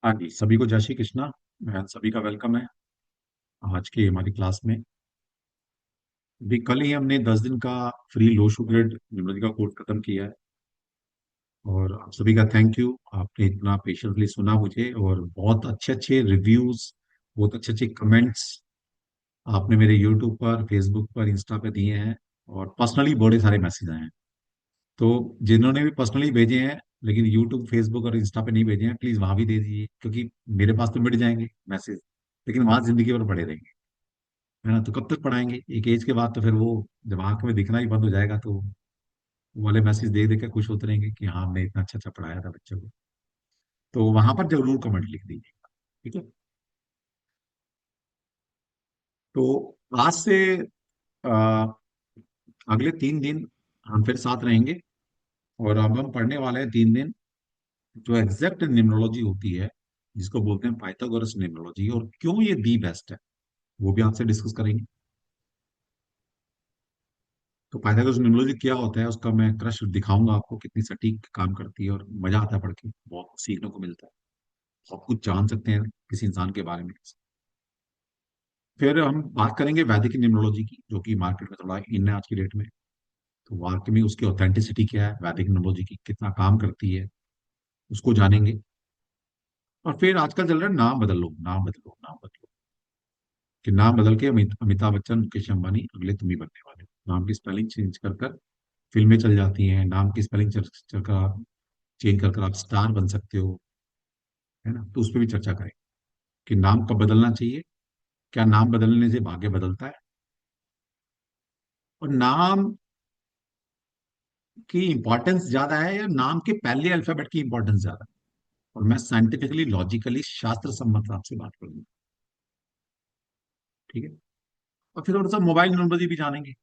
हाँ जी, सभी को जय श्री कृष्णा। सभी का वेलकम है आज की हमारी क्लास में। अभी कल ही हमने 10 दिन का फ्री लो शुगर न्यूमरोलॉजी का कोर्स खत्म किया है। और आप सभी का थैंक यू, आपने इतना पेशेंटली सुना मुझे, और बहुत अच्छे अच्छे रिव्यूज, बहुत अच्छे अच्छे कमेंट्स आपने मेरे यूट्यूब पर, फेसबुक पर, इंस्टा पे दिए हैं। और पर्सनली बड़े सारे मैसेज आए हैं। तो जिन्होंने भी पर्सनली भेजे हैं लेकिन यूट्यूब, फेसबुक और इंस्टा पे नहीं भेजे हैं, प्लीज वहां भी दे दीजिए, क्योंकि मेरे पास तो मिट जाएंगे मैसेज, लेकिन वहां जिंदगी भर पड़े रहेंगे। है ना? तो कब तक पढ़ाएंगे? एक एज के बाद तो फिर वो जब आंख में दिखना ही बंद हो जाएगा, तो वो वाले मैसेज देख देख के खुश होते रहेंगे कि हाँ, हमने इतना अच्छा अच्छा पढ़ाया था बच्चों को। तो वहां पर जरूर कमेंट लिख दीजिएगा। ठीक है? तो आज से आ, अगले 3 दिन हम फिर साथ रहेंगे। और अब हम पढ़ने वाले हैं 3 दिन जो एग्जैक्ट न्यूमरोलॉजी होती है, जिसको बोलते हैं पाइथागोरस न्यूमरोलॉजी, और क्यों ये दी बेस्ट है वो भी आपसे डिस्कस करेंगे। तो पाइथागोरस न्यूमरोलॉजी क्या होता है उसका मैं क्रश दिखाऊंगा आपको, कितनी सटीक काम करती है, और मजा आता है पढ़ के, बहुत सीखने को मिलता है। सब कुछ जान सकते हैं किसी इंसान के बारे में। फिर हम बात करेंगे वैदिक न्यूमरोलॉजी की, जो कि मार्केट में थोड़ा इन है आज की डेट में। तो वाकई में उसकी ऑथेंटिसिटी क्या है, वैदिक न्यूमरोलॉजी की कितना काम करती है, उसको जानेंगे। और फिर आजकल चल रहा है नाम बदल लो, नाम बदलो, नाम बदलो, कि नाम बदल के अमिताभ बच्चन, मुकेश अंबानी अगले तुम ही बनने वाले हो। नाम की स्पेलिंग चेंज कर कर फिल्में चल जाती हैं, नाम की स्पेलिंग चल कर आप चेंज कर कर आप स्टार बन सकते हो। है ना? तो उस पर भी चर्चा करें कि नाम कब बदलना चाहिए, क्या नाम बदलने से भाग्य बदलता है, और नाम की इंपॉर्टेंस ज्यादा है या नाम के पहले अल्फाबेट की इंपॉर्टेंस ज्यादा है। और मैं साइंटिफिकली, लॉजिकली, शास्त्र सम्मत आपसे बात करूंगा। ठीक है? और फिर थोड़ा सा मोबाइल नंबर भी जानेंगे,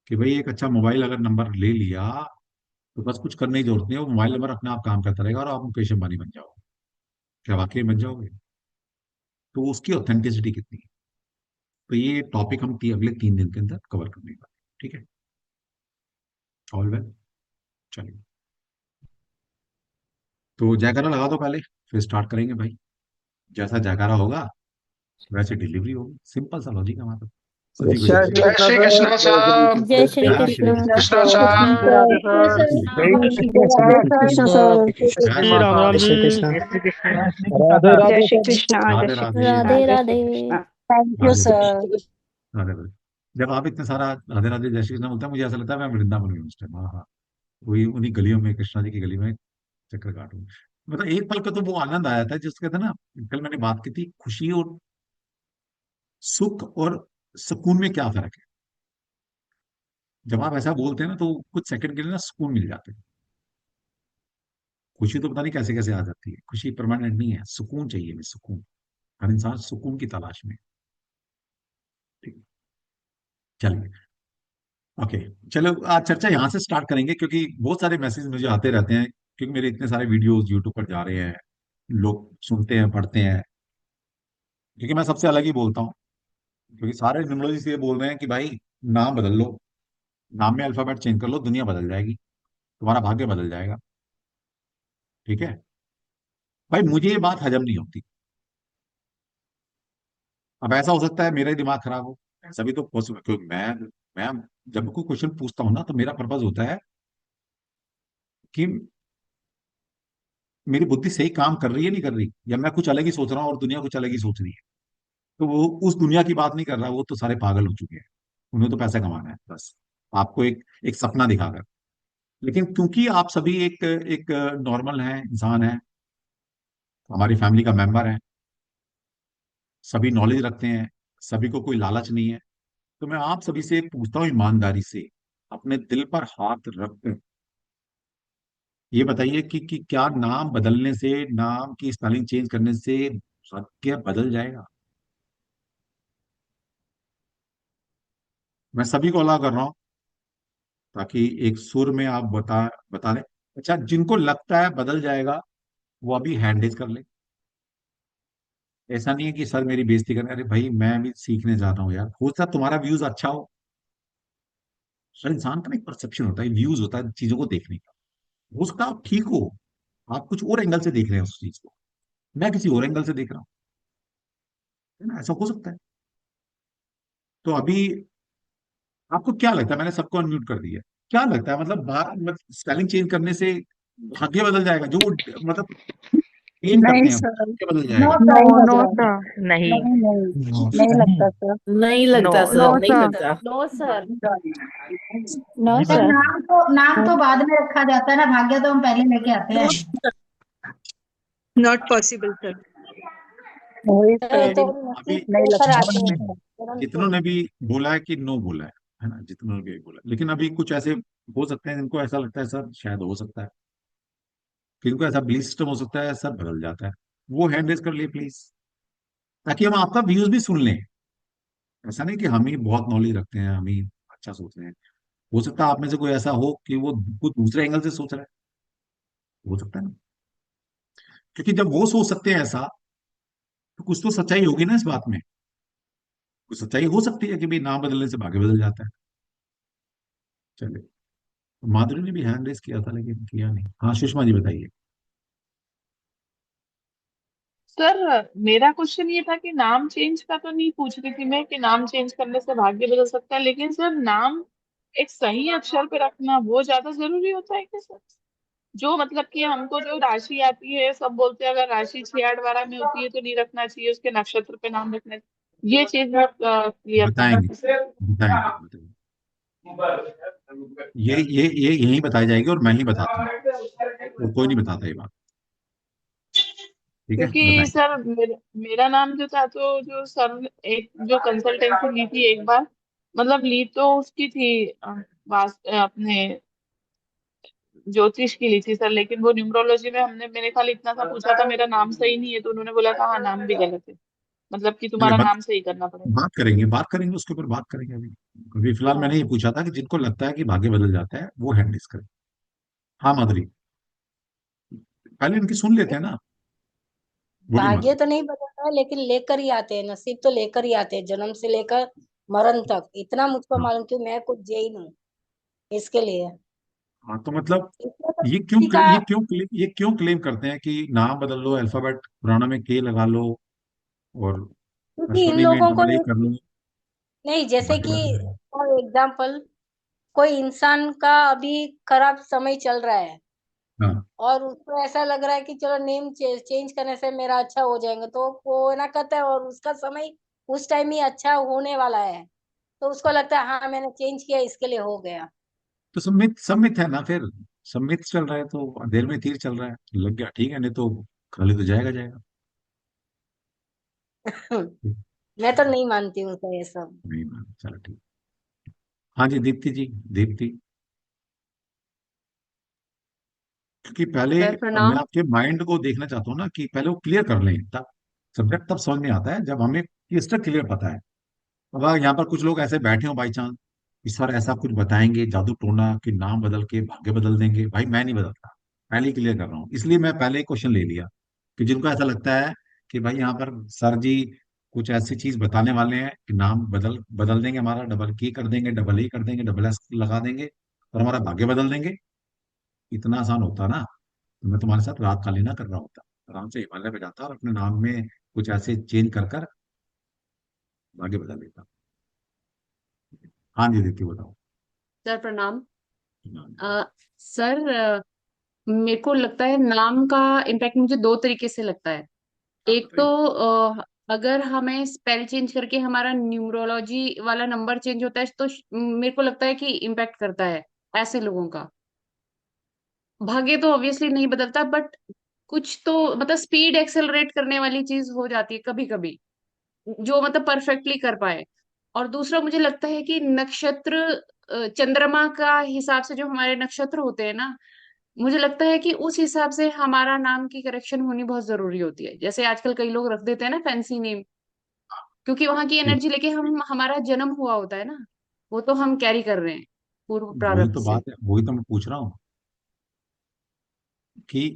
कि भाई एक अच्छा मोबाइल अगर नंबर ले लिया तो बस कुछ करने की जरूरत नहीं है, वो मोबाइल नंबर अपने आप काम करता रहेगा और आप मुकेश अंबानी बन जाओगे। क्या वाकई बन जाओगे? तो उसकी ऑथेंटिसिटी कितनी है? तो ये टॉपिक हम अगले 3 दिन के अंदर कवर करने वाले हैं। ठीक है? All well. चलिए, तो जयकारा लगा दो पहले, फिर स्टार्ट करेंगे भाई। जैसा जयकारा होगा वैसे डिलीवरी होगी। सिंपल सा लॉजिक है हमारा तो। सभी को जय जय श्री श्री जय कृष्ण। कृष्णा श्री सर, कृष्णा जय श्री साहब। कृष्णा। जय श्री जय श्री कृष्ण। कृष्ण। कृष्णा जय श्री साहब। कृष्ण। राधे सर, जय जय श्री कृष्ण। श्री कृष्णा सर। जय जी राम माता राम जय दी। जी। श्री कृष्णा। जय श्री कृष्ण। राधे जय राधे श्री सर। कृष्णा, जय राधे श्री राधे। कृष्णा, राधे जय Shri Radhe. Krishna. Thank you Radhe Radhe. Sir. Radhe Radhe. जब आप इतने सारा राधे राधे जय श्री कृष्ण बोलते हैं, मुझे ऐसा लगता है मैं वृंदावन में हूँ उस टाइम। हाँ हाँ, वही उन्हीं गलियों में, कृष्णा जी की गली में चक्कर काटूं। मतलब एक पल का तो वो आनंद आया था जिसके था ना, कल मैंने बात की थी, खुशी और सुख और सुकून में क्या फर्क है। जब आप ऐसा बोलते हैं ना, तो कुछ सेकंड के लिए ना सुकून मिल जाते हैं। खुशी तो पता नहीं कैसे कैसे आ जाती है, खुशी परमानेंट नहीं है, सुकून चाहिए हमें, सुकून। हर इंसान सुकून की तलाश में है। ठीक है? चलिए, ओके। चलो, आज चर्चा यहाँ से स्टार्ट करेंगे, क्योंकि बहुत सारे मैसेज मुझे आते रहते हैं, क्योंकि मेरे इतने सारे वीडियोस यूट्यूब पर जा रहे हैं, लोग सुनते हैं, पढ़ते हैं। क्योंकि मैं सबसे अलग ही बोलता हूँ, क्योंकि सारे न्यूमरोलॉजिस्ट ये बोल रहे हैं कि भाई नाम बदल लो, नाम में अल्फाबेट चेंज कर लो, दुनिया बदल जाएगी, तुम्हारा भाग्य बदल जाएगा। ठीक है? भाई मुझे ये बात हजम नहीं होती। अब ऐसा हो सकता है मेरा ही दिमाग खराब हो, ऐसा भी तो पॉसिबल, क्योंकि मैं जब कोई क्वेश्चन पूछता हूँ ना, तो मेरा पर्पज होता है कि मेरी बुद्धि सही काम कर रही है नहीं कर रही, या मैं कुछ अलग ही सोच रहा हूँ और दुनिया कुछ अलग ही सोच रही है। तो वो उस दुनिया की बात नहीं कर रहा, वो तो सारे पागल हो चुके हैं। उन्हें तो पैसा कमाना है बस, आपको एक एक सपना दिखाकर। लेकिन क्योंकि आप सभी एक एक नॉर्मल हैं, इंसान हैं, हमारी फैमिली का मेंबर है, सभी नॉलेज रखते हैं, सभी को कोई लालच नहीं है, तो मैं आप सभी से पूछता हूँ ईमानदारी से, अपने दिल पर हाथ रखकर ये बताइए कि क्या नाम बदलने से, नाम की स्पेलिंग चेंज करने से भाग्य बदल जाएगा? मैं सभी को अलाउ कर रहा हूँ, ताकि एक सुर में आप बता दें। अच्छा, जिनको लगता है बदल जाएगा वो अभी हैंड रेज कर ले। ऐसा नहीं है कि सर मेरी बेइज्जती करने, अरे भाई मैं भी सीखने जाता हूँ यार, हो सकता है तुम्हारा व्यूज अच्छा हो। हर इंसान का ना एक परसेप्शन होता है, व्यूज होता है चीजों को देखने का। हो सकता है आप ठीक हो, आप कुछ और एंगल से देख रहे हैं उस चीज को। मैं किसी और एंगल से देख रहा हूँ, है ना, ऐसा हो सकता है। तो अभी आपको क्या लगता है, मैंने सबको अनम्यूट कर दिया, क्या लगता है मतलब बाहर मतलब स्पेलिंग चेंज करने से भाग्य बदल जाएगा? जो वो मतलब एम नहीं करते हैं सर। भाग्य बदल नो जाएगा? सर, नहीं नो बदला। सर, नहीं। नहीं नहीं, नो नहीं सर। लगता सर। नहीं नो लगता नो सर, नहीं सर। लगता। No sir. नो नहीं सर बदल सर। जाएगा। नाम तो बाद में रखा जाता है ना, भाग्य तो हम पहले लेके आते हैं। Not possible sir. वही सर सर। तो अभी नसीब नहीं के ऊपर लगता बहुत आते सर। हैं ने सर, जन्म जितनों से। ने भी बोला है कि नो बोला है ना, जितनों ने भी बोला, लेकिन अभी कुछ ऐसे हो सकते हैं जिनको ऐसा लगता है सर शायद हो सकता है, किनको ऐसा बिलीफ सिस्टम हो सकता है सर बदल जाता है। वो हैंड रेज कर लिए प्लीज, ताकि हम आपका व्यूज भी सुन लें। ऐसा नहीं कि हम ही बहुत नॉलेज रखते हैं, हम ही अच्छा सोच रहे हैं। हो सकता है आप में से कोई ऐसा हो कि वो कुछ दूसरे एंगल से सोच रहा है, हो सकता है ना। क्योंकि जब वो सोच सकते हैं ऐसा, तो कुछ तो सच्चाई होगी ना इस बात में। कुछ सच्चाई हो सकती है कि भाई नाम बदलने से भाग्य बदल जाता है। चलिए, माधुरी ने भी हैंड रेस किया था लेकिन किया नहीं। हाँ, सुषमा जी बताइए। सर मेरा क्वेश्चन ये था कि नाम चेंज का तो नहीं पूछ रही थी मैं कि नाम चेंज करने से भाग्य बदल सकता है, लेकिन सर नाम एक सही अक्षर पे रखना वो ज्यादा जरूरी होता है क्या सर? जो मतलब कि हमको जो राशि आती है, सब बोलते हैं अगर राशि 6 8 12 में होती है तो नहीं रखना चाहिए, उसके नक्षत्र पे नाम रखना चाहिए। ये चीज मैं क्लियर करना बताएंगे, था। बताएंगे, बताएंगे। ये यही बताई जाएगी और मैं ही बताता हूँ, और कोई नहीं बताता ये बात। ठीक है, क्योंकि बताएंगे। सर मेरा नाम जो था, तो जो सर एक जो कंसल्टेंसी ली थी एक बार, मतलब ली तो उसकी थी अपने ज्योतिष की ली थी सर, लेकिन वो न्यूमरोलॉजी में हमने मेरे ख्याल इतना सा पूछा था मेरा नाम सही नहीं है, तो उन्होंने बोला था हाँ नाम भी गलत है, मतलब कि चलिए, तुम्हारा नाम सही करना पड़ेगा। बात करेंगे उसके ऊपर, बात करेंगे अभी। अभी फिलहाल मैंने हाँ। ये पूछा था कि जिनको लगता है कि भाग्य बदल जाता है वो हैंड रेस करें। हाँ माधुरी, पहले इनकी सुन लेते हैं ना। बोलिए भाग्य माधुरी। तो नहीं बदलता है, लेकिन लेकर ही आते हैं, नसीब तो लेकर ही आते हैं, जन्म से लेकर मरण तक। इतना मुझको हाँ, मालूम, क्यों मैं कुछ जैन हूँ इसके लिए। हाँ, तो मतलब इसमें तो किसी का, ये क्यों क्लेम करते हैं कि नाम बदल लो, अल्फाबेट पुराना में के लगा लो, और क्योंकि इन अश्विनी में लोगों को डबल ए कर लो, नहीं, जैसे भाग्य कि बदल जाएगा। फॉर एग्जाम्पल, कोई इंसान का अभी खराब समय चल रहा है हाँ, और उसको ऐसा लग रहा है कि चलो नेम चेंज करने से मेरा अच्छा हो जाएगा, तो वो ना करता है और उसका समय उस टाइम ही अच्छा होने वाला है, तो उसको लगता है हाँ मैंने चेंज किया इसके लिए हो गया। तो सम्मित है ना फिर। सम्मित चल रहा है तो देर में तीर चल रहा है, लग गया ठीक है, नहीं तो खाली तो जाएगा जाएगा। मैं तो नहीं मानती हूँ सर ये सब। नहीं मान, चलो ठीक। हाँ जी, दीप्ति जी, दीप्ति। क्योंकि पहले सर मैं प्रणाम। आपके माइंड को देखना चाहता हूँ ना, कि पहले वो क्लियर कर लें, तब सब्जेक्ट तब समझ में आता है जब हमें क्लियर क्लियर पता है। अब अगर यहाँ पर कुछ लोग ऐसे बैठे हो बाई चांस, इस बार ऐसा कुछ बताएंगे जादू टोना कि नाम बदल के भाग्य बदल देंगे, भाई मैं नहीं बदलता। पहले ही क्लियर कर रहा हूँ, इसलिए मैं पहले ही क्वेश्चन ले लिया कि जिनको ऐसा लगता है कि भाई यहाँ पर सर जी कुछ ऐसी चीज बताने वाले हैं कि नाम बदल बदल देंगे, हमारा डबल की कर देंगे, डबल ई कर देंगे, डबल एस लगा देंगे और हमारा भाग्य बदल देंगे, इतना आसान होता ना तो मैं तुम्हारे साथ रात काली ना कर रहा होता, आराम से हिमालय पे जाता और अपने नाम में कुछ ऐसे चेंज कर कर भाग्य बदल देता। हाँ जी, दीप्ति बताओ। सर प्रणाम। अ, सर, मेरे को लगता है नाम का इम्पैक्ट मुझे दो तरीके से लगता है। हाँ एक तो बताइए। अगर हमें स्पेल चेंज करके हमारा न्यूमरोलॉजी वाला नंबर चेंज होता है तो मेरे को लगता है कि इम्पैक्ट करता है ऐसे लोगों का। भाग्य तो ऑब्वियसली नहीं बदलता, बट कुछ तो मतलब स्पीड एक्सेलरेट करने वाली चीज हो जाती है कभी कभी, जो मतलब परफेक्टली कर पाए। और दूसरा मुझे लगता है कि नक्षत्र, चंद्रमा का हिसाब से जो हमारे नक्षत्र होते हैं ना, मुझे लगता है कि उस हिसाब से हमारा नाम की करेक्शन होनी बहुत जरूरी होती है। जैसे आजकल कई लोग रख देते हैं ना फैंसी नेम, क्योंकि वहां की ठीक, एनर्जी लेके हम हमारा जन्म हुआ होता है ना, वो तो हम कैरी कर रहे हैं पूर्व वही प्रारब्ध तो से। बात है, वही तो मैं पूछ रहा हूँ कि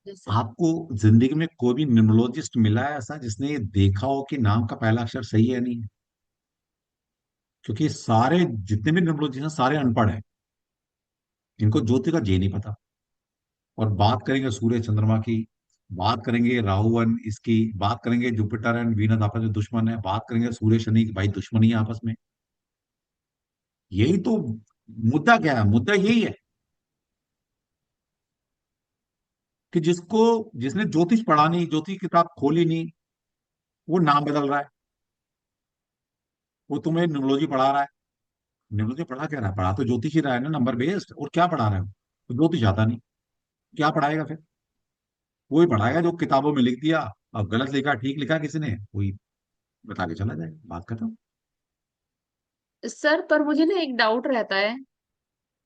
जैसे आपको जिंदगी में कोई भी न्यूमरोलॉजिस्ट मिला है ऐसा जिसने ये देखा हो कि नाम का पहला अक्षर सही है या नहीं है? क्योंकि सारे जितने भी न्यूमरोलॉजिस्ट हैं सारे अनपढ़ हैं, इनको ज्योति का जे नहीं पता। और बात करेंगे सूर्य चंद्रमा की, बात करेंगे राहु एंड इसकी, बात करेंगे जुपिटर एंड वीनस आपस में दुश्मन है, बात करेंगे सूर्य शनि की भाई दुश्मनी है आपस में। यही तो मुद्दा, क्या है मुद्दा, यही है कि जिसने ज्योतिष पढ़ा नहीं, ज्योतिष किताब खोली नहीं, वो नाम बदल रहा है। वो तुम्हें न्यूमरोलॉजी पढ़ा रहा है। न्यूमरोलॉजी पढ़ा क्या रहा है? पढ़ा तो ज्योतिष ही रहा है ना, नंबर बेस्ड। और क्या पढ़ा रहा है? तो ज्योतिष आता नहीं, क्या पढ़ाएगा फिर? वही पढ़ाएगा जो किताबों में लिख दिया। अब गलत लिखा ठीक लिखा किसी ने, वही बता के चला जाए, बात खत्म। सर पर मुझे ना एक डाउट रहता है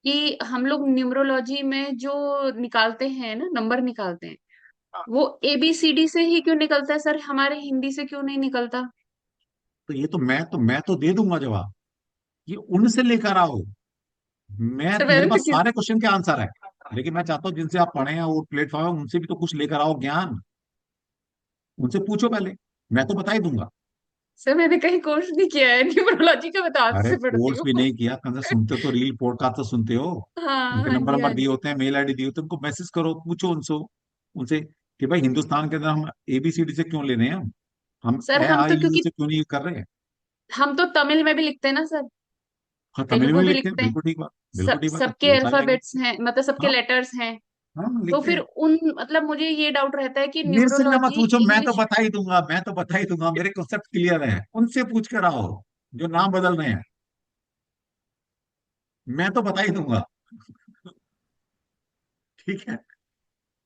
कि हम लोग न्यूमरोलॉजी में जो निकालते हैं ना, नंबर निकालते हैं, वो ABCD से ही क्यों निकलता है सर, हमारे हिंदी से क्यों नहीं निकलता? तो ये तो मैं तो दे दूंगा जवाब। ये उनसे लेकर आओ। सर मेरे मैंने तो पास सारे क्वेश्चन के आंसर है। लेकिन मैं चाहता हूँ जिनसे आप पढ़े हैं वो प्लेटफॉर्म है, उनसे भी तो कुछ लेकर आओ ज्ञान। उनसे पूछो पहले। मैं तो बता ही दूंगा। सर मैंने कहीं कोर्स नहीं किया है न्यूमरोलॉजी का, मैं तो आज अरे से पढ़ती कोर्स भी हूँ। नहीं किया, कम से सुनते तो रील पॉडकास्ट तो सुनते हो। हाँ उनके हाँ नंबर जी हाँ नंबर दिए जी। होते हैं, मेल आईडी दी होती है, उनको मैसेज करो, पूछो उनसे। उनसे कि भाई हिंदुस्तान के अंदर हम एबीसीडी से क्यों ले रहे हैं? हम सर ए हम आई तो यू क्योंकि से क्यों नहीं कर रहे हैं? हम तो तमिल में भी लिखते हैं ना सर, हाँ, तमिल में तेलुगु भी भी लिखते हैं, लिखते हैं। बिल्कुल ठीक बात, बिल्कुल सब ठीक बात है, सबके बहुत सारी लैंग्वेज। अल्फाबेट्स हैं, मतलब सबके हाँ लेटर्स हैं। हाँ, तो लिखते फिर हैं। उन मतलब मुझे ये डाउट रहता है कि मेरे से ना मत न्यूमरोलॉजी पूछो, मैं तो इंग्लिश। बता ही दूंगा, मैं तो बता ही दूंगा, मेरे कॉन्सेप्ट क्लियर है। उनसे पूछ कर आओ जो नाम बदल रहे हैं। मैं तो बता ही दूंगा। ठीक है।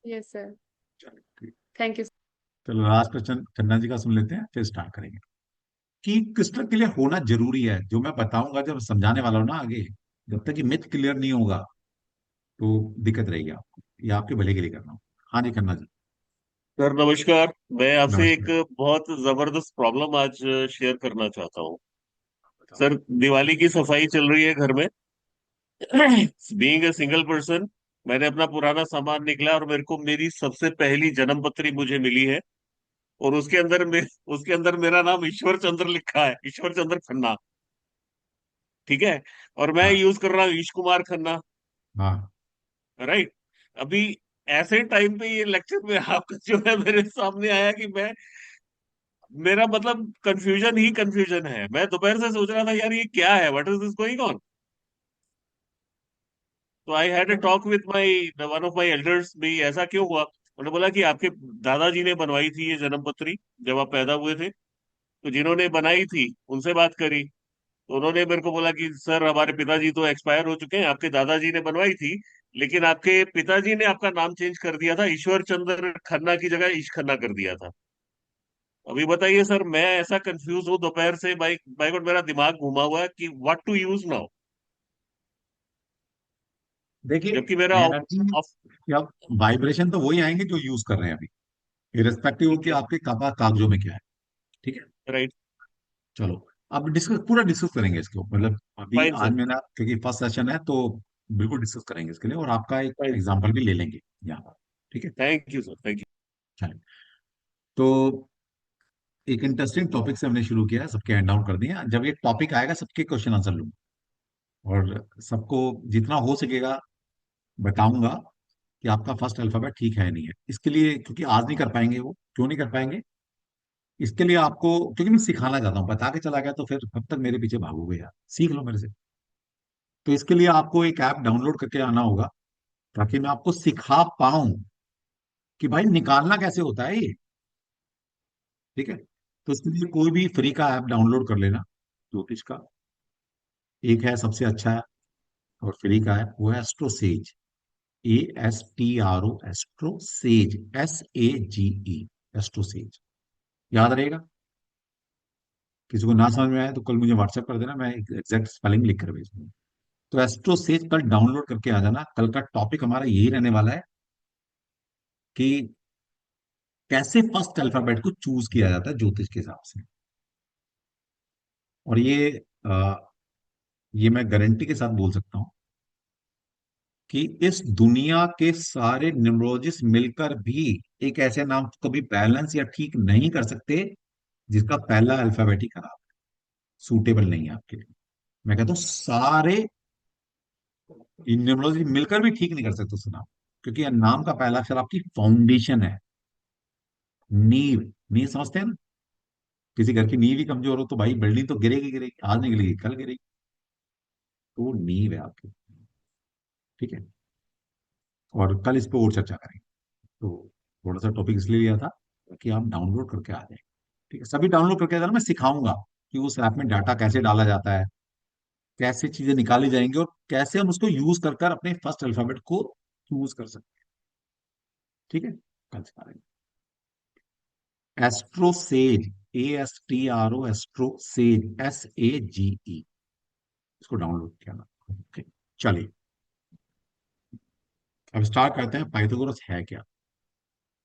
Yes sir. चलो ठीक। Thank you. चलो लास्ट क्वेश्चन चन्ना जी का सुन लेते हैं, फिर स्टार्ट करेंगे। कि क्रिस्टल क्लियर होना जरूरी है, जो मैं बताऊंगा जब समझाने वाला हूं ना आगे, जब तक कि मिथ क्लियर नहीं होगा तो दिक्कत रहेगी आपको। ये आपके भले के लिए करना हो। हाँ जी खन्ना जी। सर नमस्कार। मैं आपसे एक नमस्कार। बहुत जबरदस्त प्रॉब्लम आज शेयर करना चाहता हूँ। बताओ। सर, दिवाली की सफाई चल रही है घर में। बीइंग ए सिंगल पर्सन, मैंने अपना पुराना सामान निकला और मेरे को मेरी सबसे पहली जन्म पत्री मुझे मिली है। और उसके अंदर मेरा नाम ईश्वर चंद्र लिखा है, ईश्वर चंद्र खन्ना। ठीक है। और मैं हाँ यूज कर रहा हूँ ईश कुमार खन्ना। हाँ। राइट। अभी ऐसे टाइम पे ये लेक्चर में आपका जो है मेरे सामने आया कि मेरा मतलब कंफ्यूजन ही कंफ्यूजन है। मैं दोपहर से सोच रहा था यार ये क्या है, what is this going on. तो I had a talk with my one of my elders भी, ऐसा क्यों हुआ। उन्होंने बोला कि आपके दादाजी ने बनवाई थी ये जन्म पत्री जब आप पैदा हुए थे। तो जिन्होंने बनाई थी उनसे बात करी, तो उन्होंने मेरे को बोला कि सर हमारे पिताजी तो एक्सपायर हो चुके हैं, आपके दादाजी ने बनवाई थी, लेकिन आपके पिताजी ने आपका नाम चेंज कर दिया था, ईश्वर चंद्र खन्ना की जगह ईश खन्ना कर दिया था। अभी बताइए सर, मैं ऐसा कंफ्यूज हूँ दोपहर से, बाइक बाइक गॉड मेरा दिमाग घुमा हुआ है कि व्हाट टू यूज नाउ। देखिए, जबकि मेरा एनर्जी या वाइब्रेशन तो वही आएंगे जो यूज कर रहे हैं अभी, इरेस्पेक्टिव हो कि आपके कागजों में क्या है। ठीक है। राइट। चलो, अब डिस्कस, पूरा डिस्कस करेंगे इसके ऊपर, मतलब अभी फाइन आज सर। मेरा क्योंकि फर्स्ट सेशन है तो बिल्कुल डिस्कस करेंगे इसके लिए, और आपका एक फाइन सर। एग्जांपल भी ले लेंगे यहाँ पर। ठीक है। Thank you sir, thank you. चलिए। तो एक इंटरेस्टिंग टॉपिक से हमने शुरू किया है, सबके हैंड डाउन कर दिए। जब ये टॉपिक आएगा सबके क्वेश्चन आंसर लूंगा, और सबको जितना हो सकेगा बताऊंगा कि आपका फर्स्ट अल्फाबेट ठीक है नहीं है। इसके लिए, क्योंकि आज नहीं कर पाएंगे, वो क्यों नहीं कर पाएंगे, इसके लिए आपको, क्योंकि मैं सिखाना चाहता हूँ, बता के चला गया तो फिर कब तक मेरे पीछे भागोगे यार, सीख लो मेरे से। तो इसके लिए आपको एक ऐप डाउनलोड करके आना होगा, ताकि मैं आपको सिखा पाऊं कि भाई निकालना कैसे होता है ये। ठीक है। तो इसके लिए कोई भी फ्री का ऐप डाउनलोड कर लेना, ज्योतिष का। एक है सबसे अच्छा है और फ्री का है, वो है एस्ट्रोसेज। ASTRO, AstroSage, SAGE, AstroSage. याद रहेगा। किसी को ना समझ में आए तो कल मुझे व्हाट्सएप कर देना, मैं एग्जैक्ट स्पेलिंग लिख कर भेज दूंगा। तो एस्ट्रोसेज कल डाउनलोड करके आ जाना। कल का टॉपिक हमारा यही रहने वाला है कि कैसे फर्स्ट अल्फाबेट को चूज किया जाता है ज्योतिष के हिसाब से। और ये मैं गारंटी के साथ बोल सकता हूं कि इस दुनिया के सारे न्यूमरोलॉजिस्ट मिलकर भी एक ऐसे नाम को कभी बैलेंस या ठीक नहीं कर सकते जिसका पहला अल्फाबेट ही खराब, सूटेबल नहीं है आपके लिए। मैं कहता हूं सारे न्यूमरोलॉजी मिलकर भी ठीक नहीं कर सकते उस नाम, क्योंकि यह नाम का पहला अक्षर आपकी फाउंडेशन है। नींव, नींव समझते हैं ना? किसी घर की नींव ही कमजोर हो तो भाई बिल्डिंग तो गिरेगी गिरेगी, आज नहीं गिरेगी कल गिरेगी। तो वो नींव है आपकी। ठीक है। और कल इस पर और चर्चा करेंगे। तो थोड़ा सा टॉपिक इसलिए लिया था कि आप डाउनलोड करके आ जाए। ठीक है, सभी डाउनलोड करके आ जाना, मैं सिखाऊंगा कि उस ऐप में डाटा कैसे डाला जाता है, कैसे चीजें निकाली जाएंगी, और कैसे हम उसको यूज कर कर अपने फर्स्ट अल्फाबेट को यूज कर सकते हैं। ठीक है, कल सिखा देंगे। एस्ट्रोसेज, ASTRO, एस्ट्रोसेज, SAGE, इसको डाउनलोड किया ना। ओके, चलिए अब स्टार्ट करते हैं। पाइथागोरस है क्या?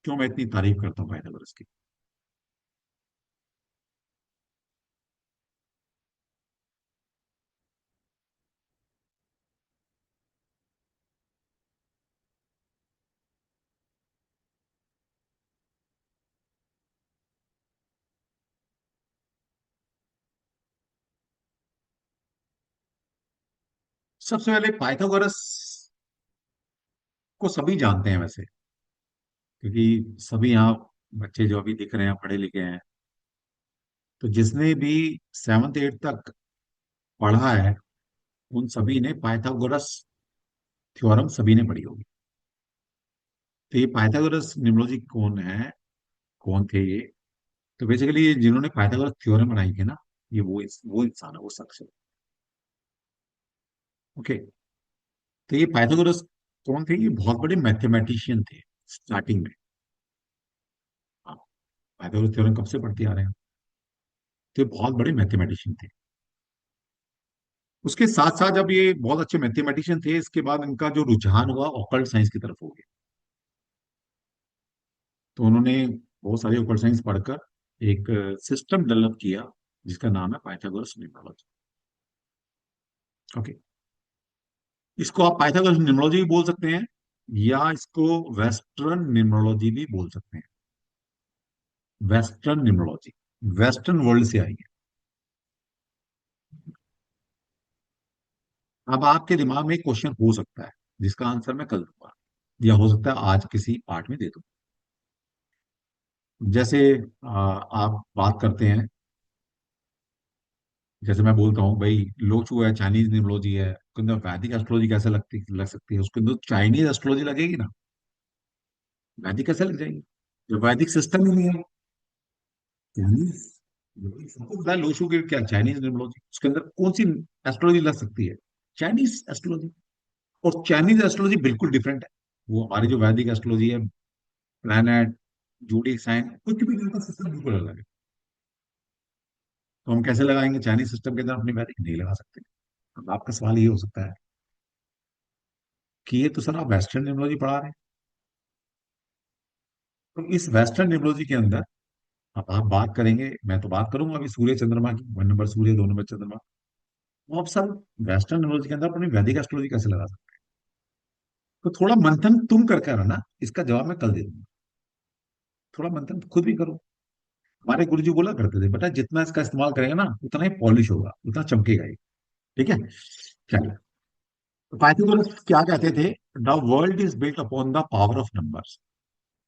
क्यों मैं इतनी तारीफ करता हूँ पाइथागोरस की? सबसे पहले पाइथागोरस को सभी जानते हैं वैसे, क्योंकि सभी यहाँ बच्चे जो अभी दिख रहे हैं पढ़े लिखे हैं, तो जिसने भी 7th 8th तक पढ़ा है उन सभी ने पाइथागोरस थ्योरम सभी ने पढ़ी होगी। तो ये पाइथागोरस न्यूमरोलॉजी कौन है, कौन थे ये? तो बेसिकली ये जिन्होंने पाइथागोरस थ्योरम बनाई थी ना, ये वो इंसान है, वो शख्स है। ओके। तो ये पाइथागोरस कौन थे? ये बहुत बड़े मैथमेटिशियन थे स्टार्टिंग में। हाँ, पाइथागोरस थ्योरम कब से पढ़ते आ रहे हैं। तो ये बहुत बड़े मैथमेटिशियन थे। उसके साथ साथ जब ये बहुत अच्छे मैथमेटिशियन थे, इसके बाद इनका जो रुझान हुआ ऑकल्ट साइंस की तरफ हो गया। तो उन्होंने बहुत सारी ऑकल्ट साइंस पढ़कर एक सिस्टम डेवलप किया जिसका नाम है पाइथागोरस न्यूमरोलॉजी। ओके। इसको आप पाइथागोरस न्यूमरोलॉजी भी बोल सकते हैं, या इसको वेस्टर्न न्यूमरोलॉजी भी बोल सकते हैं। वेस्टर्न न्यूमरोलॉजी वेस्टर्न वर्ल्ड से आई है। अब आपके दिमाग में एक क्वेश्चन हो सकता है जिसका आंसर मैं कल दूंगा, या हो सकता है आज किसी पार्ट में दे दूं। जैसे आप बात करते हैं, जैसे मैं बोलता हूँ भाई लोचू है, चाइनीज न्यूमरोलॉजी है, उसके अंदर वैदिक एस्ट्रोलॉजी कैसे लग सकती है? उसके अंदर चाइनीज एस्ट्रोलॉजी लगेगी ना, वैदिक कैसे लग जाएगी जब वैदिक सिस्टम ही नहीं है? चाइनीज, सबको पता है लोचू की क्या चाइनीज न्यूमरोलॉजी, उसके अंदर कौन सी एस्ट्रोलॉजी लग सकती है? Chinese astrology. और चाइनीज एस्ट्रोलॉजी बिल्कुल डिफरेंट है। वो हमारी जो वैदिक एस्ट्रोलॉजी है, प्लैनेट, जोडिक साइन, कुछ भी इनका सिस्टम बिल्कुल अलग है। तो हम कैसे लगाएंगे चाइनीज सिस्टम के अंदर अपनी वैदिक? नहीं लगा सकते। अब आपका सवाल ये हो सकता है कि ये तो सर आप वेस्टर्न न्यूमरोलॉजी पढ़ा रहे हैं। तो इस वेस्टर्न न्यूमरोलॉजी के अंदर अब आप बात करेंगे, मैं तो बात करूंगा अभी सूर्य चंद्रमा की, 1 नंबर सूर्य, 2 नंबर चंद्रमा। तो आप सर वेस्टर्न न्यूमरोलॉजी के अंदर अपनी वैदिक एस्ट्रोलॉजी कैसे लगा सकते हैं? तो थोड़ा मंथन तुम करके आना ना, इसका जवाब मैं कल दे दूंगा। थोड़ा मंथन खुद भी करो। हमारे गुरुजी बोला करते थे, बेटा जितना इसका इस्तेमाल करेगा ना उतना ही पॉलिश होगा, उतना चमकेगा ये। ठीक है, चलिए। तो पाइथागोरस क्या कहते थे? The world is built upon the power of numbers.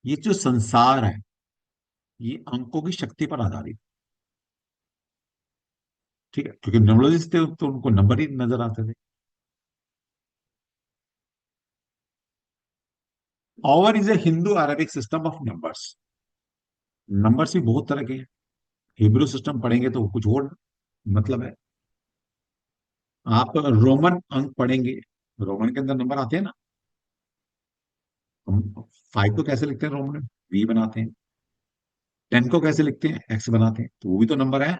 ये जो संसार है ये अंकों की शक्ति पर आधारित। ठीक है, क्योंकि न्यूमरोलॉजिस्ट थे तो उनको नंबर ही नजर आते थे। और is a Hindu Arabic system of numbers. Numbers भी बहुत तरह के हैं। हिब्रू सिस्टम पढ़ेंगे तो कुछ और मतलब है। आप रोमन अंक पढ़ेंगे, रोमन के अंदर नंबर आते हैं ना। हम 5 को कैसे लिखते हैं रोमन में? V बनाते हैं। 10 को कैसे लिखते हैं? X बनाते हैं, तो वो भी तो नंबर है।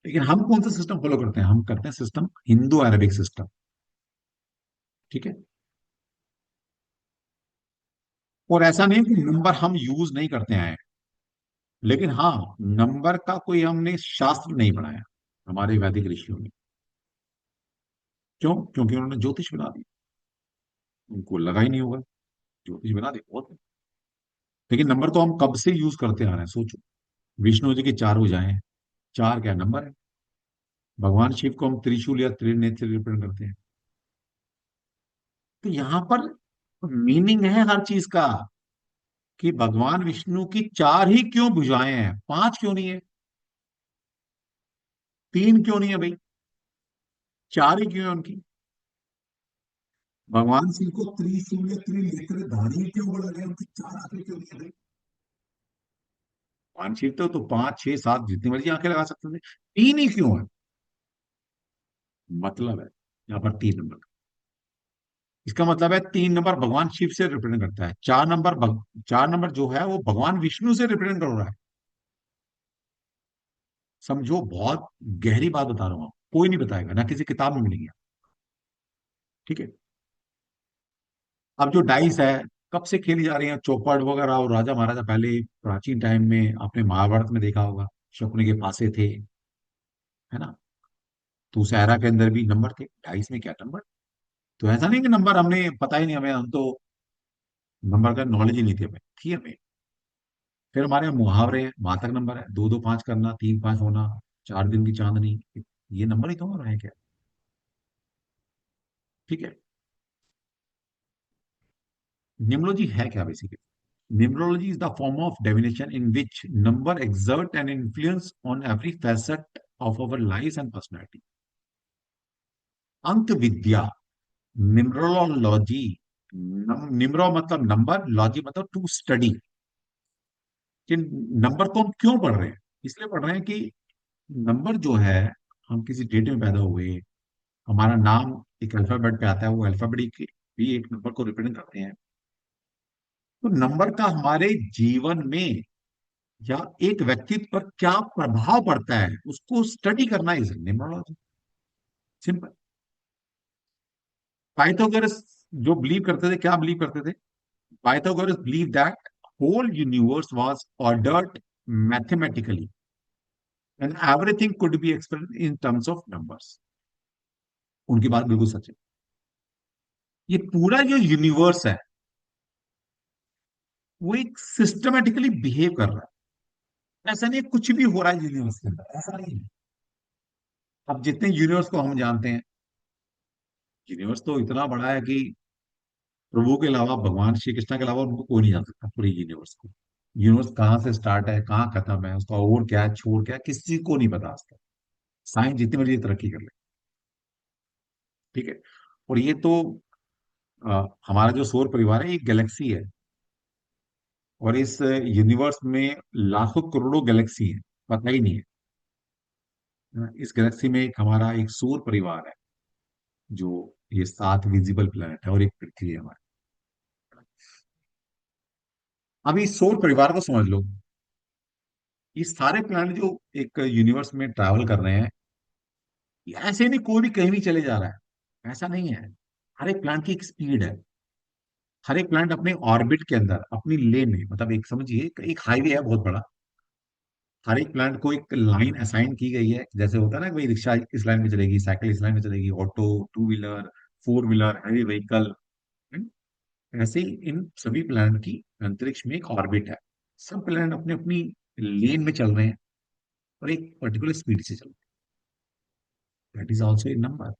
लेकिन हम कौन सा सिस्टम फॉलो करते हैं? हम करते हैं सिस्टम हिंदू अरेबिक सिस्टम। ठीक है। और ऐसा नहीं कि नंबर हम यूज नहीं करते हैं, लेकिन हाँ, नंबर का कोई हमने शास्त्र नहीं बनाया हमारे वैदिक ऋषियों ने। क्यों? क्योंकि उन्होंने ज्योतिष बना दी, उनको लगा ही नहीं होगा, ज्योतिष बना दी बहुत है। लेकिन नंबर तो हम कब से यूज करते आ रहे हैं, सोचो। विष्णु जी की 4 भुजाएं हैं, 4 क्या नंबर है? भगवान शिव को हम त्रिशूल या त्रिनेत्र रिप्रेजेंट करते हैं। तो यहां पर मीनिंग है हर चीज का। कि भगवान विष्णु की चार ही क्यों भुजाएं हैं, पांच क्यों नहीं है, तीन क्यों नहीं है भाई, चार ही क्यों है उनकी? भगवान शिव को त्रिशूल त्रिनेत्रधारी क्यों बोला गया, उनकी चार आंखें क्यों नहीं है भाई? भगवान शिव तो पांच छह सात जितनी मर्जी आंखें लगा सकते थे, तीन ही क्यों है? मतलब है यहाँ पर तीन नंबर। इसका मतलब है तीन नंबर भगवान शिव से रिप्रेजेंट करता है, चार नंबर जो है वो भगवान विष्णु से रिप्रेजेंट कर रहा है। समझो, बहुत गहरी बात बता रहा हूं, कोई नहीं बताएगा, ना किसी किताब में मिलेगी। ठीक है। अब जो डाइस है, कब से खेली जा रही है, चौपड़ वगैरह, और राजा महाराजा पहले प्राचीन टाइम में आपने महाभारत में देखा होगा, शकुनी के पासे थे, है ना? तो उस एरा के अंदर भी नंबर थे, डाइस में क्या नंबर? तो ऐसा नहीं कि नंबर हमने पता ही नहीं, हमें हम तो नंबर का नॉलेज ही नहीं थी, हमें थी हमें। फिर हमारे यहाँ मुहावरे हैं, मातक नंबर है, दो दो पांच करना, तीन पांच होना, चार दिन की चांदनी, ये नंबर ही तो हो रहे हैं क्या? ठीक है। न्यूमरोलॉजी है क्या basically? Numerology is the form of divination in which number exert an influence on every facet of our lives and personality. अंक विद्या, निम्रोलॉजी, निम्रो मतलब नंबर, लॉजी मतलब टू स्टडी, कि नंबर को हम क्यों पढ़ रहे हैं? इसलिए पढ़ रहे हैं कि नंबर जो है, हम किसी डेट में पैदा हुए, हमारा नाम एक अल्फाबेट पे आता है, वो अल्फाबेट भी एक नंबर को रिप्रेजेंट करते हैं। तो नंबर का हमारे जीवन में या एक व्यक्तित्व पर क्या प्रभाव पड़ता है, उसको स्टडी करना इज न्यूमरोलॉजी। सिंपल। पाइथागोरस जो बिलीव करते थे, क्या बिलीव करते थे? Pythagoras believe that whole universe was ordered mathematically and everything could be expressed in terms of numbers. उनकी बात बिल्कुल सच है। ये पूरा जो यूनिवर्स है वो एक सिस्टमेटिकली बिहेव कर रहा है। ऐसा नहीं है कुछ भी हो रहा है यूनिवर्स के अंदर, ऐसा नहीं है। अब जितने यूनिवर्स को हम जानते हैं, यूनिवर्स तो इतना बड़ा है कि प्रभु के अलावा, भगवान श्री कृष्ण के अलावा उनको कोई नहीं जान सकता पूरे यूनिवर्स को। यूनिवर्स कहाँ से स्टार्ट है, कहाँ खत्म है, उसका और क्या है, छोड़ क्या है, किसी को नहीं पता आज तक। साइंस जितनी मर्जी तरक्की कर ले। ठीक है। और ये तो हमारा जो सौर परिवार है, एक गैलेक्सी है, और इस यूनिवर्स में लाखों करोड़ों गैलेक्सी है, पता ही नहीं है। इस गैलेक्सी में एक हमारा एक सौर परिवार है, जो ये सात विजिबल प्लैनेट है, और एक पृथ्वी है हमारी। अभी इस सौर परिवार को समझ लो। ये सारे प्लैनेट जो एक यूनिवर्स में ट्रैवल कर रहे हैं, ये ऐसे नहीं कोई भी कहीं भी चले जा रहा है, ऐसा नहीं है। हर एक प्लैनेट की एक स्पीड है। हर एक प्लैनेट अपने ऑर्बिट के अंदर, अपनी लेन में, मतलब एक समझिए एक हाईवे है बहुत बड़ा। हर एक प्लैनेट को एक लाइन असाइन की गई है, जैसे होता है ना कि भाई रिक्शा इस लाइन में चलेगी, साइकिल इस लाइन में चलेगी, auto, two wheeler, four wheeler, heavy vehicle. ऐसे ही इन सभी प्लैनेट की अंतरिक्ष में एक ऑर्बिट है। सब प्लैनेट अपने अपनी लेन में चल रहे हैं, और एक पर्टिकुलर स्पीड से चल रहे हैं। That is also a number,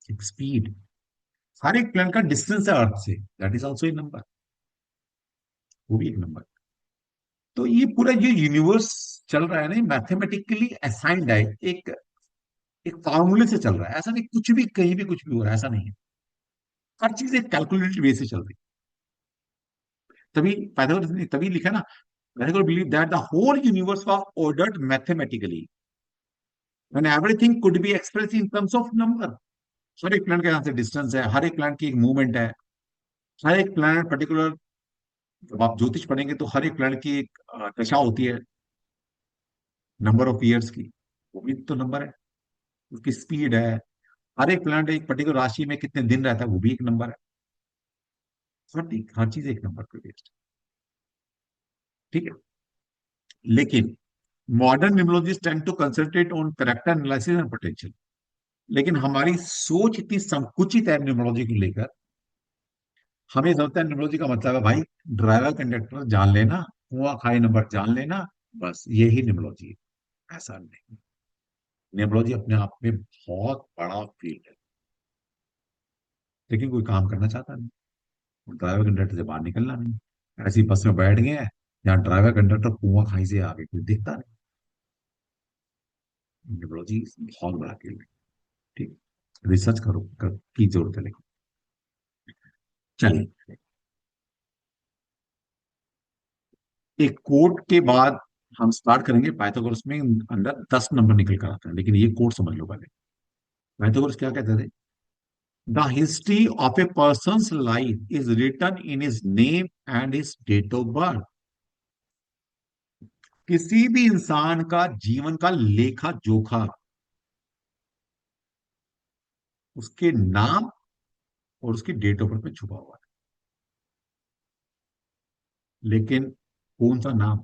एक स्पीड। हर एक प्लैनेट का डिस्टेंस है अर्थ से, that is also a number, वो भी एक नंबर। तो ये पूरा जो यूनिवर्स चल रहा है ना, मैथमेटिकली असाइंड है, एक एक फॉर्मूले से चल रहा है। ऐसा नहीं कुछ भी कहीं भी कुछ भी हो रहा है, ऐसा नहीं है। हर चीज एक कैलकुलेटेड वे से चल रही है। तभी पाइथागोरस ने तभी लिखा ना, Pythagoras believe that the whole universe was ordered mathematically when everything could be express in terms of number. हर एक प्लैनेट का यहाँ से डिस्टेंस है, हर एक प्लैनेट की एक मूवमेंट है, हर एक प्लैनेट पर्टिकुलर। जब आप ज्योतिष पढ़ेंगे तो हर एक प्लैनेट की एक दशा होती है, नंबर ऑफ ईयर्स की, वो भी तो नंबर है। उसकी स्पीड है। हर एक प्लैनेट एक पर्टिकुलर राशि में कितने दिन रहता है, वो भी एक नंबर है। हर चीज एक नंबर पे बेस्ड। ठीक है। लेकिन modern numerologist tend to concentrate on character analysis and potential. लेकिन हमारी सोच इतनी संकुचित है न्यूमरोलॉजी को लेकर। हमें समझता है न्यूमरोलॉजी का मतलब है भाई, ड्राइवर कंडक्टर जान लेना, कुआं खाई नंबर जान लेना, बस यही न्यूमरोलॉजी है। ऐसा नहीं। न्यूमरोलॉजी अपने आप में बहुत बड़ा फील्ड है, लेकिन कोई काम करना चाहता नहीं, ड्राइवर कंडक्टर से बाहर निकलना नहीं। ऐसी बस में बैठ गए हैं जहाँ ड्राइवर कंडक्टर कुआं खाई से आगे कोई दिखता नहीं। न्यूरोलॉजी बहुत बड़ा फील्ड है। ठीक, रिसर्च करो की जरूरत है लेकिन। चलिए, एक कोड के बाद हम स्टार्ट करेंगे पाइथागोरस में। अंदर 10 नंबर निकल कर आते हैं, लेकिन ये कोड समझ लो पहले। पाइथागोरस क्या कहते थे? The history of a person life is written in his name and his date of birth. किसी भी इंसान का जीवन का लेखा जोखा उसके नाम और उसकी डेट ऑफ बर्थ में छुपा हुआ है। लेकिन कौन सा नाम?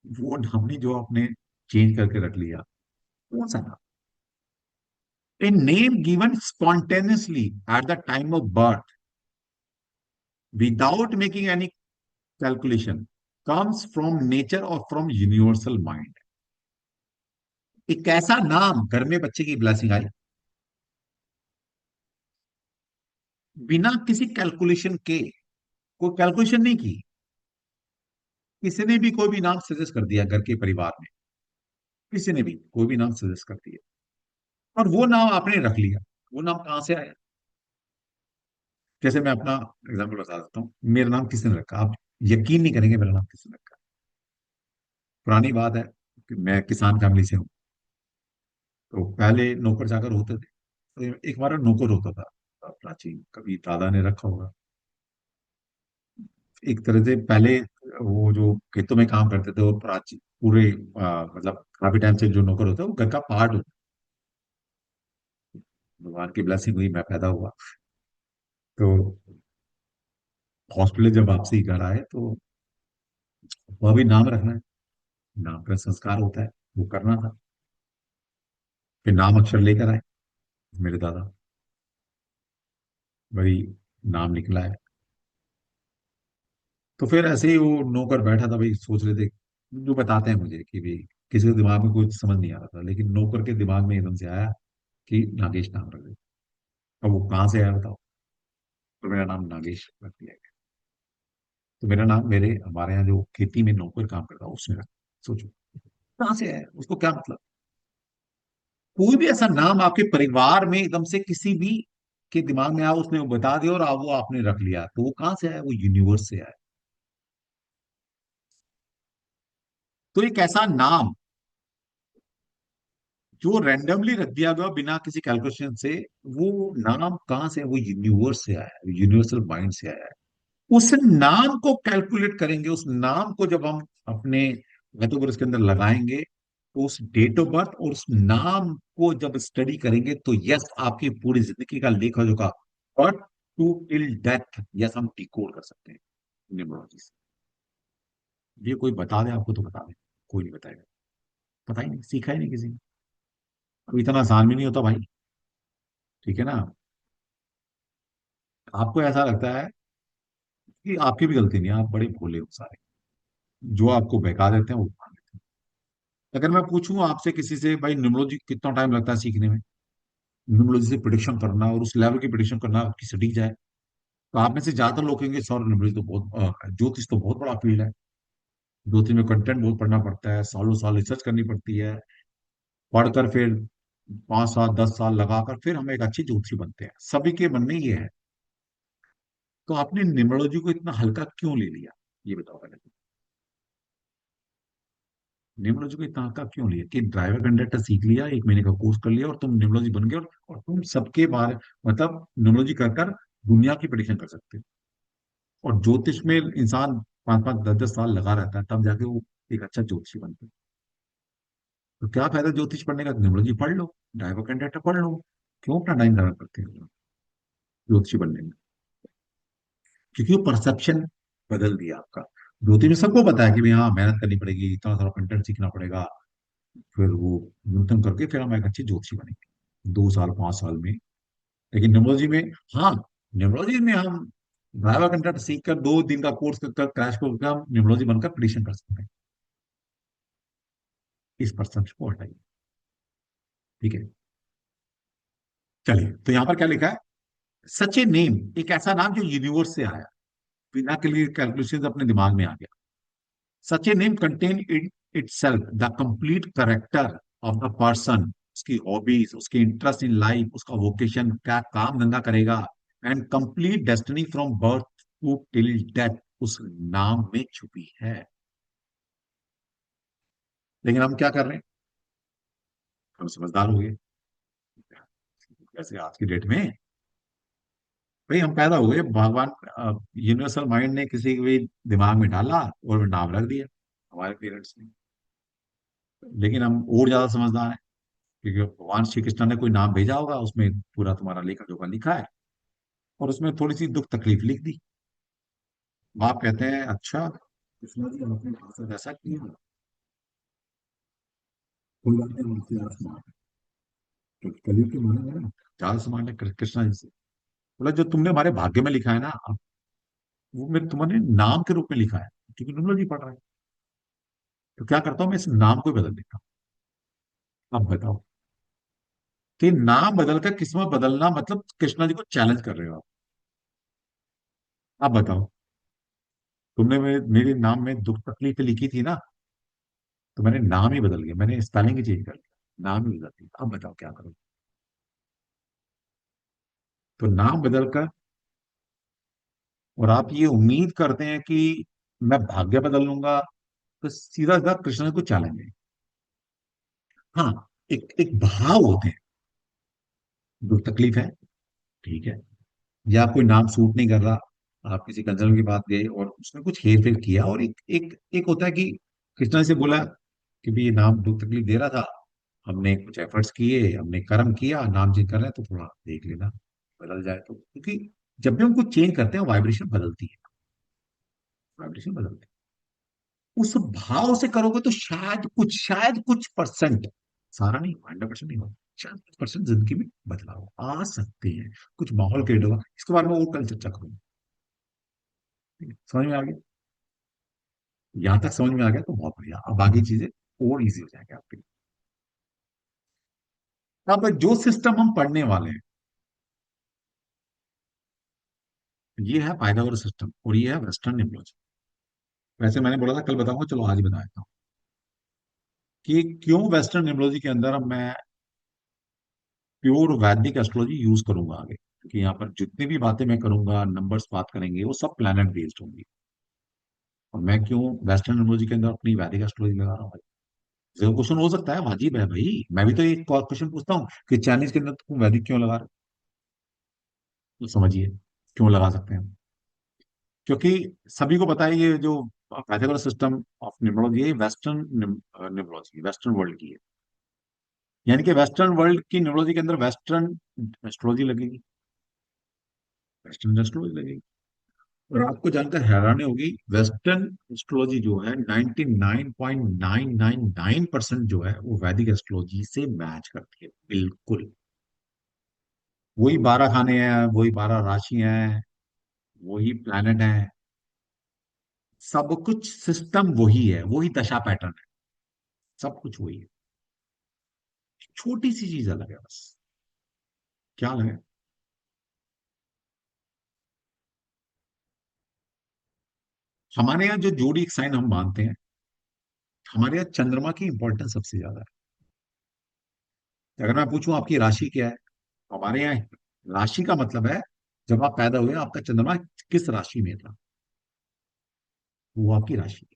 वो नाम नहीं जो आपने चेंज करके रख लिया। कौन सा नाम? A name given spontaneously at the time of birth without making any calculation comes from nature or from universal mind. एक ऐसा नाम घर में बच्चे की ब्लेसिंग आई बिना किसी कैलकुलेशन के। कोई कैलकुलेशन नहीं की, किसी ने भी कोई भी नाम सजेस्ट कर दिया घर के परिवार में, किसी ने भी कोई भी नाम सजेस्ट कर दिया और वो नाम आपने रख लिया। वो नाम कहां से आया? जैसे मैं अपना एग्जांपल बता देता हूँ, मेरा नाम किसी ने रखा, आप यकीन नहीं करेंगे मेरा नाम किसी ने रखा। पुरानी बात है कि मैं किसान फैमिली से हूँ। तो पहले नौकर चाकर होते थे, तो एक हमारा नौकर होता था प्राचीन, कभी दादा ने रखा होगा। एक तरह से पहले वो जो खेतों में काम करते थे वो प्राचीन पूरे मतलब काफी टाइम से जो नौकर होता है वो घर का पार्ट होता है। भगवान की ब्लेसिंग हुई, मैं पैदा हुआ। तो हॉस्पिटल जब वापसी घर आए तो वह भी नाम रखना है, नाम का संस्कार होता है, वो करना था। फिर नाम अक्षर लेकर आए मेरे दादा, वही नाम निकला है। तो फिर ऐसे ही वो नौकर बैठा था, भाई सोच रहे थे, जो बताते हैं मुझे कि भाई किसी के दिमाग में कुछ समझ नहीं आ रहा था, लेकिन नौकर के दिमाग में एकदम से आया कि नागेश नाम रख दे। अब वो कहाँ से आया बताओ? तो मेरा नाम नागेश रख दिया गया। तो मेरा नाम मेरे हमारे यहाँ जो खेती में नौकर काम करता है उसने रखा। सोचो कहाँ से आया, उसको क्या मतलब? कोई भी ऐसा नाम आपके परिवार में एकदम से किसी भी के दिमाग में आया, उसने वो बता दिया और आप वो आपने रख लिया, तो वो कहाँ से आया? वो यूनिवर्स से आया। तो एक ऐसा नाम जो रैंडमली रख दिया गया बिना किसी कैलकुलेशन से, वो नाम कहां से है? वो यूनिवर्स से आया है, यूनिवर्सल माइंड से आया है। उस नाम को कैलकुलेट करेंगे, उस नाम को जब हम अपने मेटावर्स के अंदर लगाएंगे तो उस डेट ऑफ बर्थ और उस नाम को जब स्टडी करेंगे तो यस, आपकी पूरी जिंदगी का लेखा जोखा birth to till death yes हम डिकोड कर सकते हैं न्यूमरोलॉजी से। ये कोई बता दे आपको तो बता दे, कोई नहीं बताएगा। पता ही नहीं, सीखा ही नहीं किसी ने। अब इतना आसान भी नहीं होता भाई, ठीक है ना? आपको ऐसा लगता है कि आपकी भी गलती नहीं है, आप बड़े भोले हो सारे, जो आपको बहका देते हैं वो मान लेते हैं। अगर मैं पूछूं आपसे किसी से, भाई न्यूमरोलॉजी कितना टाइम लगता है सीखने में, न्यूमरोलॉजी से प्रिडिक्शन करना और उस लेवल की प्रिडिक्शन करना आपकी सटीक जाए, तो आप में से ज्यादातर लोग कहेंगे सर न्यूमरोलॉजी तो बहुत ज्योतिष तो बहुत बड़ा फील्ड है, ज्योतिष में कंटेंट बहुत पढ़ना पड़ता है, सालों साल रिसर्च करनी पड़ती है, पढ़कर फिर 5 साल 10 साल लगाकर फिर हम एक अच्छी ज्योतिषी बनते हैं। सभी के मन में ये है। तो आपने न्यूमरोलॉजी को इतना हल्का क्यों ले लिया, ये बताओ पहले। न्यूमरोलॉजी को इतना हल्का क्यों लिया कि ड्राइवर कंडक्टर सीख लिया, 1 महीने का कोर्स कर लिया और तुम न्यूमरोलॉजी बन गए, और तुम सबके बारे मतलब न्यूमरोलॉजी कर कर दुनिया की प्रेडिक्शन कर सकते हो। और ज्योतिष में इंसान 5 5 10 10 साल लगा रहता है, तब जाके वो एक अच्छा ज्योतिषी बनता है। तो क्या फायदा ज्योतिष पढ़ने का? न्यूमरोलॉजी पढ़ लो, ड्राइवर कंडक्टर पढ़ लो, क्यों अपना टाइम खराब करते हो ज्योतिषी बनने में? क्योंकि वो परसेप्शन बदल दिया आपका। ज्योतिष में सबको पता है कि भाई हाँ मेहनत करनी पड़ेगी, इतना सारा कंटेंट सीखना पड़ेगा, फिर वो न्यूनतम करके फिर हम एक अच्छी ज्योतिषी बनेंगे 2 साल 5 साल में। लेकिन न्यूमरोलॉजी में, हाँ, न्यूमरोलॉजी में हम ड्राइवर कंडक्टर सीख कर 2 दिन का कोर्स कर क्रैश कोर्स कर हम न्यूमरोलॉजी बनकर प्रिडिक्शन कर सकते हैं। इस परसेप्शन को हटाइए, ठीक है? चलिए, तो यहां पर क्या लिखा है? सच ए नेम, एक ऐसा नाम जो यूनिवर्स से आया बिना क्लियर कैलकुलेशन अपने दिमाग में आ गया। Such a name contain in itself the complete character of the person, उसकी हॉबीज, उसके इंटरेस्ट इन लाइफ, उसका वोकेशन, क्या काम धंधा करेगा, and complete destiny from birth to till death उस नाम में छुपी है। लेकिन हम क्या कर रहे हैं, हम समझदार हो गए। वैसे आज की डेट में भाई हम पैदा हुए, भगवान यूनिवर्सल माइंड ने किसी के भी दिमाग में डाला और नाम रख दिया हमारे पेरेंट्स ने। लेकिन हम और ज्यादा समझदार हैं, क्योंकि भगवान श्री कृष्ण ने कोई नाम भेजा होगा, उसमें पूरा तुम्हारा लेखा जोखा लिखा है, और उसमें थोड़ी सी दुख तकलीफ लिख दी। बाप कहते हैं अच्छा कृष्ण जी आपने आपसे ऐसा किया, कोई बात नहीं, मुझसे ज्यादा स्मार्ट है, क्योंकि कलयुग के माने में ना ज्यादा स्मार्ट है कृष्णा जी से। बोला जो तुमने हमारे भाग्य में लिखा है ना, वो मेरे तुम्हारे नाम के रूप में लिखा है, क्योंकि न्यूमरोलॉजी पढ़ रहा है। तो क्या करता हूँ मैं, इस नाम को ही बदल देता हूँ। अब बताओ कि नाम बदलकर किस्मत बदलना मतलब कृष्णा जी को चैलेंज कर रहे हो आप। अब बताओ, तुमने मेरे नाम में दुख तकलीफ लिखी थी ना, तो मैंने नाम ही बदल गया, मैंने स्पेलिंग ही चेंज कर दिया, नाम ही बदल दिया। अब बताओ क्या करूं। तो नाम बदलकर, और आप ये उम्मीद करते हैं कि मैं भाग्य बदल लूंगा, तो सीधा सीधा कृष्ण को चैलेंज है। हाँ, एक एक भाव होते हैं, दुख तकलीफ है, ठीक है, या कोई नाम सूट नहीं कर रहा, आप किसी कंसल्टेंट के पास गए और उसने कुछ हेर फेर किया, और एक एक एक होता है कि कृष्णा से बोला कि भी ये नाम दुख तकलीफ दे रहा था, हमने कुछ एफर्ट्स किए, हमने कर्म किया, नाम चेंज कर रहे हैं, तो थोड़ा देख लेना बदल जाए तो। क्योंकि जब भी हम कुछ चेंज करते हैं वाइब्रेशन बदलती है, वाइब्रेशन बदलती है। उस भाव से करोगे तो शायद कुछ परसेंट, सारा नहीं, 100% नहीं होगा, शायद कुछ परसेंट जिंदगी में बदलाव आ सकते हैं, कुछ माहौल क्रिएट होगा। इसके बारे में और कल चर्चा करूंगा। ठीक है? समझ में आ गया? यहां तक समझ में आ गया तो बहुत बढ़िया, अब बाकी चीजें और इजी हो जाएंगे आपके लिए। अब जो सिस्टम हम पढ़ने वाले हैं, ये है पाइथागोरस सिस्टम, और ये है वेस्टर्न न्यूमरोलॉजी। वैसे मैंने बोला था कल बताऊंगा, चलो आज ही बता देता हूँ कि क्यों वेस्टर्न न्यूमरोलॉजी के अंदर अब मैं प्योर वैदिक एस्ट्रोलॉजी यूज करूंगा आगे, क्योंकि यहाँ पर जितनी भी बातें मैं करूंगा, नंबर्स बात करेंगे, वो सब प्लैनेट बेस्ड होंगी। और मैं क्यों वेस्टर्न न्यूमरोलॉजी के अंदर अपनी वैदिक एस्ट्रोलॉजी लगा रहा हूँ भाई? क्वेश्चन हो सकता है, वाजिब है भाई, मैं भी तो एक क्वेश्चन पूछता हूँ कि चाइनीज के अंदर तुम वैदिक क्यों लगा रहे हो? तो समझिए क्यों लगा सकते हैं हम। क्योंकि सभी को पता है ये जो पाइथागोरस सिस्टम ऑफ न्यूमरोलॉजी है, वेस्टर्न न्यूमरोलॉजी, वेस्टर्न वर्ल्ड की है। यानी कि वेस्टर्न वर्ल्ड की न्यूमरोलॉजी के अंदर वेस्टर्न एस्ट्रोलॉजी लगेगी, वेस्टर्न एस्ट्रोलॉजी लगेगी। और आपको जानकर हैरानी होगी, वेस्टर्न एस्ट्रोलॉजी जो है 99.999% जो है वो वैदिक एस्ट्रोलॉजी से मैच करती है, बिल्कुल। वही 12 खाने हैं, वही 12 राशि हैं, वही प्लैनेट हैं, सब कुछ सिस्टम वही है, वही दशा पैटर्न है, सब कुछ वही है। छोटी सी चीज अलग है बस। क्या अलग है? हमारे यहाँ जो जोड़ी साइन हम मानते हैं, हमारे यहाँ चंद्रमा की इंपॉर्टेंस सबसे ज्यादा है। अगर मैं पूछूं आपकी राशि क्या है, तो हमारे यहाँ राशि का मतलब है जब आप पैदा हुए आपका चंद्रमा किस राशि में था, वो आपकी राशि है।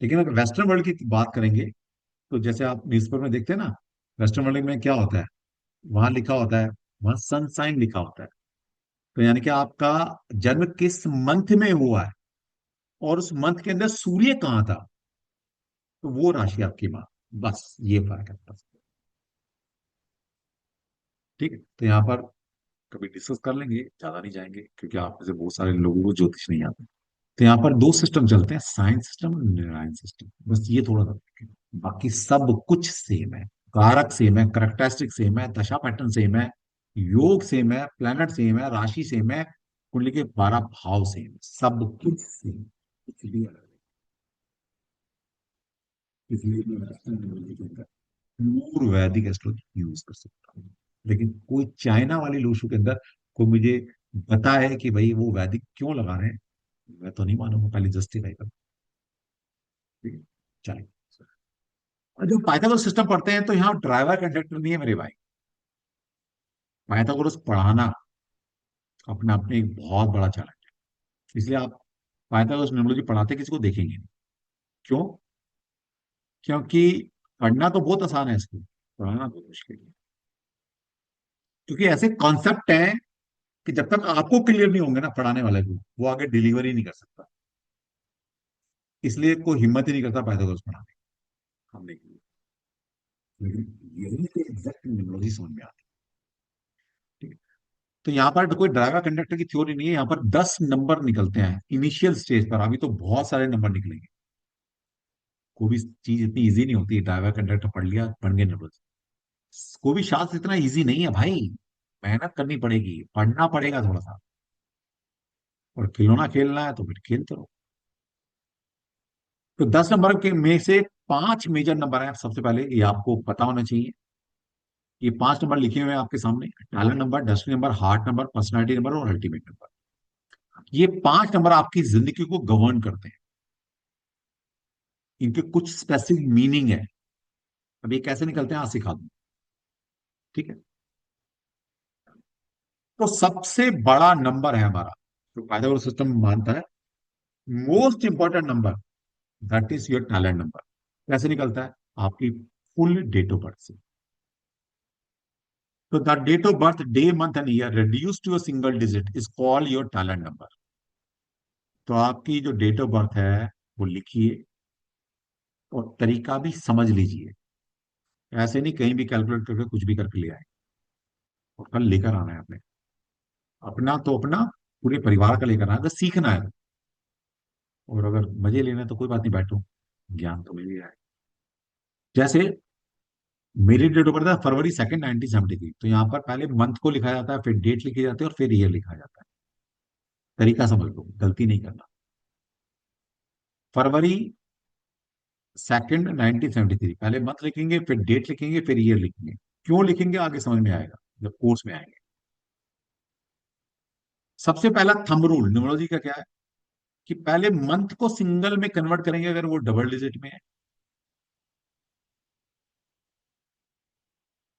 लेकिन अगर वेस्टर्न वर्ल्ड की बात करेंगे, तो जैसे आप न्यूज़पेपर में देखते हैं ना, वेस्टर्न वर्ल्ड में क्या होता है, वहां लिखा होता है, वहां सन साइन लिखा होता है। तो यानी कि आपका जन्म किस मंथ में हुआ है, और उस मंथ के अंदर सूर्य कहाँ था, तो वो राशि आपकी माँ। बस ये फर्क है बस। ठीक है, तो यहाँ पर कभी डिस्कस कर लेंगे, ज्यादा नहीं जाएंगे, क्योंकि आप में से बहुत सारे लोगों को ज्योतिष नहीं आता। तो यहाँ पर दो सिस्टम चलते हैं, साइंस सिस्टम और नारायण सिस्टम, बस ये थोड़ा सा फर्क है। बाकी सब कुछ सेम है, कारक सेम है, करेक्टरिस्टिक सेम है, दशा पैटर्न सेम है, योग सेम है, प्लेनेट सेम है, राशि सेम है, कुंडली के 12 भाव सेम है, सब कुछ सेम, कुछ भी अलग नहीं। इसलिए मैं वेस्टर्न न्यूमरोलॉजी के अंदर प्योर वैदिक एस्ट्रोलॉजी यूज कर सकता हूँ। लेकिन कोई चाइना वाली लोशु के अंदर कोई मुझे बताए कि भाई वो वैदिक क्यों लगा रहे हैं, मैं तो नहीं मानूंगा, पहले जस्टिफाई कर। ठीक है, चलिए। और जो पाइथागोरस सिस्टम पढ़ते हैं तो यहाँ ड्राइवर कंडक्टर नहीं है मेरे भाई। पाइथागोरस पढ़ाना अपने आप में एक बहुत बड़ा चैलेंज है, इसलिए आप पाइथागोरस न्यूमरोलॉजी पढ़ाते किसी को देखेंगे नहीं। क्यों? क्योंकि पढ़ना तो बहुत आसान है इसको, पढ़ाना बहुत मुश्किल है। क्योंकि ऐसे कॉन्सेप्ट हैं कि जब तक आपको क्लियर नहीं होंगे ना पढ़ाने वाले को, वो आगे डिलीवर ही नहीं कर सकता। इसलिए कोई हिम्मत ही नहीं करता पाइथागोरस पढ़ाने की। हमने की, लेकिन यही तो एग्जैक्ट न्यूमरोलॉजी समझ में आती है। ठीक है? तो यहाँ पर कोई ड्राइवर कंडक्टर की थ्योरी नहीं है, यहाँ पर 10 नंबर निकलते हैं इनिशियल स्टेज पर। अभी तो बहुत सारे नंबर निकलेंगे। कोई भी चीज इतनी इजी नहीं होती, ड्राइवर कंडक्टर पढ़ लिया बन गए न्यूमरोलॉजी। कोई भी शास्त्र इतना इजी नहीं है भाई, मेहनत करनी पड़ेगी, पढ़ना पड़ेगा थोड़ा सा। और खिलौना खेलना है तो फिर खेलते रहो। तो 10 नंबर के में से 5 मेजर नंबर हैं। सबसे पहले ये आपको पता होना चाहिए। ये 5 नंबर लिखे हुए हैं आपके सामने: talent number, destiny number, heart number, personality number और अल्टीमेट नंबर। ये 5 नंबर आपकी जिंदगी को गवर्न करते हैं। इनके कुछ स्पेसिफिक मीनिंग है। अब ये कैसे निकलते हैं आज सिखा दूं। ठीक है? तो सबसे बड़ा नंबर है हमारा, जो पाइथागोरस सिस्टम मानता है, most important number, that is your talent number. कैसे निकलता है? आपकी फुल डेट ऑफ बर्थ से। तो the date of birth, day, month and year reduced to a single digit is called your talent number. तो आपकी जो डेट ऑफ बर्थ है वो लिखिए और तरीका भी समझ लीजिए। ऐसे नहीं कहीं भी कैलकुलेट करके कुछ भी करके ले आए, और कल लेकर आना है अपने। अपना तो अपना, पूरे परिवार का लेकर आना है, अगर सीखना है तो। और अगर मजे लेना है तो कोई बात नहीं, बैठो, ज्ञान तो मिल ही रहा है। जैसे मेरी डेट ऑफ बर्थ है February 2, 1973। तो यहाँ पर पहले मंथ को लिखा जाता है, फिर डेट लिखी जाती है और फिर ईयर लिखा जाता है। तरीका समझ लो, गलती नहीं करना। February 2, 1973, पहले मंथ लिखेंगे, फिर डेट लिखेंगे, फिर ईयर लिखेंगे। क्यों लिखेंगे आगे समझ में आएगा जब कोर्स में आएंगे। सबसे पहला थंब रूल न्यूमरोलॉजी का क्या है कि पहले मंथ को सिंगल में कन्वर्ट करेंगे अगर वो डबल डिजिट में है।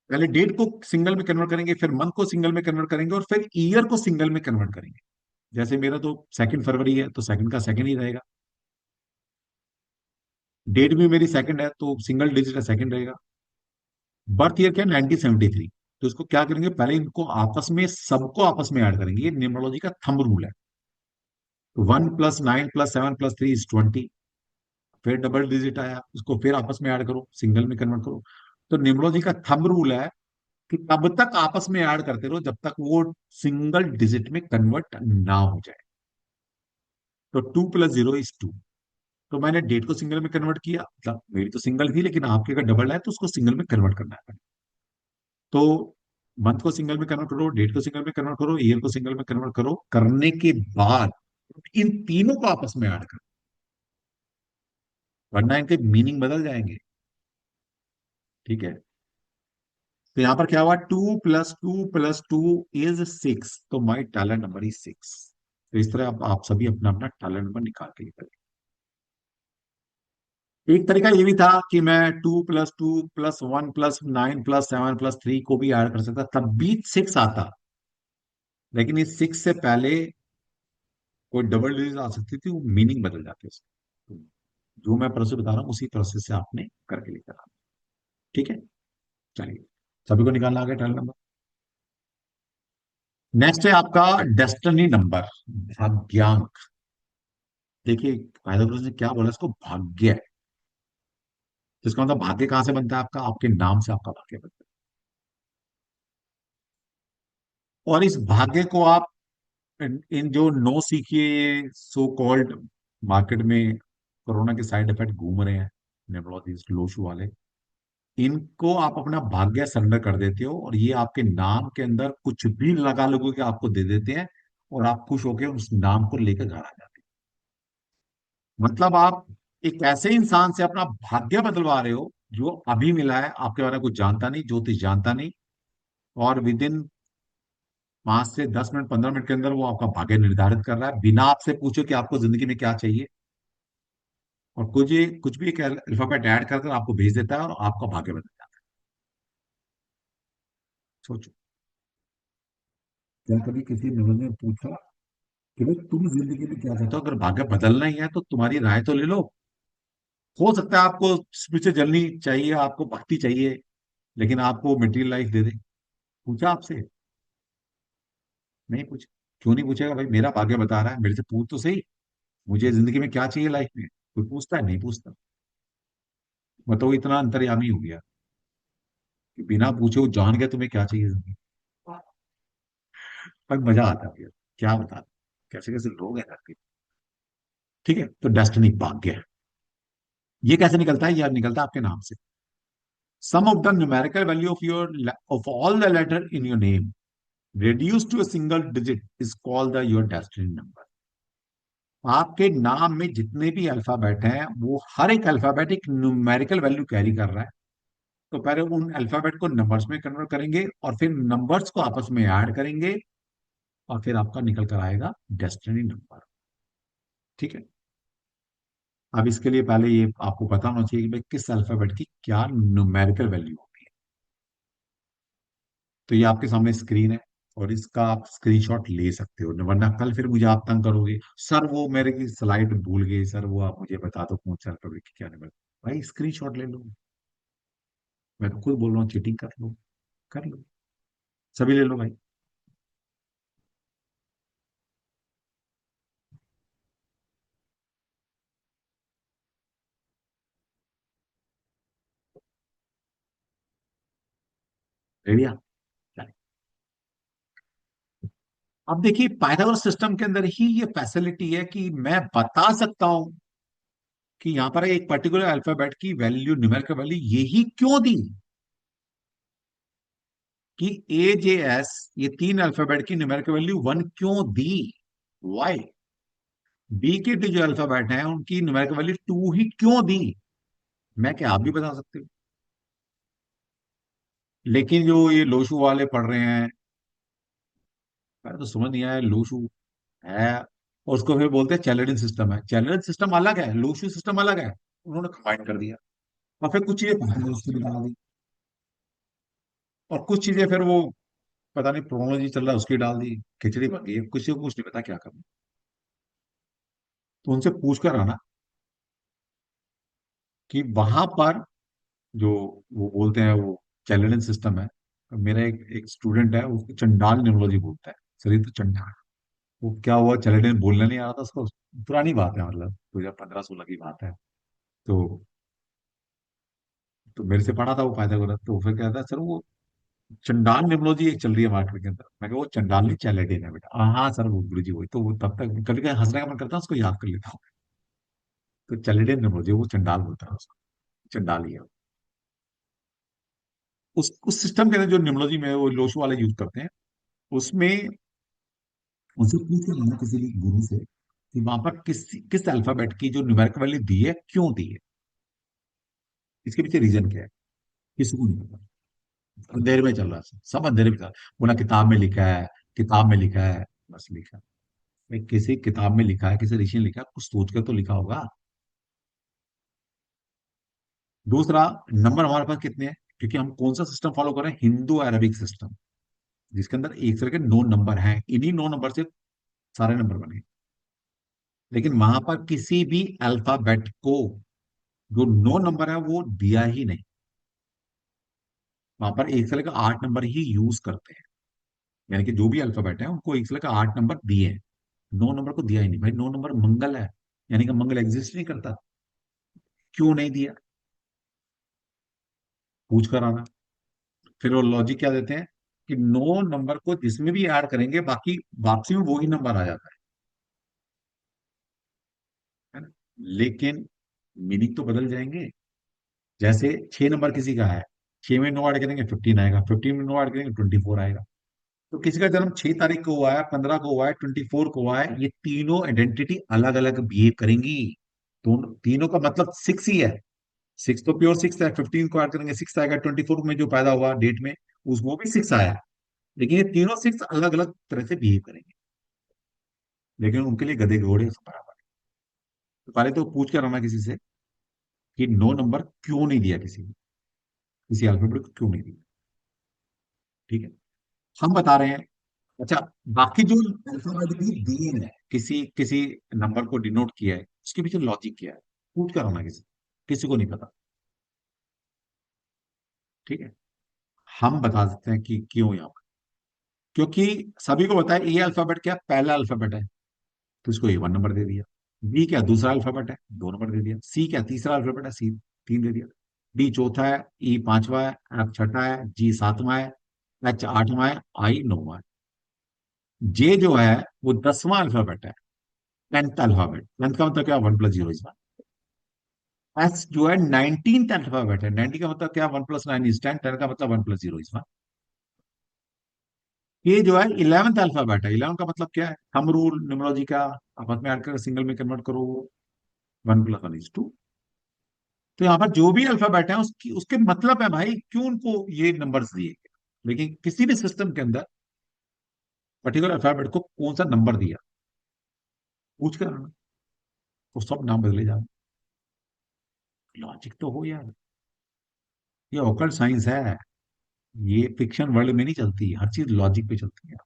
पहले डेट को सिंगल में कन्वर्ट करेंगे, फिर मंथ को सिंगल में कन्वर्ट करेंगे और फिर ईयर को सिंगल में कन्वर्ट करेंगे। जैसे मेरा तो 2 फरवरी है तो सेकंड का सेकंड ही रहेगा। डेट भी मेरी सेकंड है तो सिंगल डिजिट का सेकंड रहेगा। बर्थ ईयर क्या है? 1973। तो इसको क्या करेंगे, पहले इनको आपस में, सबको आपस में ऐड करेंगे। ये न्यूमरोलॉजी का थंब रूल है। 1 + 9 + 7 + 3 = 20। फिर डबल डिजिट आया, उसको फिर आपस में ऐड करो, सिंगल में कन्वर्ट करो। तो न्यूमरोलॉजी का थंब रूल है कि तब तक आपस में ऐड करते रहो जब तक वो सिंगल डिजिट में कन्वर्ट ना हो जाए। तो 2 + 0 = 2। तो मैंने डेट को सिंगल में कन्वर्ट किया, मतलब मेरी तो सिंगल थी, लेकिन आपके अगर डबल है तो उसको सिंगल में कन्वर्ट करना है। तो मंथ को सिंगल में कन्वर्ट करो, डेट को सिंगल में कन्वर्ट करो, ईयर को सिंगल में कन्वर्ट करो, करने के बाद इन तीनों को आपस में ऐड करो, वरना इनके मीनिंग बदल जाएंगे। ठीक है? तो यहां पर क्या हुआ, 2 + 2 + 2 = 6। तो माई टैलेंट नंबर इज 6। तो इस तरह आप सभी अपना अपना टैलेंट नंबर निकाल के लेकर। एक तरीका ये भी था कि मैं 2 + 2 + 1 + 9 + 7 + 3 को भी ऐड कर सकता, तब भी 6 आता। लेकिन इस 6 से पहले कोई डबल डिजिट आ सकती थी, वो मीनिंग बदल जाती है। तो जो मैं प्रोसेस बता रहा हूँ उसी प्रोसेस से आपने करके लेकर आना। ठीक है? चलिए, सभी को निकालना आ गया टैलेंट नंबर। नेक्स्ट है आपका डेस्टिनी नंबर, भाग्यांक। देखिए पाइथागोरस ने क्या बोला, इसको भाग्य है। जिसका मतलब भाग्य कहां से बनता है आपका? आपके नाम से आपका भाग्य बनता है। और इस भाग्य को आप इन जो नो सीखिए सो कॉल्ड मार्केट में कोरोना के साइड इफेक्ट घूम रहे हैं, न्यूमरोलॉजिस्ट लोशू वाले, इनको आप अपना भाग्य सरेंडर कर देते हो और ये आपके नाम के अंदर कुछ भी लगा लोगों के आपको दे देते हैं, और आप खुश होकर उस नाम को लेकर घर आ जाते हैं। मतलब आप एक ऐसे इंसान से अपना भाग्य बदलवा रहे हो जो अभी मिला है, आपके बारे में कुछ जानता नहीं, ज्योतिष जानता नहीं, और विद इन 5 से 10 मिनट 15 मिनट के अंदर वो आपका भाग्य निर्धारित कर रहा है, बिना आपसे पूछे कि आपको जिंदगी में क्या चाहिए। और कुछ भी एक अल्फाबेट ऐड कर कर आपको भेज देता है और आपका भाग्य बदल जाता है। सोचो, क्या कभी किसी नवल ने पूछा कि भाई तुम जिंदगी में क्या चाहते हो? अगर भाग्य बदलना ही है तो तुम्हारी राय तो ले लो। हो सकता है आपको स्पिरिचुअल जर्नी चाहिए, आपको भक्ति चाहिए, लेकिन आपको मटेरियल लाइफ दे दे। पूछा आपसे? नहीं पूछा। क्यों नहीं पूछेगा भाई? मेरा भाग्य बता रहा है, मेरे से पूछ तो सही, मुझे जिंदगी में क्या चाहिए लाइफ में। कोई पूछता है? नहीं पूछता। मैं तो इतना अंतर्यामी हो गया कि बिना पूछे वो जान गया तुम्हें क्या चाहिए जिंदगी में। पर मजा आता है यार, क्या बता, कैसे कैसे लोग हैं धरती पे। ठीक है, तो डेस्टिनी भाग्य, ये कैसे निकलता है? ये निकलता है आपके नाम से। Sum of the numerical value of your of all the letter in your name reduced to a single digit is called the your destiny number। आपके नाम में जितने भी अल्फाबेट हैं वो हर एक अल्फाबेट एक न्यूमेरिकल वैल्यू कैरी कर रहा है। तो पहले उन अल्फाबेट को नंबर्स में कन्वर्ट करेंगे और फिर नंबर्स को आपस में ऐड करेंगे और फिर आपका निकल कर आएगा डेस्टिनी नंबर। ठीक है। अब इसके लिए पहले ये आपको पता होना चाहिए कि भाई किस अल्फाबेट की क्या न्यूमेरिकल वैल्यू होती है। तो ये आपके सामने स्क्रीन है और इसका आप स्क्रीनशॉट ले सकते हो, वरना कल फिर मुझे आप तंग करोगे, सर वो मेरे की स्लाइड भूल गई, सर वो आप मुझे बता दो कौन सा अल्फाबेट की क्या नंबर। भाई स्क्रीनशॉट ले लो। मैं तो खुद बोल रहा हूँ, चीटिंग कर लो, कर लो, सभी ले लो भाई। रेडिया। अब देखिए पाइथागोरस सिस्टम के अंदर ही ये फैसिलिटी है कि मैं बता सकता हूं कि यहां पर एक पर्टिकुलर अल्फाबेट की वैल्यू, न्यूमेरिकल वैल्यू यही क्यों दी कि AJS, ये तीन अल्फाबेट की न्यूमेरिकल वैल्यू 1 क्यों दी, वाई। बी के डी जो अल्फाबेट हैं उनकी न्यूमेरिकल वैल्यू 2 ही क्यों दी, मैं क्या आप भी बता सकते हो। लेकिन जो ये लोशू वाले पढ़ रहे हैं, मैं तो समझ नहीं आया, लोशू है और उसको फिर बोलते हैं चैलेंजिंग सिस्टम है। चैलेंजिंग सिस्टम अलग है, लोशू सिस्टम अलग है, उन्होंने कंबाइन कर दिया। और फिर कुछ चीजें पता नहीं उसकी भी डाल दी, और कुछ चीजें फिर वो पता नहीं प्रोनोलॉजी चल रहा है उसकी डाल दी, खिचड़ी बन गई। किसी को कुछ नहीं पता क्या करना। तो उनसे पूछ कर आना कि वहां पर जो वो बोलते हैं वो चैलेंजिंग सिस्टम है। मेरा एक स्टूडेंट है, उसको चंडाल न्यूमरोलॉजी बोलता है। सर ये तो चंडाल, वो क्या हुआ, चैलेंजिंग बोलने नहीं आ रहा था उसको। पुरानी बात है, मतलब 2015-16 की बात है। तो मेरे से पढ़ा था वो पाइथागोरस। तो फिर कहता है सर वो चंडाल न्यूमरोलॉजी एक चल रही है मार्केट के अंदर। मैं कहा वो चंडाल नहीं, चैलेंजिंग है बेटा। हाँ सर वो गुरु जी वही तो। वो तब तक कभी कभी हंसने का मन करता है, उसको याद कर लेता हूँ। तो चैलेंजिंग न्यूमरोलॉजी, वो चंडाल बोलता है उसको, चंडाल ही है। उस सिस्टम के अंदर जो न्यूमरोलॉजी में वो लोशो वाले यूज करते हैं, उसमें उनसे पूछ के लेना किसी भी गुरु से कि वहां पर किस किस अल्फाबेट की जो न्यूमेरिकल वैल्यू दी है क्यों दी है, इसके पीछे रीजन क्या है, किसी को नहीं पता। अंधेरे में चल रहा है, सब अंधेरे में चल रहा है। वो ना किताब में लिखा है, किताब में लिखा है, बस लिखा है। भाई किसी किताब में लिखा है, किसी ऋषि ने लिखा है, कुछ सोच कर तो लिखा होगा। दूसरा, नंबर हमारे पास कितने हैं? क्योंकि हम कौन सा सिस्टम फॉलो कर रहे हैं, हिंदू अरबिक सिस्टम, जिसके अंदर एक तरह के 9 नंबर हैं। इन्हीं 9 नंबर से सारे नंबर बने। लेकिन वहां पर किसी भी अल्फाबेट को जो 9 नंबर है वो दिया ही नहीं। वहां पर एक से लेकर 8 नंबर ही यूज करते हैं। यानी कि जो भी अल्फाबेट है उनको एक से लेकर 8 नंबर दिए हैं, 9 नंबर को दिया ही नहीं। भाई 9 नंबर मंगल है, यानी कि मंगल एग्जिस्ट नहीं करता, क्यों नहीं दिया? पूछ कर आना। फिर वो लॉजिक क्या देते हैं कि 9 नंबर को जिसमें भी ऐड करेंगे बाकी वापसी में वही नंबर आ जाता है ना। लेकिन मीनिंग तो बदल जाएंगे। जैसे 6 नंबर किसी का है, 6 में 9 ऐड करेंगे 15 आएगा, 15 में 9 ऐड करेंगे 24 आएगा। तो किसी का जन्म 6 तारीख को हुआ है, 15 को हुआ है, 24 को हुआ है, ये तीनों आइडेंटिटी अलग अलग बिहेव करेंगी। दोनों तीनों का मतलब 6 ही है। 6 तो प्योर 6 है, 15 को ऐड करेंगे 6 आएगा, 24 में जो पैदा हुआ डेट में उस वो भी 6 आया। लेकिन ये तीनों सिक्स अलग अलग तरह से बिहेव करेंगे, लेकिन उनके लिए गधे घोड़े सब बराबर है। तो पहले तो पूछ कर आना किसी से कि 9 नंबर क्यों नहीं दिया, किसी अल्फाबेट को क्यों नहीं दिया। ठीक है, हम बता रहे हैं। अच्छा, बाकी जो अल्फाबेट भी दिए हैं, किसी किसी नंबर को डिनोट किया है, उसके पीछे लॉजिक क्या है, पूछ कर आना किसी किसी को नहीं पता। ठीक है, हम बता सकते हैं कि क्यों यहाँ पर। क्योंकि सभी को पता है ए अल्फाबेट क्या, पहला अल्फाबेट है, तो इसको A1 नंबर दे दिया। बी क्या, दूसरा अल्फाबेट है, 2 नंबर दे दिया। सी क्या, तीसरा अल्फाबेट है, C 3 दे दिया। डी चौथा है, E 5वां है, F छठा है, G 7वां है, H 8वां है, I 9वां है। जे जो है वो 10वां अल्फाबेट है, 10th अल्फाबेट। 10th का मतलब क्या, 1 + 0 इज 1। एस जो है 19th अल्फाबेट है, 19 का मतलब क्या, 1 + 9 इज 10, 10 का मतलब 1 + 0 इज 1। ये जो है 11th अल्फाबेट है, 11 का मतलब क्या है, हम रूल न्यूमरोलॉजी का, आपस में ऐड करके सिंगल में कन्वर्ट करो, 1 + 1 = 2। तो यहाँ पर जो भी अल्फाबेट है उसकी उसके मतलब है भाई, क्यों उनको ये नंबर्स दिए गए। लेकिन किसी भी सिस्टम के अंदर पर्टिकुलर अल्फाबेट को कौन सा नंबर दिया, पूछ कर आना, तो सब नाम बदले जाए। लॉजिक तो हो यार, ये ऑकल्ट साइंस है, ये फिक्शन वर्ल्ड में नहीं चलती, हर चीज लॉजिक पे चलती है।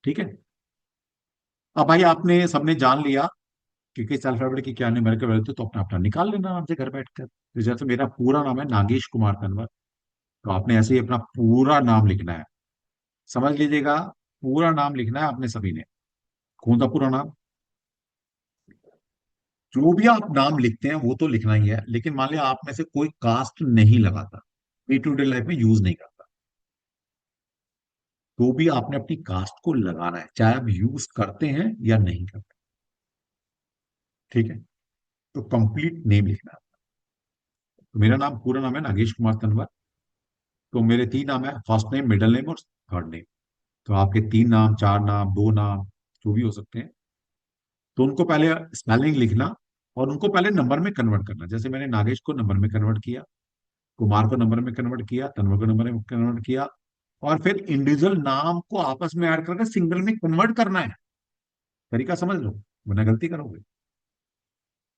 ठीक है, अब भाई आपने सबने जान लिया कि किस अल्फाबेट की क्या न्यूमेरिकल वैल्यू, तो अपना अपना निकाल लेना आराम से घर बैठकर। तो जैसे मेरा पूरा नाम है नागेश कुमार तनवर, तो आपने ऐसे ही अपना पूरा नाम लिखना है। समझ लीजिएगा, पूरा नाम लिखना है आपने सभी ने। कौन सा पूरा नाम, जो भी आप नाम लिखते हैं वो तो लिखना ही है, लेकिन मान लिया आप में से कोई कास्ट नहीं लगाता, डे टू डे लाइफ में यूज नहीं करता, तो भी आपने अपनी कास्ट को लगाना है, चाहे आप यूज करते हैं या नहीं करते। ठीक है, तो कंप्लीट नेम लिखना है। तो मेरा नाम, पूरा नाम है नागेश कुमार तनवर। तो मेरे 3 नाम है, फर्स्ट नेम, मिडिल नेम और थर्ड नेम। तो आपके 3 नाम, 4 नाम, 2 नाम, जो भी हो सकते हैं, तो उनको पहले स्पेलिंग लिखना और उनको पहले नंबर में कन्वर्ट करना। जैसे मैंने नागेश को नंबर में कन्वर्ट किया, कुमार को नंबर में कन्वर्ट किया, तन्वर को नंबर में कन्वर्ट किया, और फिर इंडिविजुअल नाम को आपस में ऐड करके सिंगल में कन्वर्ट करना है। तरीका समझ लो, वरना गलती करोगे।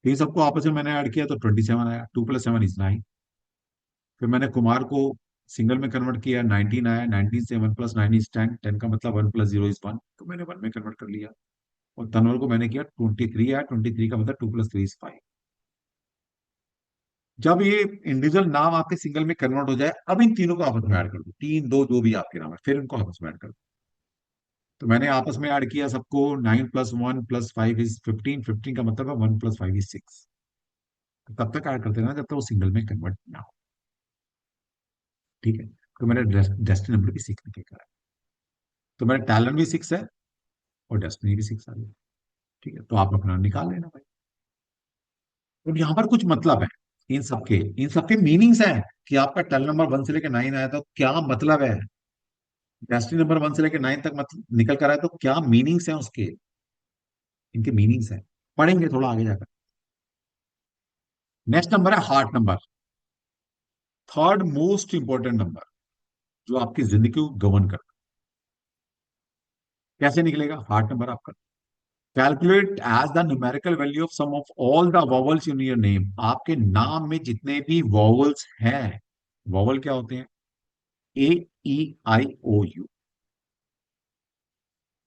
तो इन सबको आपस में मैंने ऐड किया तो 27 आया, 2 + 7 = 9। फिर मैंने कुमार को सिंगल में कन्वर्ट किया, 19 आया, 19 से 1 + 9 = 10, 10 का मतलब 1 + 0 = 1, तो मैंने 1 में कन्वर्ट कर लिया। और तनवर को मैंने किया, 23 आया, 23 का मतलब 2 + 3 = 5। जब ये इंडिविजुअल नाम आपके सिंगल में कन्वर्ट हो जाए, अब इन तीनों को आपस में ऐड कर दो, 3 2 जो भी आपके नाम है, फिर इनको आपस में ऐड कर दो। तो मैंने आपस में ऐड किया सबको, 9 + 1 + 5 = 15, 15 का मतलब है 1 + 5 = 6। तब तक ऐड करते रहना जब तक वो सिंगल में कन्वर्ट ना हो। ठीक है, तो मैंने डेस्टिनी नंबर भी 6 लिखे करा। तो मेरा टैलेंट भी 6 है और डेस्टिनी भी 6 आ गई। ठीक है, तो आप अपना निकाल लेना भाई। तो यहाँ पर कुछ मतलब है, इन सबके मीनिंग्स हैं कि आपका टैलेंट नंबर 1 से लेकर 9 आया, तो क्या मतलब है। डेस्टिनी नंबर 1 से लेकर 9 तक मतलब निकल कर आया, तो क्या मीनिंग्स हैं उसके, इनके मीनिंग्स हैं, पढ़ेंगे थोड़ा आगे जाकर। नेक्स्ट नंबर है heart number, third most important number, जो आपकी जिंदगी को गवर्न करता है। कैसे निकलेगा हार्ट नंबर आपका, calculate as the numerical value of sum of all the vowels in your name. आपके नाम में जितने भी वॉवल्स हैं, वॉवल क्या होते हैं, A E I O U,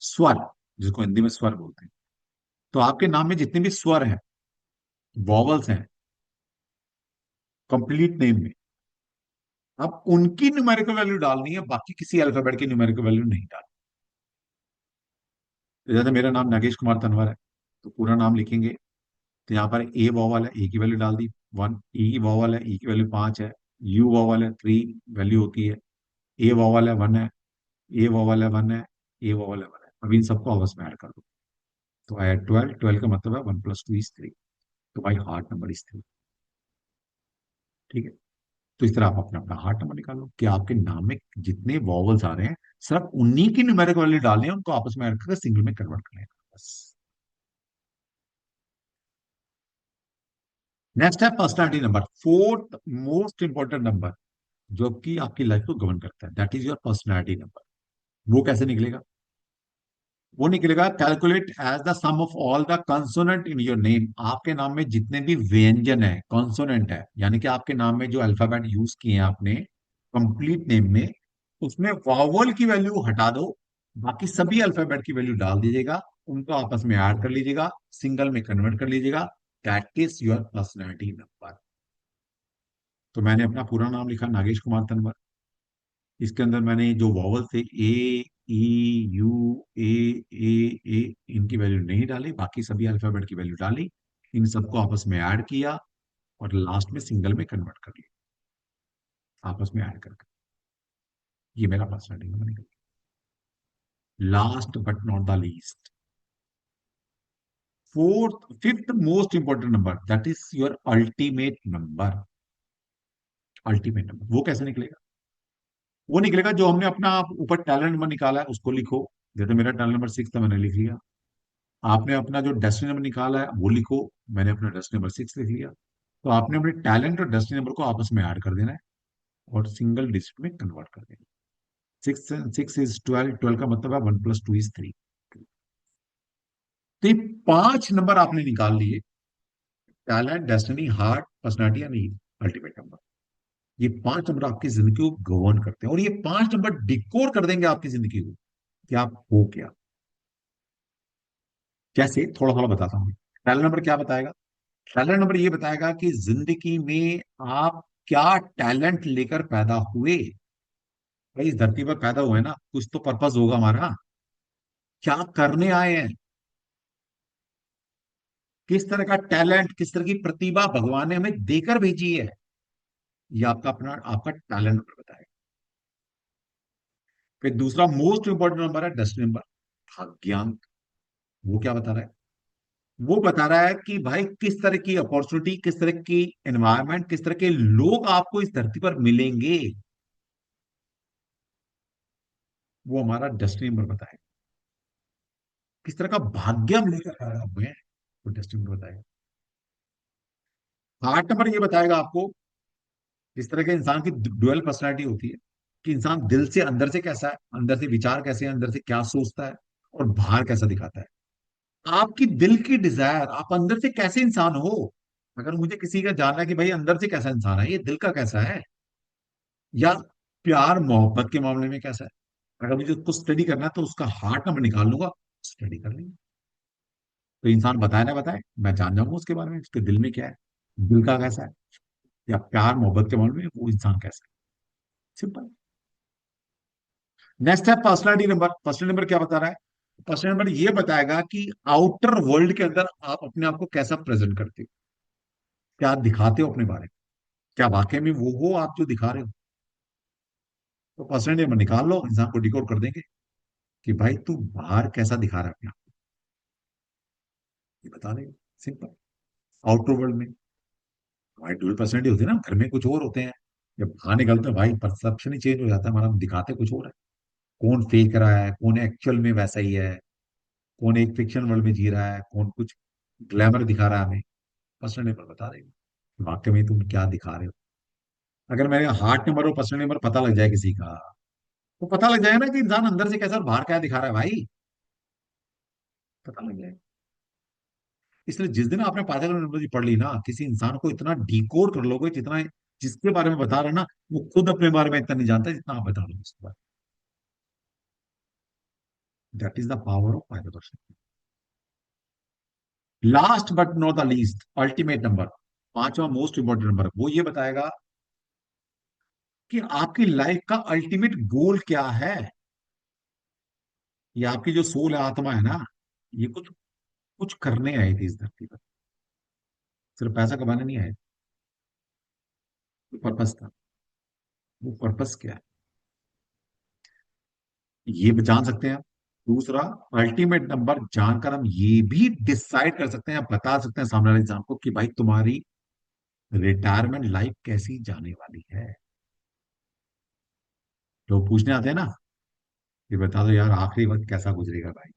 स्वर, जिसको हिंदी में स्वर बोलते हैं। तो आपके नाम में जितने भी स्वर हैं, वॉवल्स हैं, कंप्लीट नेम में, अब उनकी न्यूमेरिकल वैल्यू डालनी है, बाकी किसी अल्फाबेट की न्यूमेरिकल वैल्यू नहीं डालनी। तो जैसे मेरा नाम नागेश कुमार तनवर है, तो पूरा नाम लिखेंगे। तो यहाँ पर ए वॉवल है, ए की वैल्यू डाल दी 1, ई वॉवल है, ई की वैल्यू 5 है, यू वॉवल है 3 वैल्यू होती है, ए वॉवल है 1 है, ए वॉवल है 1 है, ए वॉवल है 1 है। अब इन सबको आपस में ऐड कर दो, तो आया 12, 12 का मतलब है 1 + 2 = 3। तो भाई हार्ट नंबर इज 3। ठीक है, तो इस तरह आप अपना अपना हार्ट नंबर निकाल लो कि आपके नाम में जितने वॉवल्स आ रहे हैं, सिर्फ उन्हीं की न्यूमेरिकल वैल्यू डालनी है, उनको आपस में ऐड करके सिंगल में कन्वर्ट कर लेना बस। नेक्स्ट है personality number, fourth most important number, जो कि आपकी लाइफ को गवर्न करता है, that is your personality number. वो कैसे निकलेगा? वो निकलेगा, calculate as the sum of all the consonant in your name. आपके नाम में जितने भी व्यंजन है, कॉन्सोनेंट है, यानी कि आपके नाम में जो अल्फाबेट यूज किए हैं आपने कंप्लीट नेम में, उसमें वावल की वैल्यू हटा दो, बाकी सभी अल्फाबेट की वैल्यू डाल दीजिएगा, उनको आपस में ऐड कर लीजिएगा, सिंगल में कन्वर्ट कर लीजिएगा। That is your personality number. तो मैंने अपना पूरा नाम लिखा, नागेश कुमार तनवर। इसके अंदर मैंने जो वॉवल थे, ए, ई, यू, ए, ए, इनकी वैल्यू नहीं डाली, बाकी सभी अल्फाबेट की वैल्यू डाली, इन सबको आपस में ऐड किया और लास्ट में सिंगल में कन्वर्ट कर लिया, आपस में ऐड करके। ये मेरा पर्सनैलिटी नंबर निकल गया। Last but not the least, fourth fifth most important number, that is your ultimate number. Ultimate number वो कैसे निकलेगा? वो निकलेगा जो हमने अपना ऊपर टैलेंट नंबर निकाला है उसको लिखो। जैसे मेरा टैलेंट नंबर 6 था, मैंने लिख लिया। आपने अपना जो डेस्टिनी नंबर निकाला है वो लिखो, मैंने अपना डेस्टिनी नंबर 6 लिख लिया। तो आपने अपने टैलेंट और डेस्टिनी नंबर को आपस में ऐड कर देना है और सिंगल डिजिट में कन्वर्ट कर देना है। 6 इज 12, 12 का मतलब है 1 + 2 इज 3। तो ये 5 नंबर आपने निकाल लिए, talent, destiny, heart, personality and ultimate number. ये 5 नंबर आपकी जिंदगी को गवर्न करते हैं और ये 5 नंबर डिकोड कर देंगे आपकी जिंदगी को कि आप हो क्या। कैसे, थोड़ा थोड़ा बताता हूँ। टैलेंट नंबर क्या बताएगा? टैलेंट नंबर ये बताएगा कि जिंदगी में आप क्या टैलेंट लेकर पैदा हुए। भाई इस धरती पर पैदा हुए ना, कुछ तो पर्पस होगा हमारा। क्या करने आए हैं, किस तरह का टैलेंट, किस तरह की प्रतिभा भगवान ने हमें देकर भेजी है, ये आपका अपना आपका टैलेंट नंबर बताएगा। फिर दूसरा मोस्ट इंपॉर्टेंट नंबर है डेस्टिनी नंबर, भाग्यांक। वो क्या बता रहा है? वो बता रहा है कि भाई किस तरह की अपॉर्चुनिटी, किस तरह की एनवायरनमेंट, किस तरह के लोग आपको इस धरती पर मिलेंगे, वो हमारा डेस्टिनी नंबर बताएगा। किस तरह का भाग्य हम लेकर पैदा हुए हैं, वो डेस्टिनी नंबर बताएगा। हार्ट नंबर ये बताएगा आपको इस तरह के इंसान की ड्यूअल पर्सनैलिटी होती है, कि इंसान दिल से अंदर से कैसा है, अंदर से विचार कैसे हैं, अंदर से क्या सोचता है और बाहर कैसा दिखाता है। आपकी दिल की डिजायर, आप अंदर से कैसे इंसान हो। अगर मुझे किसी का जानना है कि भाई अंदर से कैसा इंसान है, ये दिल का कैसा है, या प्यार मोहब्बत के मामले में कैसा है, अगर मुझे उसको स्टडी करना है तो उसका हार्ट नंबर निकाल लूंगा, स्टडी कर लेंगे। तो इंसान बताए ना बताए, मैं जान जाऊंगा उसके बारे में, उसके दिल में क्या है, दिल का कैसा है, या प्यार मोहब्बत के मामले में वो इंसान कैसा है। सिंपल। नेक्स्ट है पर्सनैलिटी नंबर। पर्सनल नंबर क्या बता रहा है? पर्सनल नंबर ये बताएगा कि आउटर वर्ल्ड के अंदर आप अपने आप को कैसा प्रेजेंट करते हो, क्या आप दिखाते हो अपने बारे में, क्या वाकई में वो हो आप जो दिखा रहे हो। तो पर्सनल नंबर निकाल लो, इंसान को डिकोड कर देंगे कि भाई तू बाहर कैसा दिखा रहा है अपने आप को, ये बता देंगे। सिंपल। आउटर वर्ल्ड में हमारी डुअल पर्सनैलिटी होती है ना, घर में कुछ और होते हैं, जब बाहर निकलते हैं भाई परसेप्शन ही चेंज हो जाता है हमारा, हम दिखाते कुछ और है। कौन फेक रहा है, कौन एक्चुअल में वैसा ही है, कौन एक फिक्शन वर्ल्ड में जी रहा है, कौन कुछ ग्लैमर दिखा रहा है हमें, पर्सनल नंबर बता देगा वाकई में तुम क्या दिखा रहे हो। अगर मेरे हार्ट नंबर और पर्सनल नंबर पता लग जाए किसी का, तो पता लग जाएगा ना कि इंसान अंदर से कैसा और बाहर क्या दिखा रहा है भाई, पता लग जाएगा। इसलिए जिस दिन आपने पाइथागोरस न्यूमरोलॉजी पढ़ ली ना, किसी इंसान को इतना डिकोड कर लोगे, जितना जिसके बारे में बता रहे ना, वो खुद अपने बारे में इतना नहीं जानता जितना आप बता रहे हो उसके बारे में। That is the power of Pythagoras. Last but not the least, ultimate number, पांचवा मोस्ट इंपॉर्टेंट नंबर, वो ये बताएगा कि आपकी लाइफ का अल्टीमेट गोल क्या है। ये आपकी जो सोल है, आत्मा है ना, ये कुछ कुछ करने आई थी इस धरती पर, सिर्फ पैसा कमाने नहीं आए। पर्पस था, वो पर्पस क्या है ये भी जान सकते हैं आप। दूसरा, अल्टीमेट नंबर जानकर हम ये भी डिसाइड कर सकते हैं, बता सकते हैं सामने वाले इंसान को कि भाई तुम्हारी रिटायरमेंट लाइफ कैसी जाने वाली है। लोग पूछने आते हैं ना कि बता दो यार आखिरी वक्त कैसा गुजरेगा भाई।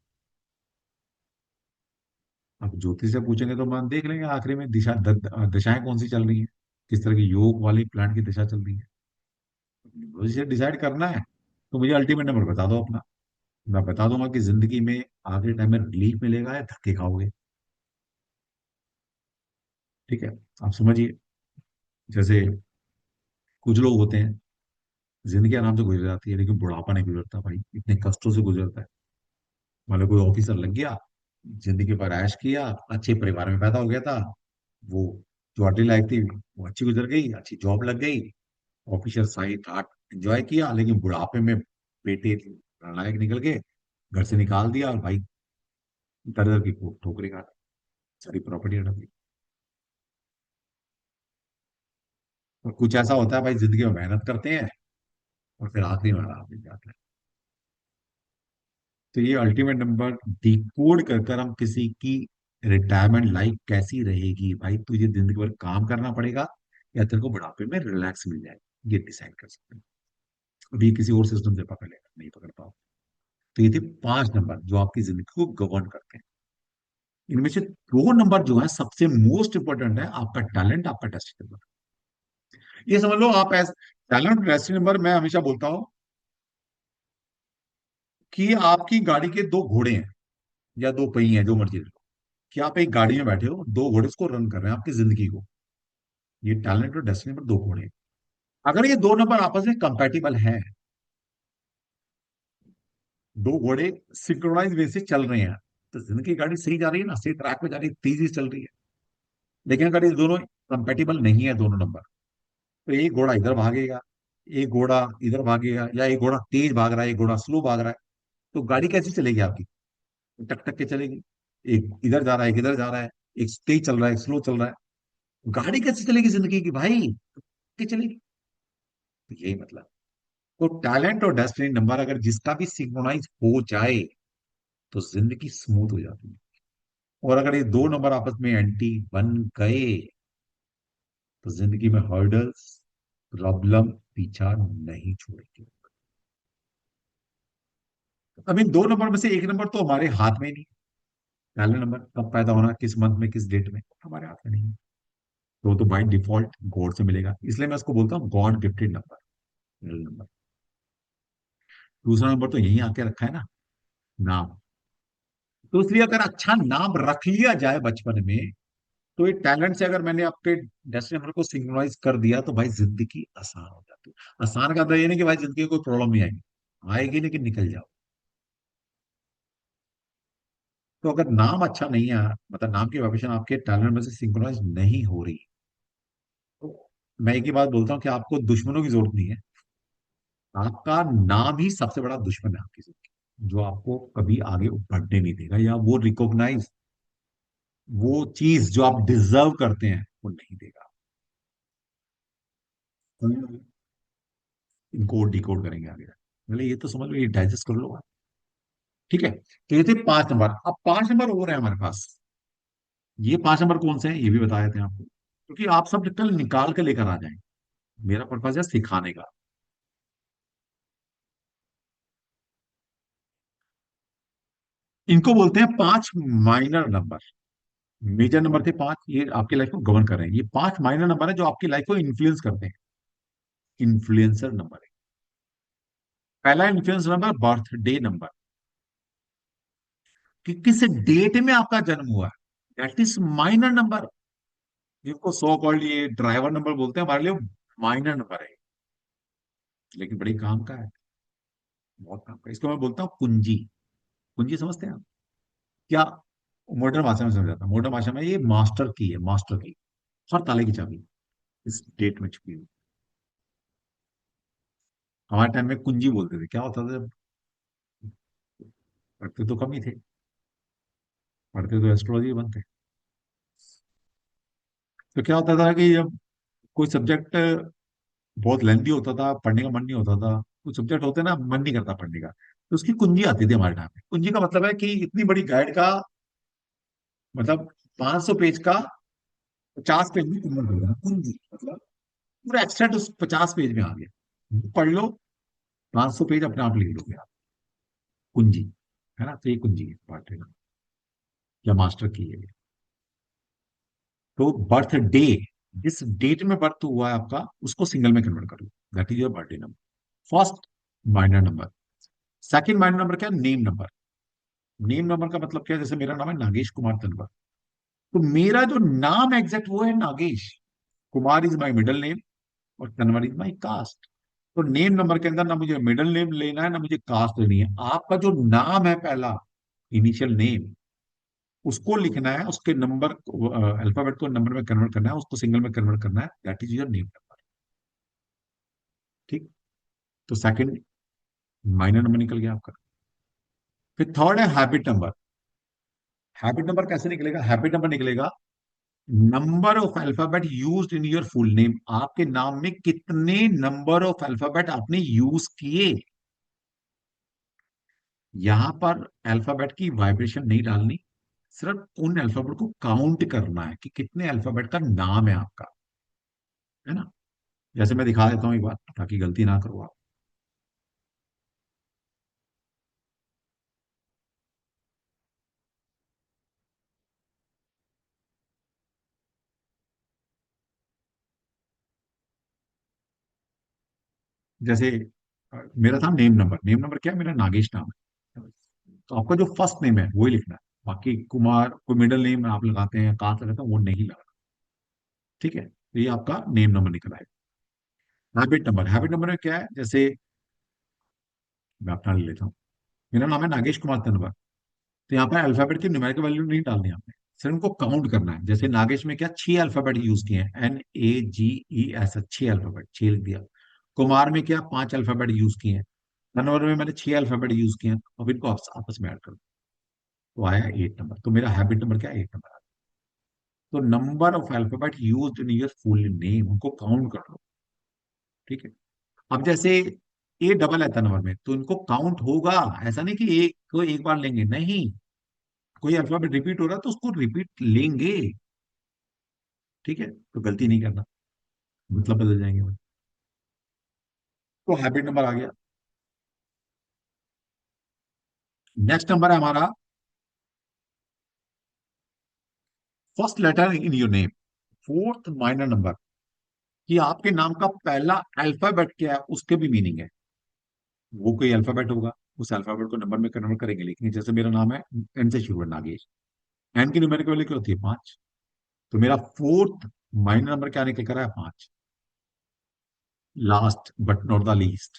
अब ज्योतिष से पूछेंगे तो हम देख लेंगे आखिरी में दिशाएं कौन सी चल रही है, किस तरह की योग वाली प्लांट की दिशा चल रही है। मुझे डिसाइड करना है तो मुझे अल्टीमेट नंबर बता दो अपना, मैं बता दूंगा कि जिंदगी में आखिरी टाइम में रिलीफ मिलेगा या धक्के खाओगे। ठीक है, आप समझिए। जैसे कुछ लोग होते हैं, जिंदगी आराम से गुजर जाती है लेकिन बुढ़ापा नहीं गुजरता भाई, इतने कष्टों से गुजरता है। मतलब कोई ऑफिसर लग गया, जिंदगी पर ऐश किया, अच्छे परिवार में पैदा हो गया था, वो जो अर्ली लाइफ थी वो अच्छी गुजर गई, अच्छी जॉब लग गई, ऑफिसर सही था, एंजॉय किया, लेकिन बुढ़ापे में बेटे नालायक निकल के घर से निकाल दिया, और भाई दर दर की ठोकरें खा, सारी प्रॉपर्टी हड़प ली। और कुछ ऐसा होता है भाई, जिंदगी में मेहनत करते हैं और फिर आखिरी में आराम मिल जाता है। तो ये अल्टीमेट नंबर डिकोड कर कर हम किसी की रिटायरमेंट लाइफ कैसी रहेगी, भाई तुझे जिंदगी भर काम करना पड़ेगा या तेरे को बुढ़ापे में रिलैक्स मिल जाएगा, ये डिसाइड कर सकते हैं। अभी किसी और सिस्टम से पकड़ लेगा, नहीं पकड़ पाओ। तो ये थे 5 नंबर जो आपकी जिंदगी को गवर्न करते हैं। इनमें से 2 नंबर जो है सबसे मोस्ट इंपॉर्टेंट है, आपका टैलेंट, आपका डेस्टिनी नंबर। ये समझ लो आप एज टैलेंट डेस्टिनी नंबर, मैं हमेशा बोलता हूं कि आपकी गाड़ी के 2 घोड़े हैं या 2 पहिए हैं, जो मर्जी ले लो, कि आप एक गाड़ी में बैठे हो, 2 घोड़े उसको रन कर रहे हैं आपकी जिंदगी को। ये टैलेंट और डेस्टिनी नंबर 2 घोड़े हैं। अगर ये 2 नंबर आपस में कंपैटिबल हैं, 2 घोड़े सिंक्रोनाइज वे से चल रहे हैं, तो जिंदगी की गाड़ी सही जा रही है ना, सही ट्रैक पे जा रही है, तेजी से चल रही है। लेकिन अगर ये दोनों कंपैटिबल नहीं है, दोनों नंबर, तो एक घोड़ा इधर भागेगा, एक घोड़ा इधर भागेगा, या एक घोड़ा तेज भाग रहा है, एक घोड़ा स्लो भाग रहा है, तो गाड़ी कैसी चलेगी आपकी? टक टक के चलेगी। एक इधर जा रहा है, एक इधर जा रहा है, एक तेज चल रहा है, एक स्लो चल रहा है, गाड़ी कैसे चलेगी जिंदगी की भाई? के चलेगी। तो यही मतलब। तो टैलेंट और डेस्टिनी नंबर अगर जिसका भी सिंक्रोनाइज हो जाए तो जिंदगी स्मूथ हो जाती है। और अगर ये 2 नंबर आपस में एंटी बन गए तो जिंदगी में हर्डल्स, प्रॉब्लम पीछा नहीं छोड़ेगी। अब इन 2 नंबर में से एक नंबर तो हमारे हाथ में ही नहीं है। पहला नंबर कब पैदा होना, किस मंथ में, किस डेट में, हमारे हाथ में नहीं है। तो बाई डिफॉल्ट गॉड से मिलेगा, इसलिए मैं उसको बोलता हूँ गॉड गिफ्टेड नंबर, पहला नंबर। दूसरा नंबर तो यही आके रखा है ना, नाम। तो इसलिए अगर अच्छा नाम रख लिया जाए बचपन में, तो ये टैलेंट से अगर मैंने आपके डेस्टिनी नंबर को सिंक्रोनाइज कर दिया तो भाई जिंदगी आसान हो जाती है। आसान का मतलब ये नहीं कि भाई जिंदगी में कोई प्रॉब्लम नहीं आएगी, आएगी लेकिन निकल जाओ। तो अगर नाम अच्छा नहीं है, मतलब नाम की वाइब्रेशन आपके टैलेंट में से सिंक्रोनाइज नहीं हो रही, तो मैं एक ही बात बोलता हूँ कि आपको दुश्मनों की जरूरत नहीं है। आपका नाम ही सबसे बड़ा दुश्मन है आपकी जिंदगी, जो आपको कभी आगे बढ़ने नहीं देगा, या वो रिकॉग्नाइज, वो चीज जो आप डिजर्व करते हैं वो नहीं देगा। तो इनको डिकोड करेंगे आगे, मतलब ये तो समझ लो, ये डाइजेस्ट कर लो आप। ठीक है, तो ये थे 5 नंबर। अब 5 नंबर और है हमारे पास। ये 5 नंबर कौन से हैं ये भी बताए थे आपको, क्योंकि आप सब कल निकाल के लेकर आ जाएंगे। मेरा पर्पज है सिखाने का। इनको बोलते हैं 5 माइनर नंबर। मेजर नंबर थे 5, ये आपकी लाइफ को गवर्न कर रहे हैं। ये 5 माइनर नंबर है जो आपकी लाइफ को इन्फ्लुएंस करते हैं, इन्फ्लुएंसर नंबर है। पहला इन्फ्लुएंस नंबर बर्थडे नंबर, कि किस डेट में आपका जन्म हुआ है, दैट इज माइनर नंबर। जिनको सो कॉल्ड ये ड्राइवर नंबर बोलते हैं, हमारे लिए माइनर नंबर है, लेकिन बड़ी काम का है, बहुत काम का। इसको मैं बोलता हूँ कुंजी। कुंजी समझते हैं आप क्या? मॉडर्न भाषा में समझाता हूँ, मॉडर्न भाषा में ये मास्टर की है, मास्टर की। हर ताले की चाबी इस डेट में छुपी हुई। हमारे टाइम में कुंजी बोलते थे, क्या होता था जब पढ़ते तो कम ही थे, पढ़ते तो एस्ट्रोलॉजी बनते। तो क्या होता था कि जब कोई सब्जेक्ट बहुत लेंथी होता था, पढ़ने का मन नहीं होता था, कुछ सब्जेक्ट होते ना मन नहीं करता पढ़ने का, तो उसकी कुंजी आती थी हमारे टाइम में। कुंजी का मतलब है कि इतनी बड़ी गाइड का, मतलब 500 पेज का 50 पेज में कन्वर्ट कर देना, कुंजी मतलब पूरा एक्स्ट्रा उस 50 पेज में आ गया, पढ़ लो, 500 पेज अपने आप लिख लोगे आप। कुंजी है ना, तो ये कुंजी है पार्ट या मास्टर की है। तो बर्थ डे, जिस डेट में बर्थ हुआ है आपका, उसको सिंगल में कन्वर्ट कर लो, that is your birthday number, first minor number. Second minor number क्या है? Name number. नेम नंबर का मतलब क्या है? जैसे मेरा नाम है नागेश कुमार तनवर, तो मेरा जो नाम एग्जैक्ट वो है Nagesh. Kumar is my middle name और तनवर इज माई कास्ट। तो नेम नंबर के अंदर ना मुझे मिडिल नेम लेना है ना मुझे कास्ट लेनी है। आपका जो नाम है पहला, इनिशियल नेम, उसको लिखना है, उसके नंबर अल्फाबेट को नंबर में कन्वर्ट करना है, उसको सिंगल में कन्वर्ट करना है, that is your name number. ठीक। तो सेकंड माइनर नंबर निकल गया आपका। फिर थर्ड है हैबिट नंबर। हैबिट नंबर कैसे निकलेगा? हैबिट नंबर निकलेगा number of alphabet used in your full name. आपके नाम में कितने नंबर ऑफ अल्फाबेट आपने यूज किए। यहां पर अल्फाबेट की वाइब्रेशन नहीं डालनी, सिर्फ उन अल्फाबेट को काउंट करना है कि कितने अल्फाबेट का नाम है आपका, है ना। जैसे मैं दिखा देता हूँ एक बार ताकि गलती ना करो आप। जैसे मेरा था नेम नंबर। नेम नंबर क्या है? मेरा नागेश नाम है। तो आपका जो फर्स्ट नेम है वही लिखना है। बाकी कुमार कोई मिडिल नेम आप लगाते हैं, कास्ट लगाते हैं, वो नहीं लगाना। ठीक है, तो ये आपका नेम नंबर निकल आएगा। Habit number. हैबिट नंबर में क्या है? जैसे मैं अपना ले लेता हूँ। मेरा नाम है नागेश कुमार तनवर, तो यहाँ पर अल्फाबेट की न्यूमेरिकल वैल्यू नहीं डालनी है आपने, सिर्फ उनको काउंट करना है। जैसे नागेश में क्या 6 अल्फाबेट यूज किए हैं, NAGES, 6 अल्फाबेट, 6 लिख दिया। कुमार में क्या 5 अल्फाबेट यूज किए हैं। तनवर में मैंने 6 अल्फाबेट यूज किए हैं। अब इनको आपस में ऐड कर दो, तो आया 8 नंबर। तो मेरा हैबिट नंबर क्या है? 8 नंबर। तो number of alphabet use in your full name, उनको काउंट कर लो। ठीक है। अब जैसे ए डबल है तनवर में, तो इनको काउंट होगा। ऐसा नहीं कि एक को एक बार लेंगे, नहीं। कोई अल्फाबेट रिपीट हो रहा है तो उसको रिपीट लेंगे। ठीक है, तो गलती नहीं करना, मतलब बदल जाएंगे वो। तो हैबिट नंबर आ गया। नेक्स्ट नंबर है हमारा first letter in your name. Fourth minor number, कि आपके नाम का पहला अल्फाबेट क्या है उसके भी मीनिंग है। वो कोई अल्फाबेट होगा, उस अल्फाबेट को नंबर में कन्वर्ट करेंगे। लेकिन जैसे मेरा नाम है एन से शुरू है, नागेश। एन की न्यूमेरिकल वैल्यू क्या होती है? 5। तो मेरा फोर्थ माइनर नंबर क्या निकल कर रहा है? 5। Last but not the least,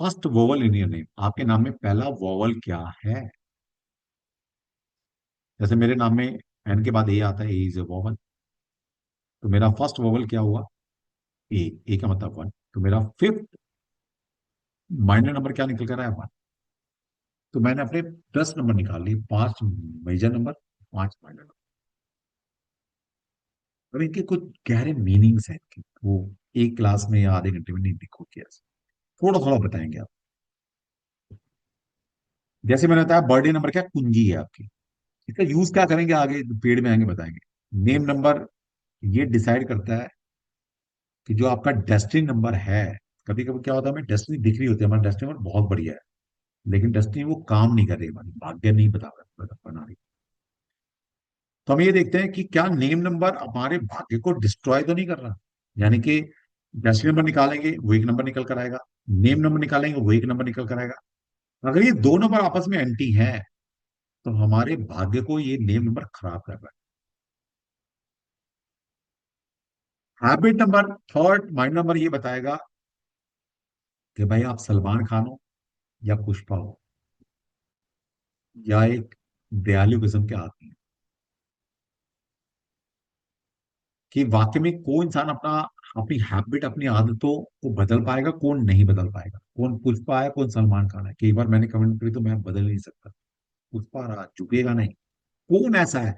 first vowel in your name. आपके नाम में पहला वोवल क्या है? जैसे मेरे नाम में एन के बाद ए आता है, ए इज ए वोवल। तो मेरा फर्स्ट वोवल क्या हुआ? ए। ए का मतलब 1। तो मेरा फिफ्थ माइनर नंबर क्या निकल कर रहा है? 1। तो मैंने अपने 10 नंबर निकाल लिए, 5 मेजर नंबर, 5 माइनर नंबर। अब इनके कुछ गहरे मीनिंग्स हैं इनके, वो एक क्लास में या आधे घंटे में नहीं लिखोगे, थोड़ा थोड़ा बताएंगे आप। जैसे मैंने बताया बर्थडे नंबर क्या? कुंजी है आपकी। इसका यूज क्या करेंगे आगे पेड़ में आएंगे बताएंगे। नेम नंबर ये डिसाइड करता है कि जो आपका डेस्टिनी नंबर है। कभी कभी क्या होता है, हमें डेस्टिनी दिख रही होती है, हमारा डेस्टिनी नंबर बहुत बढ़िया है, लेकिन डेस्टिनी वो काम नहीं कर रही, हमारी भाग्य नहीं बना रही। तो हम ये देखते हैं कि क्या नेम नंबर हमारे भाग्य को डिस्ट्रॉय तो नहीं कर रहा। यानी कि डेस्टिनी नंबर निकालेंगे वो एक नंबर निकल कर आएगा, नेम नंबर निकालेंगे वो एक नंबर निकल कर आएगा। अगर ये दो नंबर आपस में एंटी है तो हमारे भाग्य को ये नेम नंबर खराब कर रहा है। Habit number third mind number ये बताएगा कि भाई आप सलमान खान हो या पुष्पा हो या एक दयालु किस्म के आदमी हो। कि वाकई में कौन इंसान अपना अपनी हैबिट अपनी आदतों को बदल पाएगा, कौन नहीं बदल पाएगा। कौन पुष्पा है, कौन सलमान खान है। कई बार मैंने कमेंट करी तो मैं बदल नहीं सकता, पुष्पा रहा, झुकेगा नहीं। कौन ऐसा है?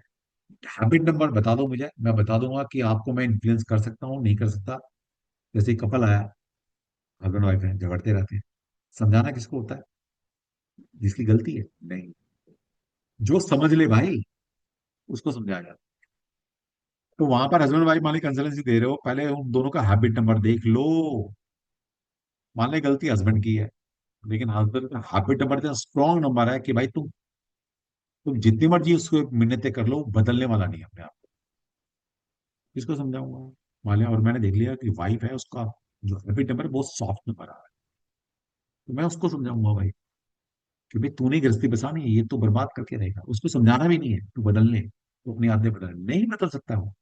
हैबिट नंबर बता दो मुझे, मैं बता दूंगा कि आपको मैं इन्फ्लुएंस कर सकता हूँ नहीं कर सकता। जैसे कपल आया, हस्बैंड वाइफ है, झगड़ते रहते हैं, समझाना किसको होता है? जिसकी गलती है नहीं, जो समझ ले भाई उसको समझाया जाता है। तो वहां पर हस्बैंड वाइफ मान ली कंसल्टेंसी दे रहे हो, पहले उन दोनों का हैबिट नंबर देख लो। मान ली गलती हस्बैंड की है, लेकिन हस्बैंड का हैबिट नंबर इतना स्ट्रॉन्ग नंबर है कि भाई तुम जितनी मर्जी उसको मिन्नतें कर लो, बदलने वाला नहीं है अपने आप को। किसको समझाऊंगा? मान लिया और मैंने देख लिया कि वाइफ है, उसका जो हैबिट नंबर है बहुत सॉफ्ट नंबर आ रहा है, तो मैं उसको समझाऊंगा भाई कि भाई तूने गृहस्थी बसानी है, ये तो बर्बाद करके रहेगा। उसको समझाना भी नहीं है तू बदल ले, तू अपनी आदतें बदल, नहीं बदल सकता वो।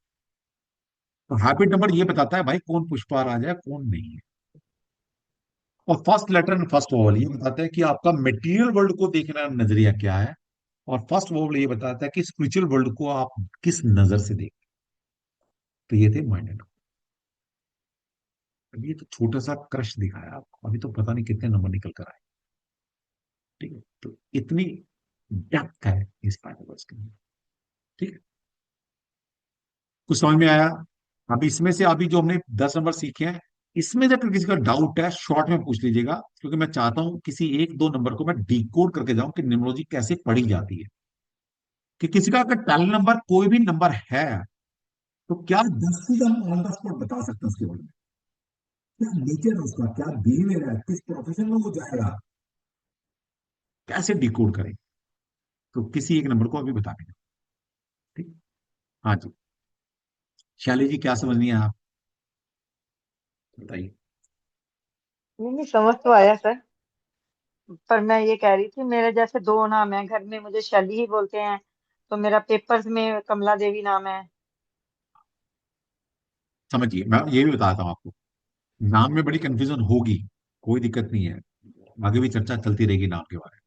तो हैबिट नंबर ये बताता है भाई कौन पुष्पा राज है कौन नहीं है। और first letter and first vowel ये बताता है कि आपका मेटीरियल वर्ल्ड को देखने का नजरिया क्या है। और फर्स्ट वॉवल ये बताता है कि स्पिरिचुअल वर्ल्ड को आप किस नजर से देख। तो ये थे माइंड। अभी ये तो छोटा सा क्रश दिखाया आपको, अभी तो पता नहीं कितने नंबर निकल कर आए। ठीक है, तो इतनी डेप्थ है इस पैराग्राफ के अंदर। ठीक है, कुछ समझ में आया? अब इसमें से अभी जो हमने 10 नंबर सीखे हैं, इसमें जब किसी का डाउट है शॉर्ट में पूछ लीजिएगा, क्योंकि मैं चाहता हूं किसी एक दो नंबर को मैं डिकोड करके जाऊं कि न्यूमरोलॉजी कैसे पढ़ी जाती है। कि किसी का अगर टैलेंट नंबर कोई भी नंबर है, तो क्या 10 चीज हम ऑन द स्पॉट बता सकते हैं उसके बारे में। क्या नेचर है उसका, क्या बिहेवियर है, किस प्रोफेशन में वो जाएगा, कैसे डिकोड करें। तो किसी एक नंबर को अभी बता देंगे। ठीक। हाँ जी, शैली जी क्या समझनी है आप बताइए। नहीं नहीं, समझ तो आया सर। पर मैं ये कह रही थी, मेरे जैसे दो नाम है घर में, मुझे शैली ही बोलते हैं, तो मेरा पेपर्स में कमला देवी नाम है। समझिए, मैं ये भी बताता हूँ आपको। नाम में बड़ी कंफ्यूजन होगी, कोई दिक्कत नहीं है, आगे भी चर्चा चलती रहेगी नाम के बारे में।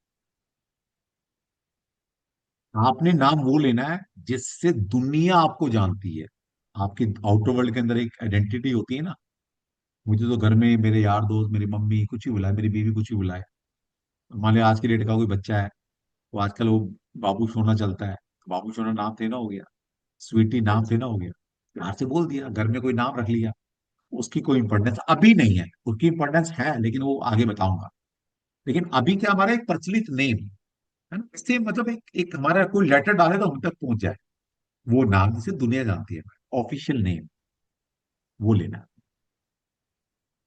आपने नाम वो लेना है जिससे दुनिया आपको जानती है। आपकी आउटर वर्ल्ड के अंदर एक आइडेंटिटी होती है ना। मुझे तो घर में मेरे यार दोस्त, मेरी मम्मी कुछ भी बुलाए, मेरी बीवी कुछ भी बुलाए। मान लिया आज की डेट का कोई बच्चा है, तो आजकल वो बाबू सोना चलता है, तो बाबू सोना नाम देना हो गया, स्वीटी नाम देना हो गया, प्यार से बोल दिया, घर में कोई नाम रख लिया। उसकी कोई इंपॉर्टेंस अभी नहीं है, उसकी इंपॉर्टेंस है लेकिन वो आगे बताऊंगा। लेकिन अभी क्या, हमारा एक प्रचलित नेम है ना, इससे मतलब एक हमारा कोई लेटर डाले तो हम तक पहुंच जाए, वो नाम जिसे दुनिया जानती है, ऑफिशियल नेम, वो लेना है।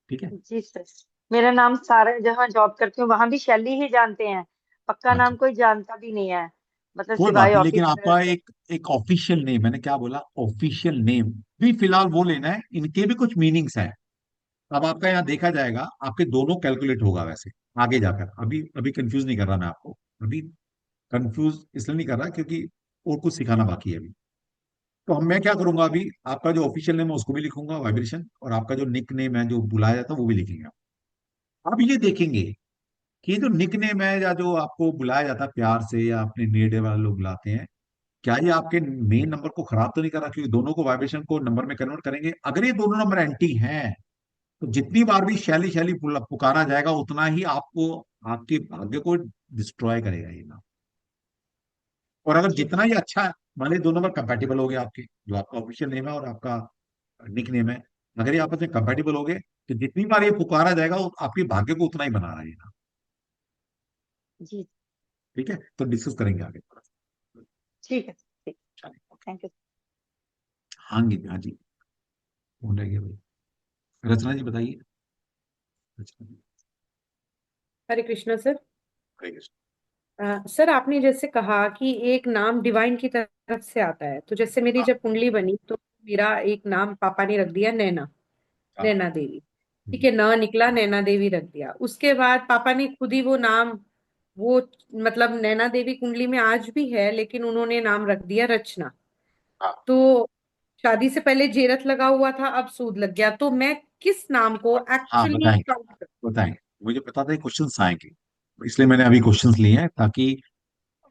ठीक है। जी सर। मेरा नाम सारे जहाँ जॉब करती हूँ वहां भी शैली ही जानते हैं, पक्का हाँ नाम जी, कोई जानता भी नहीं है, मतलब कोई बात सिवाय नहीं, लेकिन आपका ऑफिस। एक एक ऑफिशियल नेम, मैंने क्या बोला, ऑफिशियल नेम भी फिलहाल वो लेना है, इनके भी कुछ मीनिंग्स हैं। अब आपका यहाँ देखा जाएगा, आपके दोनों कैलकुलेट होगा वैसे आगे जाकर। अभी अभी कंफ्यूज नहीं कर रहा मैं आपको, अभी कंफ्यूज इसलिए नहीं कर रहा क्योंकि और कुछ सिखाना बाकी है अभी। तो हम मैं क्या करूंगा, अभी आपका जो ऑफिशियल नेम है उसको भी लिखूंगा वाइब्रेशन, और आपका जो निक नेम है जो बुलाया जाता है वो भी लिखेंगे। अब ये देखेंगे कि ये जो निक नेम है या जो आपको बुलाया जाता है प्यार से या अपने नेड वाले लोग बुलाते हैं, क्या ये आपके मेन नंबर को खराब तो नहीं कर रहा, क्योंकि दोनों को वाइब्रेशन को नंबर में कन्वर्ट करेंगे। अगर ये दोनों नंबर एंटी हैं, तो जितनी बार भी शैली शैली पुकारा जाएगा उतना ही आपको, आपके भाग्य को डिस्ट्रॉय करेगा ये नाम। और अगर जी जितना ही अच्छा है, मान लीजिए 2 नंबर कंपेटिबल हो गए आपके, जो आपका ऑफिशियल नेम है और आपका निक नेम है, अगर ये आपस में कंपेटिबल हो गए, तो जितनी बार ये पुकारा जाएगा वो आपके भाग्य को उतना ही बना रहा है ये नाम। जी। ठीक है, तो डिस्कस करेंगे आगे थोड़ा सा। ठीक है ठीक। चलिए, ओके। Thank you. हाँ जी, हाँ जी, कौन रह गया भाई? रचना जी बताइए। रचना जी, हरे कृष्णा सर। हरे कृष्ण। सर आपने जैसे कहा कि एक नाम डिवाइन की तरफ से आता है, तो जैसे मेरी हाँ जब कुंडली बनी तो मेरा एक नाम पापा ने रख दिया नैना, हाँ। नैना देवी। ठीक हम्म, है, न निकला, नैना देवी रख दिया। उसके बाद पापा ने खुद ही वो नाम, वो मतलब नैना देवी कुंडली में आज भी है, लेकिन उन्होंने नाम रख दिया रचना। हाँ तो शादी से पहले जेरथ लगा हुआ था, अब सूद लग गया, तो मैं किस नाम को हाँ, एक्चुअली बताएंगे, काउंट? बताएंगे। मुझे पता था क्वेश्चंस आएंगे, इसलिए मैंने अभी क्वेश्चंस लिए हैं, ताकि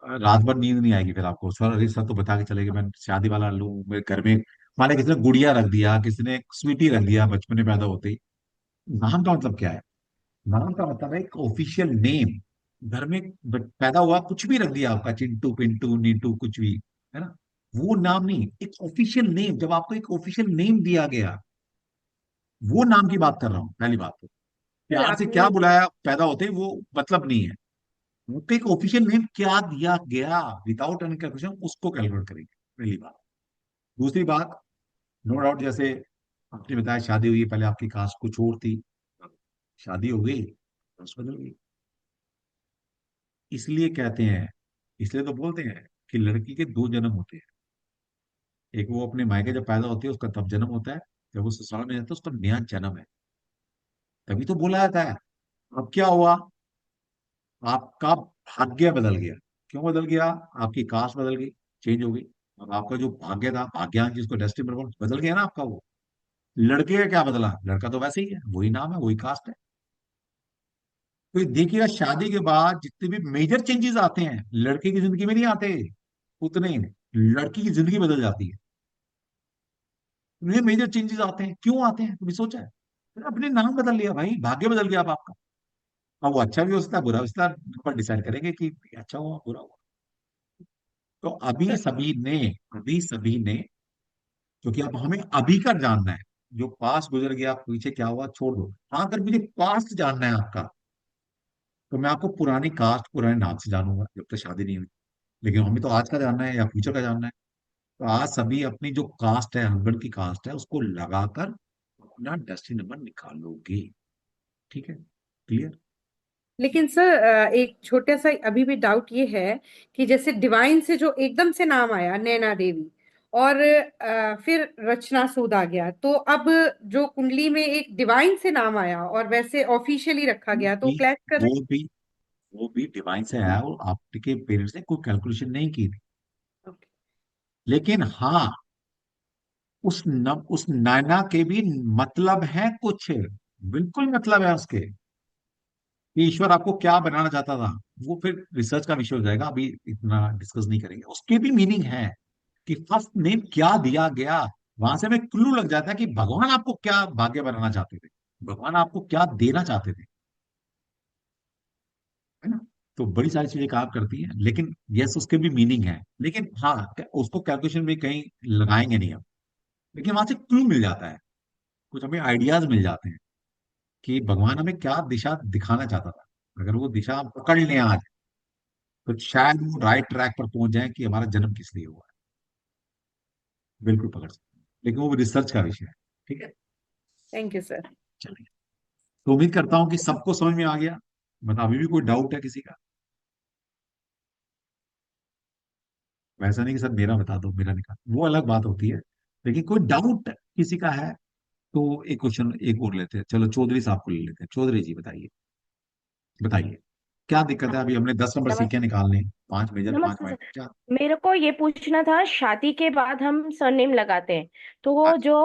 रात भर नींद नहीं आएगी फिर आपको। सर अरे सर तो बता के चले गए, मैं शादी वाला लूं मेरे घर में। माने किसी ने गुड़िया रख दिया, किसी ने स्वीटी रख दिया बचपन में पैदा होते ही। नाम का मतलब क्या है? नाम का मतलब है एक ऑफिशियल नेम। घर में पैदा हुआ कुछ भी रख दिया आपका, चिंटू पिंटू नीटू कुछ भी, है ना, वो नाम नहीं, एक ऑफिशियल नेम। जब आपको एक ऑफिशियल नेम दिया गया, वो नाम की बात कर रहा हूँ पहली बात तो। सर प्यार से क्या आपने बुलाया पैदा होते ही वो मतलब नहीं है। उनको एक ऑफिशियल नेम क्या दिया गया, विदाउट एनी कैलकुलेशन उसको कैलकुलेट करेंगे, पहली बात। दूसरी बात, नो डाउट, जैसे आपने बताया शादी हुई है, पहले आपकी कास्ट कुछ और थी, शादी हो गई कास्ट बदल गई। इसलिए कहते हैं, इसलिए तो बोलते हैं कि लड़की के 2 जन्म होते हैं। एक वो अपने मायके जब पैदा होती है उसका तब जन्म होता है, जब वो ससुराल में जाता है उसका नया जन्म है, तभी तो बोला जाता है। अब क्या हुआ, आपका भाग्य बदल गया। क्यों बदल गया? आपकी कास्ट बदल गई, चेंज हो गई। अब आपका जो भाग्य था, भाग्यांश जिसको डेस्टिनी बदल गया ना आपका वो। लड़के का क्या बदला? लड़का तो वैसे ही है, वही नाम है, वही कास्ट है। तो ये देखिएगा, शादी के बाद जितने भी मेजर चेंजेस आते हैं लड़के की जिंदगी में नहीं आते, उतने ही लड़की की जिंदगी बदल जाती है। ये मेजर चेंजेस आते हैं, क्यों आते हैं कभी सोचा है? तो अपने नाम बदल लिया भाई, भाग्य बदल गया अब आपका। अब वो अच्छा भी हो सकता है, बुरा हो सकता है, पर डिसाइड करेंगे कि अच्छा हुआ बुरा हुआ। तो अभी सभी ने, क्योंकि अब हमें अभी का जानना है। जो पास्ट गुजर गया, पीछे क्या हुआ छोड़ दो। हाँ, अगर मुझे पास्ट जानना है आपका, तो मैं आपको पुरानी कास्ट पुराने नाम से जानूंगा जब तक शादी नहीं हुई। लेकिन हमें तो आज का जानना है या फ्यूचर का जानना है। तो आज सभी अपनी जो कास्ट है, हस्बैंड की कास्ट है, उसको लगाकर अपना डेस्टिनी नंबर निकालोगे। ठीक है? क्लियर? लेकिन सर एक छोटा सा अभी भी डाउट ये है कि जैसे डिवाइन से जो एकदम से नाम आया नैना देवी, और फिर रचना सूद आ गया, तो अब जो कुंडली में एक डिवाइन से नाम आया और वैसे ऑफिशियली रखा गया, तो भी क्लैश कर वो रहे भी वो भी डिवाइन से आया, और आपके पेरेंट्स ने कोई कैलकुलेशन नहीं की थी। हैं? लेकिन हाँ, उस नैना के भी मतलब है कुछ, बिल्कुल मतलब है उसके, कि ईश्वर आपको क्या बनाना चाहता था। वो फिर रिसर्च का विषय हो जाएगा, अभी इतना डिस्कस नहीं करेंगे। उसके भी मीनिंग है कि फर्स्ट नेम क्या दिया गया। वहां से हमें क्लू लग जाता है कि भगवान आपको क्या भाग्य बनाना चाहते थे, भगवान आपको क्या देना चाहते थे। है ना? तो बड़ी सारी चीजें काम करती हैं, लेकिन यस, उसके भी मीनिंग है। लेकिन हाँ, उसको कैलकुलेशन में कहीं लगाएंगे नहीं हम। लेकिन वहां से क्लू मिल जाता है, कुछ हमें आइडियाज मिल जाते हैं कि भगवान हमें क्या दिशा दिखाना चाहता था। अगर वो दिशा हम पकड़ लें आज, तो शायद वो राइट ट्रैक पर पहुंच जाए कि हमारा जन्म किस लिए हुआ है। बिल्कुल पकड़ सकते हैं, लेकिन वो रिसर्च का विषय है। ठीक है? Thank you sir. चलिए, तो उम्मीद करता हूँ कि सबको समझ में आ गया। मतलब अभी भी कोई डाउट है किसी का? वैसा नहीं कि सर मेरा बता दो, मेरा निकाल, वो अलग बात होती है। लेकिन कोई डाउट किसी का है तो एक क्वेश्चन एक और लेते हैं। चलो चौधरी साहब को ले लेते हैं। चौधरी जी बताइए, बताइए क्या दिक्कत है? अभी हमने 10 नंबर सीखे नमस्ते। निकालने, 5 मेजर, 5 नमस्ते सर। माइनर, क्या? मेरे को ये पूछना था, शादी के बाद हम सरनेम लगाते हैं, तो वो जो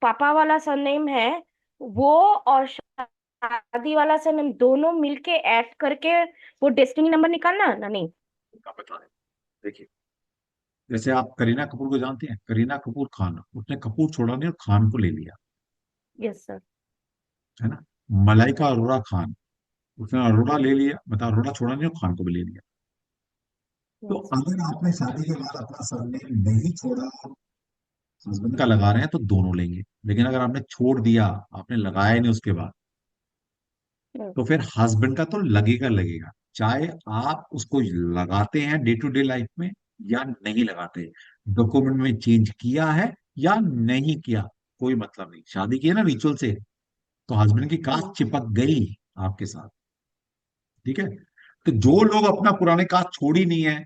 पापा वाला सरनेम है वो और शादी वाला सरनेम दोनों मिलके ऐड करके वो डेस्टिनी नंबर निकालना ना? नहीं। आप बता दें। देखिए, जैसे आप करीना कपूर को जानते हैं, करीना कपूर खान, उसने कपूर छोड़ा नहीं और खान को ले लिया। Yes sir. है ना? मलाइका अरोड़ा खान, उसने अरोड़ा ले लिया, मतलब अरोड़ा छोड़ा नहीं और खान को भी ले लिया। तो यस। अगर आपने शादी के बाद अपना सरनेम नहीं छोड़ा, हस्बैंड का लगा रहे हैं, तो दोनों लेंगे। लेकिन अगर आपने छोड़ दिया, आपने लगाया ही नहीं उसके बाद, तो फिर हस्बैंड का तो लगेगा लगेगा, चाहे आप उसको लगाते हैं डे टू डे लाइफ में या नहीं लगाते, डॉक्यूमेंट में चेंज किया है या नहीं किया, कोई मतलब नहीं। शादी की है ना रिचुअल से, तो हस्बैंड की कास्ट चिपक गई आपके साथ। ठीक है? तो जो लोग अपना पुराने कास्ट छोड़ ही नहीं है,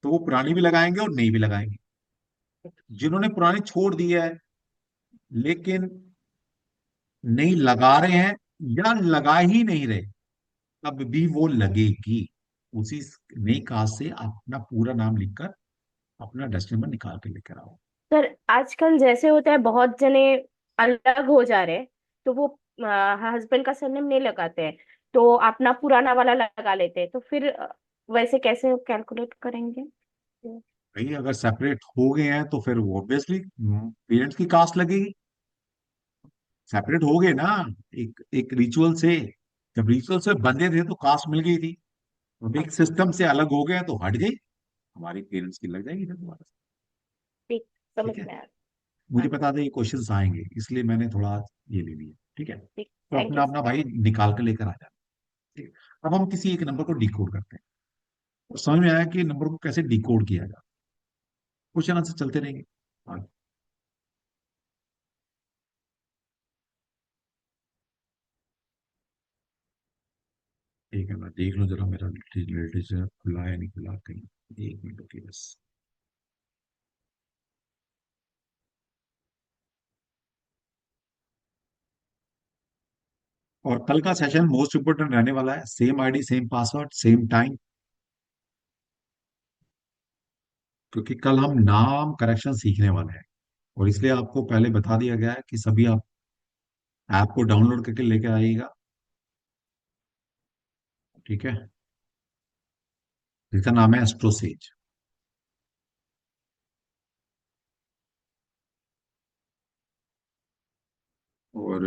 तो वो पुरानी भी लगाएंगे और नई भी लगाएंगे। जिन्होंने पुरानी छोड़ दी है लेकिन नहीं लगा रहे हैं या लगा ही नहीं रहे, तब भी वो लगेगी। उसी नई कास्ट से अपना पूरा नाम लिखकर अपना डेस्टिनी नंबर निकाल के लेकर आओ। सर आजकल जैसे होता है, बहुत जने अलग हो जा रहे हैं, तो वो हस्बैंड का सरनेम नहीं लगाते हैं, तो अपना पुराना वाला लगा लेते हैं, तो फिर वैसे कैसे कैलकुलेट करेंगे? भाई अगर सेपरेट हो गए हैं तो फिर ऑब्वियसली पेरेंट्स की कास्ट लगेगी। सेपरेट हो गए ना, एक एक रिचुअल से, जब रिचुअल से बंधे थे तो कास्ट मिल गई थी। अब एक अच्छा। सिस्टम से अलग हो गए तो हट गई, हमारी पेरेंट्स की लग जाएगी फिर दोबारा से। ठीक। समझ ठीक है? में आ मुझे आ गया। पता था ये क्वेश्चंस आएंगे, इसलिए मैंने थोड़ा ये ले लिया। ठीक है? ठीक। तो थैंक अपना यू अपना सर। भाई निकाल कर लेकर आ जाए। ठीक है? अब हम किसी एक नंबर को डिकोड करते हैं। तो समझ में आया कि नंबर को कैसे डिकोड किया जाए। क्वेश्चन आंसर चलते रहेंगे आगे। ठीक है, मैं देख लूं जरा मेरा लिटरेचर खुला है नहीं खुला कहीं। 1 मिनट की बस। और कल का सेशन मोस्ट इंपोर्टेंट रहने वाला है, same ID same password same time, क्योंकि कल हम नाम करेक्शन सीखने वाले हैं। और इसलिए आपको पहले बता दिया गया है कि सभी आप ऐप को डाउनलोड करके लेके आइएगा, ठीक है। इसका नाम है एस्ट्रोसेज। और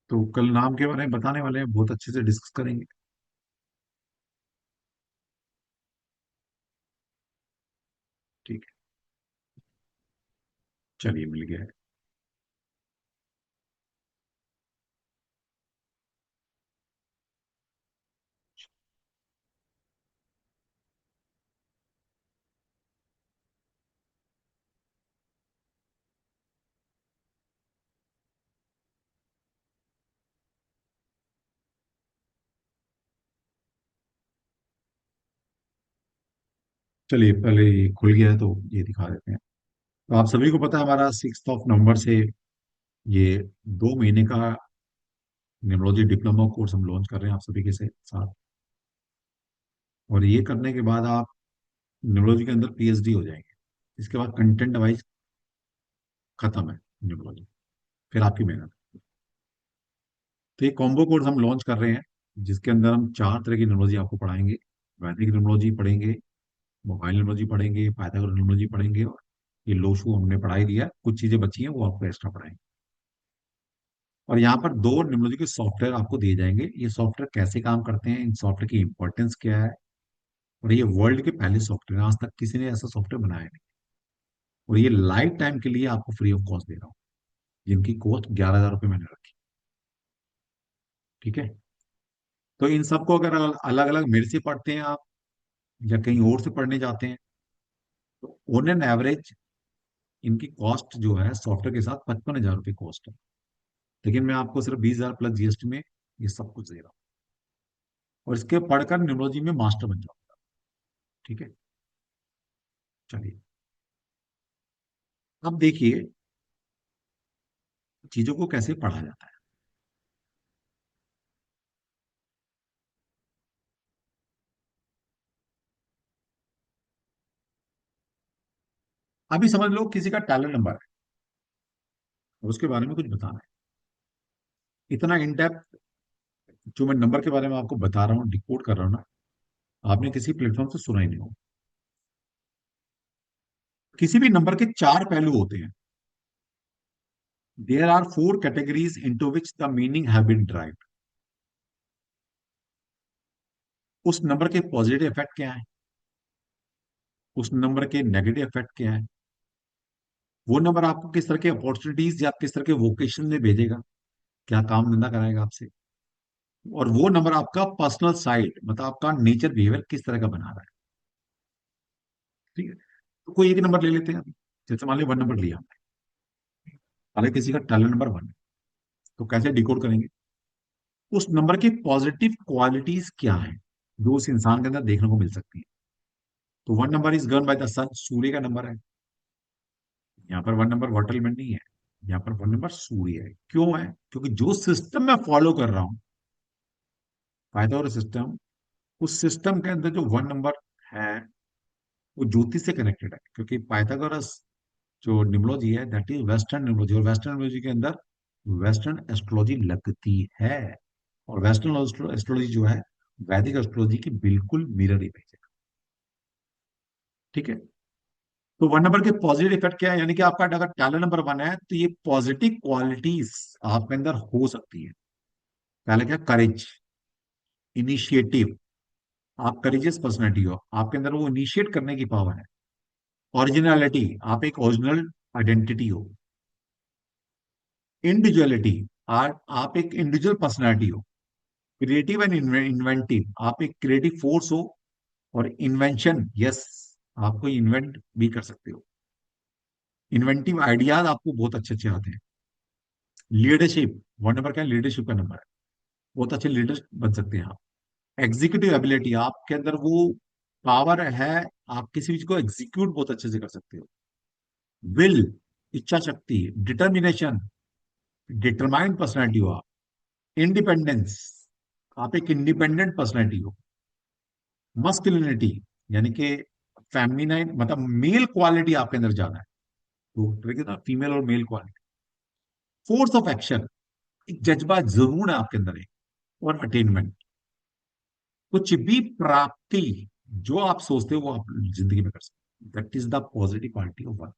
तो कल नाम के बारे में बताने वाले हैं, बहुत अच्छे से डिस्कस करेंगे। ठीक है, चलिए मिल गया है। चलिए पहले ये खुल गया है तो ये दिखा देते हैं। तो आप सभी को पता है हमारा 6 नवंबर से ये 2 महीने का न्यूमरोलॉजी डिप्लोमा कोर्स हम लॉन्च कर रहे हैं आप सभी के साथ। और ये करने के बाद आप न्यूमरोलॉजी के अंदर पीएचडी हो जाएंगे। इसके बाद कंटेंट वाइज खत्म है न्यूमरोलॉजी, फिर आपकी मेहनत। तो ये कॉम्बो कोर्स हम लॉन्च कर रहे हैं, जिसके अंदर हम 4 तरह की न्यूमरोलॉजी आपको पढ़ाएंगे। वैदिक न्यूमरोलॉजी पढ़ेंगे, मोबाइल न्यूमरोलॉजी पढ़ेंगे, पाइथागोरस न्यूमरोलॉजी पढ़ेंगे, और ये लोशू हमने पढ़ाई दिया, कुछ चीजें बची हैं वो आपको एक्स्ट्रा पढ़ाएंगे। और यहाँ पर 2 न्यूमरोलॉजी के सॉफ्टवेयर आपको दिए जाएंगे। ये सॉफ्टवेयर कैसे काम करते हैं, इन सॉफ्टवेयर की इंपॉर्टेंस क्या है, और ये वर्ल्ड के पहले सॉफ्टवेयर, आज तक किसी ने ऐसा सॉफ्टवेयर बनाया नहीं। और ये लाइफ टाइम के लिए आपको फ्री ऑफ कॉस्ट दे रहा हूँ, जिनकी कॉस्ट 11,000 रुपये मैंने रखी, ठीक है। तो इन सबको अगर अलग अलग मेरे से पढ़ते हैं आप, या कहीं और से पढ़ने जाते हैं, तो ऑन एन एवरेज इनकी कॉस्ट जो है सॉफ्टवेयर के साथ 55,000 रुपये कॉस्ट है। लेकिन मैं आपको सिर्फ 20,000 प्लस जीएसटी में ये सब कुछ दे रहा हूँ, और इसके पढ़कर न्यूमरोलॉजी में मास्टर बन जाऊंगा, ठीक है। चलिए अब देखिए चीजों को कैसे पढ़ा जाता है। अभी समझ लो किसी का टैलेंट नंबर है और उसके बारे में कुछ बताना है। इतना इन डेप्थ जो मैं नंबर के बारे में आपको बता रहा हूँ, डिकोड कर रहा हूँ ना, आपने किसी प्लेटफॉर्म से सुना ही नहीं होगा। किसी भी नंबर के 4 पहलू होते हैं। There are 4 categories into which the meaning have been derived. उस नंबर के पॉजिटिव इफेक्ट क्या है, उस नंबर के नेगेटिव इफेक्ट क्या है, वो नंबर आपको किस तरह के अपॉर्चुनिटीज या किस तरह के वोकेशन में भेजेगा, क्या काम धंधा कराएगा आपसे, और वो नंबर आपका पर्सनल साइड मतलब आपका नेचर बिहेवियर किस तरह का बना रहा है, ठीक है। तो कोई एक नंबर ले लेते हैं अभी। जैसे मान लीजिए 1 नंबर लिया हमने, हालांकि किसी का टैलेंट नंबर 1, तो कैसे डिकोड करेंगे, उस नंबर की पॉजिटिव क्वालिटीज क्या है जो उस इंसान के अंदर देखने को मिल सकती है। तो 1 number is govern by the sun, सूर्य का नंबर है। यहाँ पर 1 नंबर वाटर एलिमेंट नहीं है, यहाँ पर 1 नंबर सूर्य है। क्यों है, क्योंकि जो सिस्टम मैं फॉलो कर रहा हूँ, पाइथागोरस सिस्टम, उस सिस्टम के अंदर जो 1 नंबर है वो ज्योतिष से कनेक्टेड है। क्योंकि पाइथागोरस जो न्यूमरोलॉजी है दैट इज वेस्टर्न न्यूमरोलॉजी, और वेस्टर्न न्यूमरोलॉजी के अंदर वेस्टर्न एस्ट्रोलॉजी लगती है। और वेस्टर्न एस्ट्रोलॉजी जो है वैदिक एस्ट्रोलॉजी की बिल्कुल मिरर इमेज है, ठीक है। तो 1 नंबर के पॉजिटिव इफेक्ट क्या है, यानी कि आपका अगर टैलेंट नंबर 1 है तो ये पॉजिटिव क्वालिटीज आपके अंदर हो सकती है। पहले क्या, करेज, इनिशिएटिव, आप करेजियस पर्सनैलिटी हो, आपके अंदर वो इनिशिएट करने की पावर है। ओरिजिनलिटी, आप एक ओरिजिनल आइडेंटिटी हो। इंडिविजुअलिटी, आप एक इंडिविजुअल पर्सनैलिटी हो। क्रिएटिव एंड इन्वेंटिव, आप एक क्रिएटिव फोर्स हो। और इन्वेंशन, यस, आप कोई इन्वेंट भी कर सकते हो। इन्वेंटिव आइडियाज आपको बहुत अच्छे अच्छे आते हैं। लीडरशिप, 1 नंबर क्या, लीडरशिप का नंबर है, बहुत अच्छे लीडर बन सकते हैं आप। एग्जीक्यूटिव एबिलिटी, आपके अंदर वो पावर है आप किसी चीज को एग्जीक्यूट बहुत अच्छे से कर सकते हो। विल, इच्छा शक्ति, डिटर्मिनेशन, डिटरमाइंड पर्सनैलिटी हो आप। इंडिपेंडेंस, आप एक इंडिपेंडेंट पर्सनैलिटी हो। मस्कुलिनिटी, यानी कि फेमिनाइन, मतलब मेल क्वालिटी आपके अंदर ज्यादा है, तो देखिए ना, फीमेल और male quality. Force of action, एक जज्बा जरूर है आपके अंदर है। और अटेनमेंट, कुछ भी प्राप्ति जो आप सोचते हो वो आप जिंदगी में कर सकते हो। That is the positive quality of one.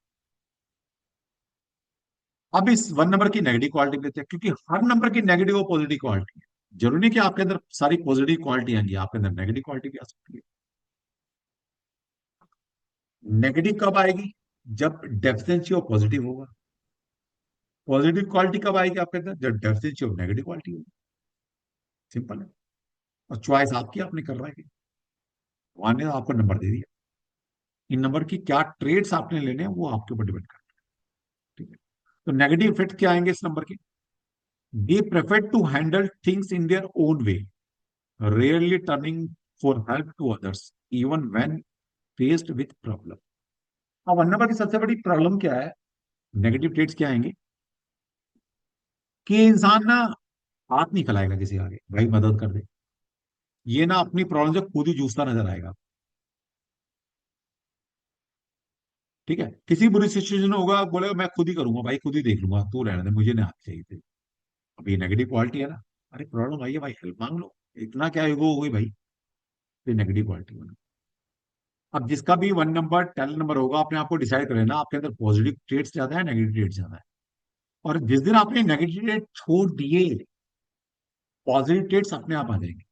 अब इस वन नंबर की नेगेटिव क्वालिटी लेते हैं, क्योंकि हर नंबर की नेगेटिव और पॉजिटिव क्वालिटी है। जरूरी नहीं कि आपके अंदर सारी पॉजिटिव क्वालिटी आएंगी, आपके अंदर नेगेटिव क्वालिटी भी आ सकती है। नेगेटिव कब आएगी? जब डेफिशिएंसी ऑफ पॉजिटिव होगा। पॉजिटिव क्वालिटी कब आएगी आपके अंदर? जब डेफिशिएंसी ऑफ नेगेटिव क्वालिटी होगी। सिंपल है। और चॉइस आपकी, आपने कर रहा है कि भगवान ने आपको नंबर दे दिया। इन नंबर की क्या ट्रेड्स आपने लेने हैं वो आपके ऊपर डिपेंड करता है। ठीक है। तो नेगेटिव इफेक्ट क्या आएंगे इस नंबर के? They prefer to handle things in their own way, rarely turning for help to others even when faced with problem. अब वन नंबर की सबसे बड़ी प्रॉब्लम क्या है? नेगेटिव ट्रेड्स क्या आएंगे कि इंसान ना हाथ नहीं फैलाएगा किसी आगे, भाई मदद कर दे। ये ना अपनी प्रॉब्लम से खुद ही जूझता नजर आएगा। ठीक है। किसी बुरी सिचुएशन में होगा, बोलेगा मैं खुद ही करूंगा भाई, खुद ही देख लूंगा, तू रहने दे, मुझे नहीं हाथ चाहिए थे। अब ये नेगेटिव क्वालिटी है ना। अरे प्रॉब्लम आई है भाई, हेल्प मांग लो, इतना क्या ईगो हो गई भाई। ये नेगेटिव क्वालिटी बना। अब जिसका भी वन नंबर 10 नंबर होगा, अपने आप को डिसाइड कर लेना आपके अंदर पॉजिटिव ट्रेड्स ज्यादा है, नेगेटिव ट्रेड्स ज्यादा है। और जिस दिन आपने नेगेटिव ट्रेड छोड़ दिए, पॉजिटिव ट्रेड्स अपने आप आ जाएंगे।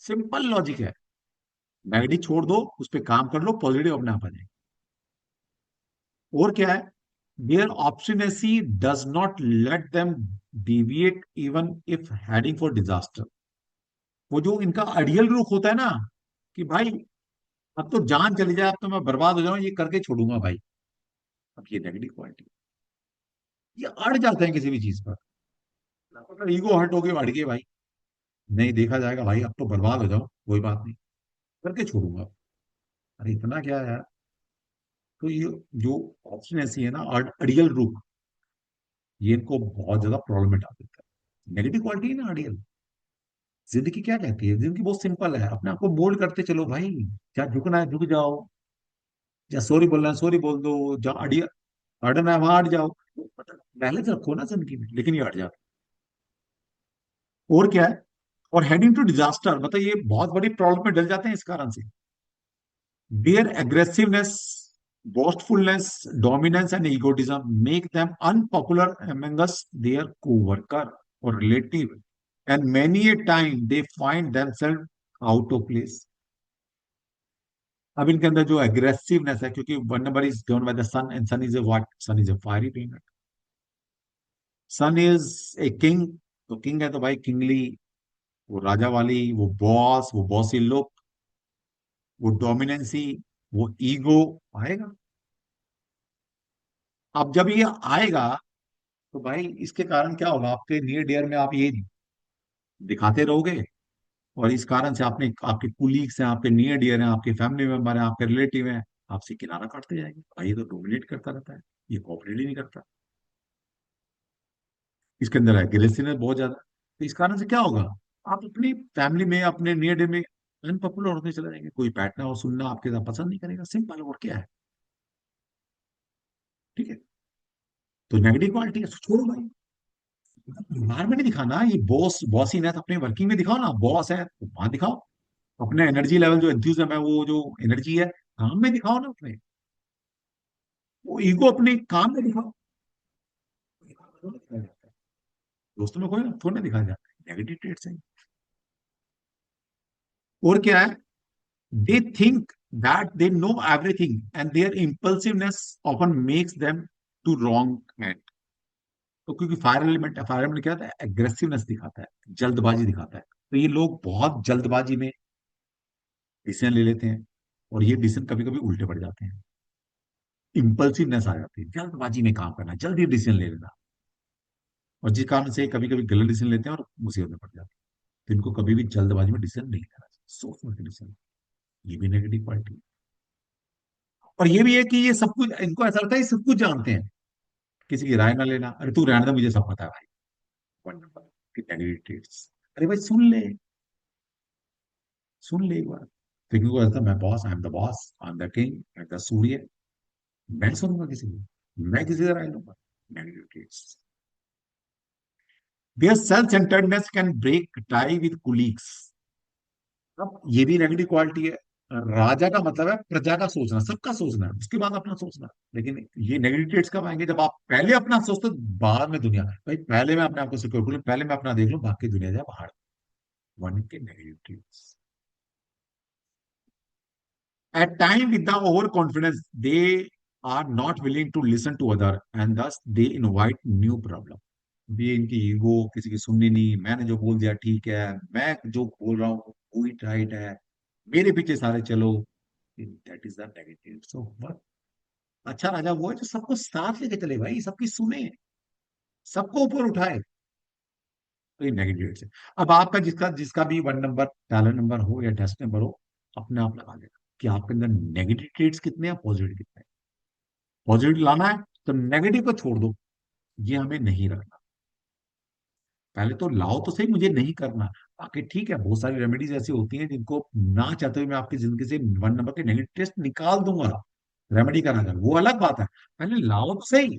सिंपल लॉजिक है। नेगेटिव छोड़ दो, उस पर काम कर लो, पॉजिटिव अपने आप आ जाएंगे। और क्या है? Their obstinacy does not let them deviate even if heading for disaster. वो जो इनका आइडियल रुख होता है ना, कि भाई अब तो जान चली जाए, अब तो मैं बर्बाद हो जाऊं, ये करके छोड़ूंगा भाई। अब ये नेगेटिव क्वालिटी, ये अड़ जाते हैं किसी भी चीज पर। अगर ईगो हर्ट हो गई, अड़ गए भाई, नहीं देखा जाएगा भाई, अब तो बर्बाद हो जाओ, कोई बात नहीं, करके छोड़ूंगा। अरे इतना क्या है यार। तो ये जो ऑप्शन ऐसी है ना, अड़ियल रूप, ये इनको बहुत ज्यादा प्रॉब्लम में डाल देता है। नेगेटिव क्वालिटी है ना अड़ियल। जिंदगी क्या कहती है? जिंदगी बहुत सिंपल है, अपने आप को मोल्ड करते चलो भाई। जहाँ झुकना है झुक जाओ, जहाँ सॉरी बोलना है सॉरी बोल दो, जहाँ अड़ियल अड़ना है वहां अड़ जाओ। बैलेंस रखो ना जिंदगी में, लेकिन ये अड़ जाते हैं। और क्या है? और हेडिंग टू डिजास्टर, मतलब ये बहुत बड़ी प्रॉब्लम में डल जाते हैं इस कारण से। Their aggressiveness, boastfulness, dominance, and egotism make them unpopular amongst their co-worker or relative, and many a time they find themselves out of place. अब इनके अंदर जो एग्रेसिवनेस है, क्योंकि one number is govern by the sun, and sun is a what? Sun is a fiery planet. Sun is a king, तो king है तो भाई किंगली, वो राजा वाली, वो बॉस, वो बॉसी लुक, वो डोमिनेंसी, वो ईगो आएगा। अब जब ये आएगा, तो भाई इसके कारण क्या होगा? आपके नियर डियर में आप ये दिखाते रहोगे, और इस कारण से आपने, आपके कुलीग्स हैं, आपके नियर डियर हैं, आपके फैमिली मेंबर हैं, आपके रिलेटिव हैं, आपसे किनारा काटते जाएंगे। भाई ये तो डोमिनेट करता रहता है, ये कोऑपरेट ही नहीं करता। इसके अंदर एग्रेसिवनेस बहुत ज्यादा। तो इस कारण से क्या होगा? आप अपनी फैमिली में, अपने नियर डियर में अनपॉपुलर होते चले जाएंगे। कोई बैठना और सुनना आपके साथ पसंद नहीं करेगा। सिंपल, और क्या है। ठीक है। तो नेगेटिव क्वालिटी है, छोड़ो भाई। बाहर में नहीं दिखाना, ये बॉस बॉसीनेस अपने वर्किंग में दिखाओ ना, बॉस है तो वहां दिखाओ। अपने एनर्जी लेवल, जो एंथुसिज्म है, वो जो एनर्जी है, काम में दिखाओ ना अपने। वो ईगो अपने काम में दिखाओ। दोस्तों में कोई थोड़ा ना दिखाया जाता है, नेगेटिव ट्रेट्स हैं। और क्या है? They think that they know everything, and their impulsiveness often makes them to wrong end. तो क्योंकि फायर एलिमेंट है, फायर एलिमेंट क्या होता है? एग्रेसिवनेस दिखाता है, जल्दबाजी दिखाता है। तो ये लोग बहुत जल्दबाजी में डिसीजन ले लेते हैं, और ये डिसीजन कभी कभी उल्टे पड़ जाते हैं। इंपल्सिवनेस आ जाती है, जल्दबाजी में काम करना, जल्दी डिसीजन ले लेना, और जिस कारण से कभी कभी गलत डिसीजन लेते हैं और मुसीबत में पड़ जाते हैं। तो इनको कभी भी जल्दबाजी में डिसीजन नहीं लेना चाहिए, सोच समझ के डिसीजन। ये भी नेगेटिव क्वालिटी है। और ये भी है कि ये सब कुछ, इनको ऐसा लगता है ये सब कुछ जानते हैं, किसी की राय ना लेना, अरे तू रहने दे, मुझे सब पता है भाई। वन नंबर की नेगेटिव ट्रेड्स, अरे भाई सुन ले, सुन ले एक बार। फिर क्यों कहता, मैं boss, I am the boss, I am the king, I am the सूर्य, मैं सुनूंगा किसी की, मैं किसी से राय लूंगा। Negative traits, their self centredness can break tie with colleagues. अब ये भी नेगेटिव क्वालिटी है। राजा का मतलब है प्रजा का सोचना, सबका सोचना, उसके बाद अपना सोचना। लेकिन ये नेगेटिव ट्रेड्स कब आएंगे, जब आप पहले अपना सोचते हो, बाद में दुनिया। भाई पहले मैं अपने आप को सिक्योर करूं, पहले मैं अपना देख लूं, बाकी दुनिया जाए बाहर। वन के negative traits, at time with the overconfidence they are not willing to listen to other and thus they invite new problem। भी इनकी ईगो, किसी की सुननी नहीं, मैंने जो बोल दिया ठीक है, मैं जो बोल रहा हूँ वही राइट है, मेरे पीछे सारे चलो। That is the negative. So अच्छा राजा वो है जो सबको साथ लेके चले भाई, सबकी सुने, सबको ऊपर उठाए। तो ये नेगेटिव है। अब आपका जिसका जिसका भी वन नंबर टैलेंट नंबर हो या टेस्ट नंबर हो, अपने आप लगा लेगा कि आपके अंदर नेगेटिव ट्रेड्स कितने हैं, पॉजिटिव कितने हैं। पॉजिटिव लाना है तो नेगेटिव को छोड़ दो, ये हमें नहीं रखना। पहले तो लाओ तो सही, मुझे नहीं करना। बाकी ठीक है, बहुत सारी रेमेडीज ऐसी होती हैं जिनको ना चाहते हुए मैं आपकी जिंदगी से वन नंबर के नेगेटिव टेस्ट निकाल दूंगा, रेमेडी कराकर, वो अलग बात है। पहले लाओ तो सही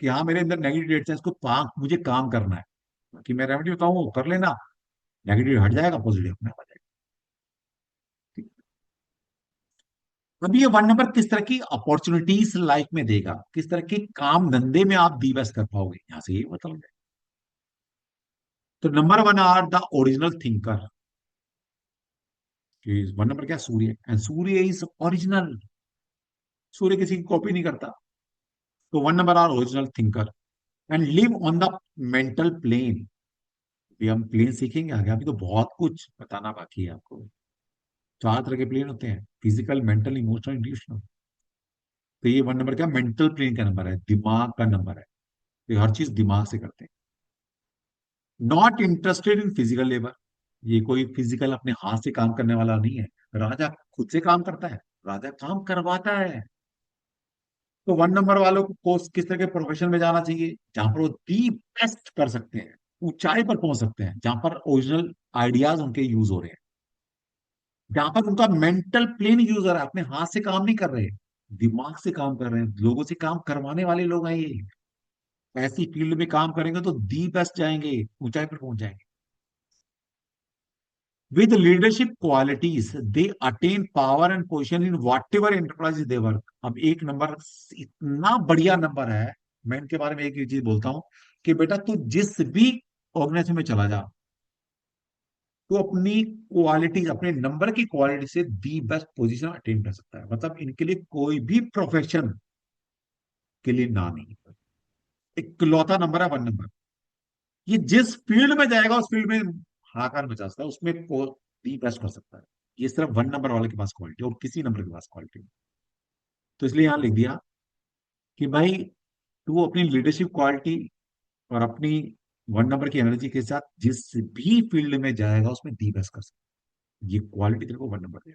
कि हाँ मेरे अंदर नेगेटिव टेस्ट है, इसको मुझे काम करना है। कि मैं रेमेडी बताऊँ वो कर लेना, नेगेटिव हट जाएगा, पॉजिटिव अपने आप आ जाएगा। ठीक। अब ये वन नंबर किस तरह की अपॉर्चुनिटीज लाइफ में देगा, किस तरह के काम धंधे में आप दी बेस्ट कर पाओगे, यहां से ये मतलब है। तो number one are the original thinker. One number क्या, Surya, and Surya is original, Surya किसी की कॉपी नहीं करता। तो one number are original thinker and live on the mental plane. भी हम प्लेन सीखेंगे आगे, अभी तो बहुत कुछ बताना बाकी है आपको। चार तरह के प्लेन होते हैं, फिजिकल, मेंटल, इमोशनल, इंट्यूशनल। तो ये वन नंबर क्या, मेंटल प्लेन का नंबर है, दिमाग का नंबर है। तो हर चीज दिमाग से करते हैं। Not interested in physical labour, ये कोई फिजिकल अपने हाथ से काम करने वाला नहीं है। राजा खुद से काम करता है, राजा काम करवाता है। तो वन नंबर वालों को किस तरह के प्रोफेशन में जाना चाहिए, जहां पर वो दी बेस्ट कर सकते हैं, ऊंचाई पर पहुंच सकते हैं, जहां पर ओरिजिनल आइडियाज उनके यूज हो रहे हैं, जहां पर उनका मेंटल प्लेन यूज हो रहा है, अपने हाथ से काम नहीं कर रहे, दिमाग से काम कर रहे हैं, लोगों से काम करवाने वाले लोग हैं ये। ऐसी फील्ड में काम करेंगे तो दी बेस्ट जाएंगे, ऊंचाई पर पहुंच जाएंगे। With leadership qualities, they attain power and position in whatever enterprise they work। अब एक नंबर इतना बढ़िया नंबर है, मैं इनके बारे में एक ही चीज बोलता हूं कि बेटा तू जिस भी ऑर्गेनाइजेशन में चला जा, तो अपनी क्वालिटीज, अपने नंबर की क्वालिटी से दी बेस्ट पोजीशन अटेन कर सकता है। मतलब इनके लिए कोई भी प्रोफेशन के लिए ना नहीं, इकलौता नंबर है वन नंबर। ये जिस फील्ड में जाएगा उस फील्ड में हाहाकार मचा सकता है, उसमें दी बेस्ट कर सकता है। ये सिर्फ वन नंबर वाले के पास क्वालिटी, और किसी नंबर के पास क्वालिटी नहीं। तो इसलिए यहां लिख दिया कि भाई तू अपनी लीडरशिप क्वालिटी और अपनी वन नंबर की एनर्जी के साथ जिस भी फील्ड में जाएगा उसमें दी बेस्ट कर सकता है। ये क्वालिटी तेरे को वन नंबर दे।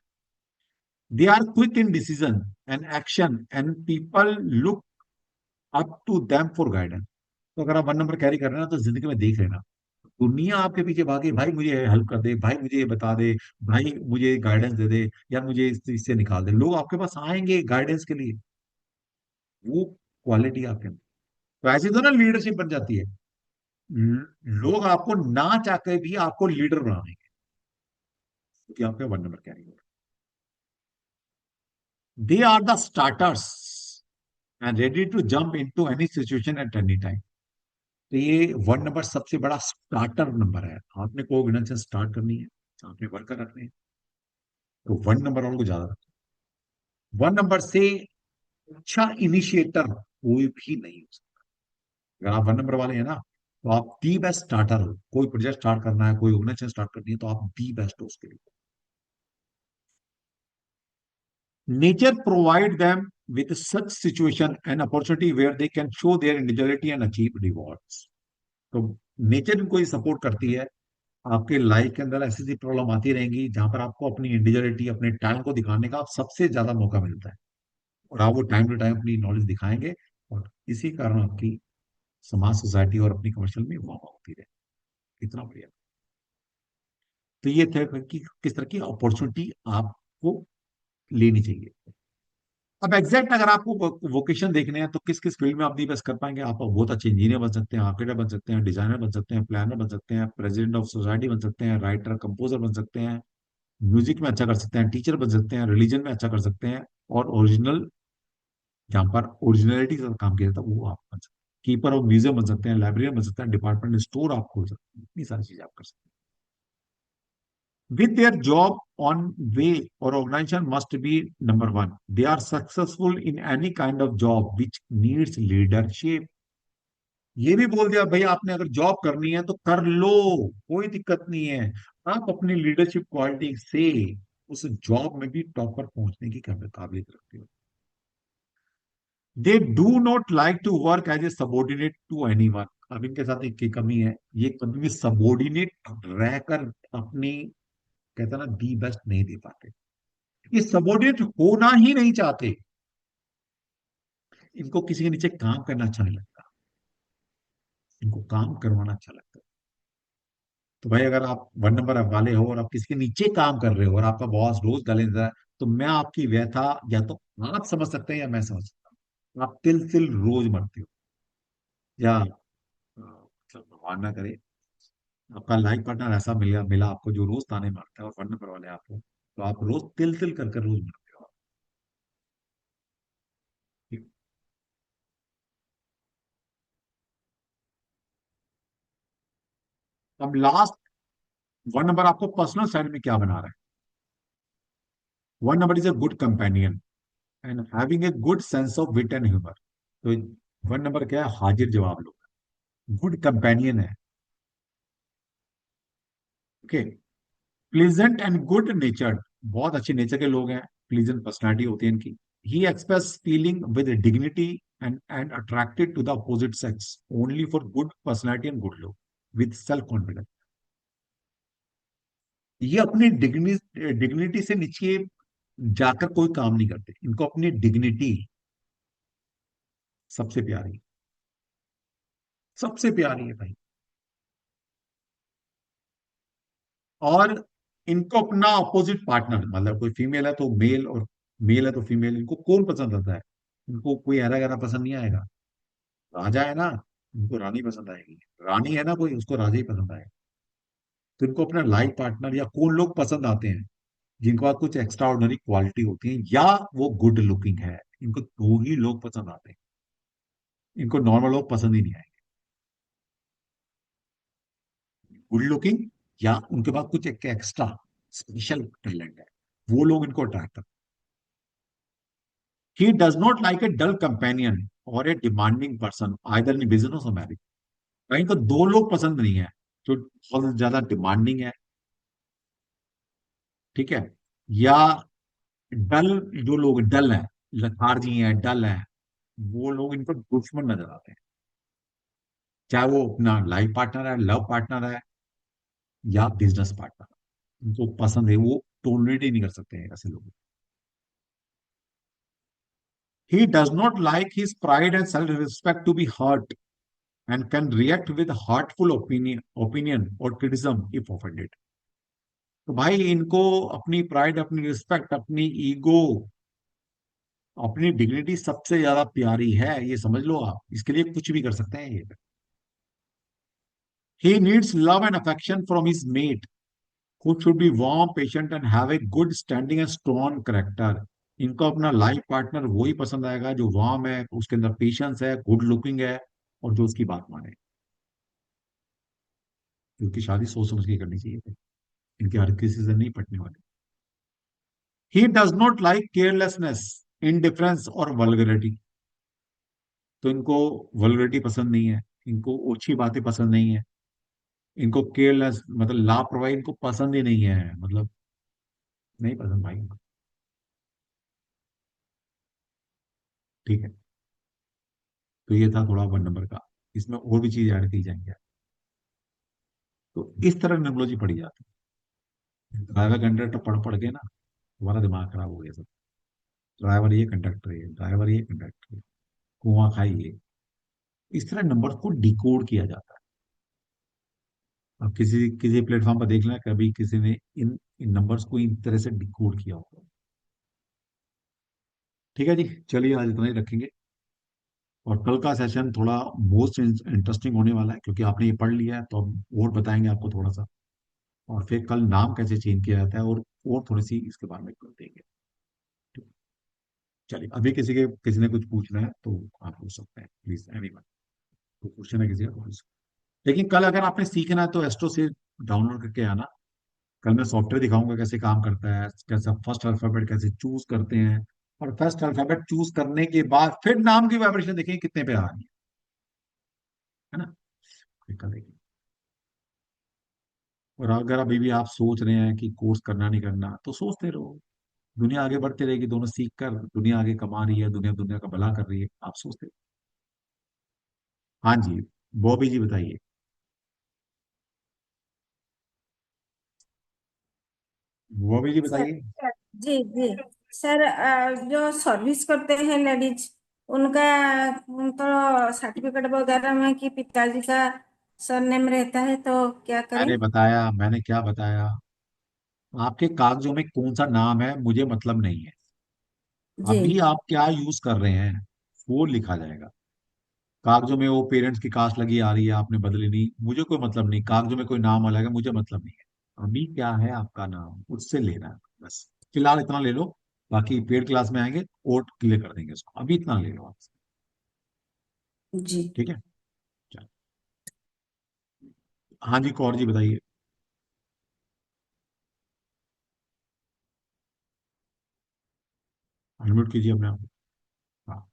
They are quick in decision and action and people look up to them for guidance. तो अगर आप वन नंबर कैरी कर रहे हैं ना, तो जिंदगी में देख लेना, दुनिया आपके पीछे भागे, भाई मुझे हेल्प कर दे, भाई मुझे ये बता दे, भाई मुझे गाइडेंस दे दे, यार मुझे इस चीज से निकाल दे। लोग आपके पास आएंगे गाइडेंस के लिए, वो क्वालिटी आपके अंदर। तो ऐसी तो ना लीडरशिप बन जाती है, लोग आपको ना चाहते भी आपको लीडर बना देंगे, क्योंकि आपका वन नंबर कैरी हो रहा है। They are the starters and ready to jump into any situation at any time. तो ये वन नंबर सबसे बड़ा स्टार्टर नंबर है। आपने कोई ऑर्गेनाइजेशन स्टार्ट करनी है, आपने वर्कर रखने हैं, तो वन नंबर वालों को ज्यादा रखो। वन नंबर से अच्छा इनिशिएटर कोई भी नहीं हो सकता। अगर आप वन नंबर वाले हैं ना, तो आप दी बेस्ट स्टार्टर हो। कोई प्रोजेक्ट स्टार्ट करना है, कोई ऑर्गेनाइजेशन स्टार्ट करनी है, तो आप दी बेस्ट हो उसके लिए। Nature provide them with such situation and opportunity where they can show their individuality and achieve rewards. तो नेचर इनको सपोर्ट करती है। आपके लाइफ के अंदर ऐसी ऐसी प्रॉब्लम आती रहेंगी जहां पर आपको अपनी इंडिविजुअलिटी, अपने टैलेंट को दिखाने का सबसे ज्यादा मौका मिलता है। और आप वो टाइम टू टाइम अपनी नॉलेज दिखाएंगे, और इसी कारण आपकी समाज, सोसाइटी और अपनी कमर्शियल में वाह होती रहे। कितना बढ़िया। तो ये थे कि किस तरह की अपॉर्चुनिटी आपको लेनी चाहिए। अब एग्जैक्ट अगर आपको वोकेशन देखने हैं तो किस किस फील्ड में आप नहीं बस कर पाएंगे। आप बहुत अच्छे इंजीनियर बन सकते हैं, आर्किटेक्ट बन सकते हैं, डिजाइनर बन सकते हैं, प्लानर बन सकते हैं, प्रेसिडेंट ऑफ सोसाइटी बन सकते हैं, राइटर कंपोजर बन सकते हैं, म्यूजिक में अच्छा कर सकते हैं, टीचर बन सकते हैं, रिलीजन में अच्छा कर सकते हैं, और ओरिजिनल, जहाँ पर ओरिजिनलिटी का काम किया जाता है वो आप बन सकते हैं, कीपर ऑफ म्यूजियम बन सकते हैं, लाइब्रेरियन बन सकते हैं, डिपार्टमेंट स्टोर आप खोल सकते हैं, इतनी सारी चीजें आप कर सकते हैं। With their job on way, or organization must be number one. They are successful in any kind of job which needs leadership. ये भी बोल दिया भाई, आपने अगर जॉब करनी है तो कर लो, कोई दिक्कत नहीं है। आप अपनी लीडरशिप क्वालिटी से उस जॉब में भी टॉप पर पहुंचने की काबिलियत रखते हो। They do not like to work as a subordinate to anyone. अब इनके साथ एक की कमी है, ये कभी भी सबॉर्डिनेट रहकर अपनी, कहता ना, दी बेस्ट नहीं दे पाते। ये सबॉर्डिनेट होना ही नहीं चाहते, इनको किसी के नीचे काम करना अच्छा नहीं लगता, इनको काम करवाना अच्छा लगता है। तो भाई अगर आप 1 नंबर वाले हो और आप किसी के नीचे काम कर रहे हो और आपका बॉस रोज गाली देता है, तो मैं आपकी व्यथा या तो आप समझ सकते हैं या मैं समझ सकता हूँ। आप तिल तिल रोज मरते हो, या मतलब भगवान ना करे आपका लाइफ पार्टनर ऐसा मिला मिला आपको जो रोज ताने मारता है, और 1 नंबर वाले आपको, तो आप रोज तिल तिल कर रोज मरते हो। ठीक? अब लास्ट 1 नंबर आपको पर्सनल साइड में क्या बना रहा है। 1 number is a good companion and having a good sense of wit and humour. तो 1 नंबर क्या है, हाजिर जवाब लोग, गुड कंपेनियन है। Okay, pleasant and good natured, बहुत अच्छे नेचर के लोग हैं, प्लीजेंट पर्सनैलिटी होती है इनकी। He express feeling with dignity and attracted to the opposite sex only for good personality and good look with self confidence. ये अपनी डिग्निटी से नीचे जाकर कोई काम नहीं करते, इनको अपनी डिग्निटी सबसे प्यारी है, सबसे प्यारी है भाई। और इनको अपना अपोजिट पार्टनर, मतलब कोई फीमेल है तो मेल, और मेल है तो फीमेल, इनको कौन पसंद आता है। इनको कोई ऐरा गैरा पसंद नहीं आएगा। राजा है ना, इनको रानी पसंद आएगी, रानी है ना कोई, उसको राजा ही पसंद आएगा। तो इनको अपना लाइफ पार्टनर या कौन लोग पसंद आते हैं, जिनके पास कुछ एक्स्ट्रा ऑर्डिनरी क्वालिटी होती है, या वो गुड लुकिंग है, इनको दो ही लोग पसंद आते हैं, इनको नॉर्मल लोग पसंद ही नहीं आएंगे। गुड लुकिंग, या उनके पास कुछ एक एक्स्ट्रा स्पेशल टैलेंट है, वो लोग इनको अट्रैक्ट करते हैं। He does not like a dull companion और a demanding person either in business और मैरिज। कहीं तो दो लोग पसंद नहीं है, जो बहुत ज्यादा डिमांडिंग है, ठीक है, या डल, जो लोग डल है, लथार्जी हैं, डल है, वो लोग इनको दुश्मन नजर आते हैं। चाहे वो अपना लाइफ पार्टनर है, लव पार्टनर है, या बिजनेस पार्टनर, उनको पसंद है, वो टोलरेट ही नहीं कर सकते हैं ऐसे लोग। He does not like his pride and self-respect to be hurt and can react with hurtful opinion or criticism if offended. तो भाई इनको अपनी प्राइड, अपनी रिस्पेक्ट, अपनी ईगो, अपनी डिग्निटी सबसे ज्यादा प्यारी है, ये समझ लो आप, इसके लिए कुछ भी कर सकते हैं ये। He needs love and affection from his mate, who should be warm, patient and have a good standing and strong character. इनको अपना लाइफ पार्टनर वही पसंद आएगा जो वार्म है, उसके अंदर पेशेंस है, गुड लुकिंग है, और जो उसकी बात माने। क्योंकि शादी सोच समझ के करनी चाहिए, इनके हर किसी से नहीं पटने वाले। ही does not like carelessness, indifference और वल्गरिटी। तो इनको वल्गरिटी पसंद नहीं है, इनको ओछी बातें पसंद नहीं है, इनको केयरलेस मतलब लापरवाही इनको पसंद ही नहीं है, मतलब नहीं पसंद भाई इनको। ठीक है, तो ये था थोड़ा 1 नंबर का, इसमें और भी चीज ऐड की जाएंगे। तो इस तरह न्यूमरोलॉजी पढ़ी जाती है। 12 घंटे तो पढ़ पढ़ के ना तुम्हारा दिमाग खराब हो गया सब। ड्राइवर ये, कंडक्टर ये, ड्राइवर ये, कंडक्टर ये, कुआं खाई ये। इस तरह नंबर को डिकोड किया जाता है। अब किसी किसी प्लेटफॉर्म पर देख लेना कभी किसी ने इन नंबर्स को इन तरह से डिकोड किया होगा। ठीक है जी, चलिए आज इतना ही रखेंगे। और कल का सेशन थोड़ा मोस्ट इंटरेस्टिंग होने वाला है, क्योंकि आपने ये पढ़ लिया है तो अब और बताएंगे आपको थोड़ा सा। और फिर कल नाम कैसे चेंज किया जाता है और थोड़ी सी इसके बारे में कर देंगे। ठीक है? चलिए, अभी किसी ने कुछ पूछना है तो आप पूछ सकते हैं, प्लीज एनीवन। तो क्वेश्चन है किसी का तो पूछ सकते हैं। लेकिन कल अगर आपने सीखना है तो एस्ट्रो से डाउनलोड करके आना। कल मैं सॉफ्टवेयर दिखाऊंगा कैसे काम करता है, कैसे फर्स्ट अल्फाबेट कैसे चूज करते हैं, और फर्स्ट अल्फाबेट चूज करने के बाद फिर नाम की वाइब्रेशन देखेंगे कितने पे आ रही है ना। फिर कल देखेंगे। और अगर अभी भी आप सोच रहे हैं कि कोर्स करना नहीं करना, तो सोचते रहो। दुनिया आगे बढ़ती रहेगी, दोनों सीख कर दुनिया आगे कमा रही है, दुनिया दुनिया का भला कर रही है, आप सोचते रहो। हाँ जी, बॉबी जी बताइए। बॉबी जी सर बताइए। जी जी सर, जो सर्विस करते हैं लेडीज, उनका तो सर्टिफिकेट वगैरह में कि पिताजी का सरनेम रहता है, तो क्या करें? मैंने क्या बताया, आपके कागजों में कौन सा नाम है मुझे मतलब नहीं है। जी अभी आप क्या यूज कर रहे हैं वो लिखा जाएगा। कागजों में वो पेरेंट्स की कास्ट लगी आ रही है, आपने बदली नहीं, मुझे कोई मतलब नहीं। कागजों में कोई नाम अलग है, मुझे मतलब नहीं है। अभी क्या है आपका नाम, उससे लेना है बस। फिलहाल इतना ले लो, बाकी पेड क्लास में आएंगे और क्लियर कर देंगे उसको। अभी इतना ले लो आप। जी ठीक है, चलो। हाँ जी, कौर जी बताइए। अनम्यूट कीजिए अपने आप को। हाँ,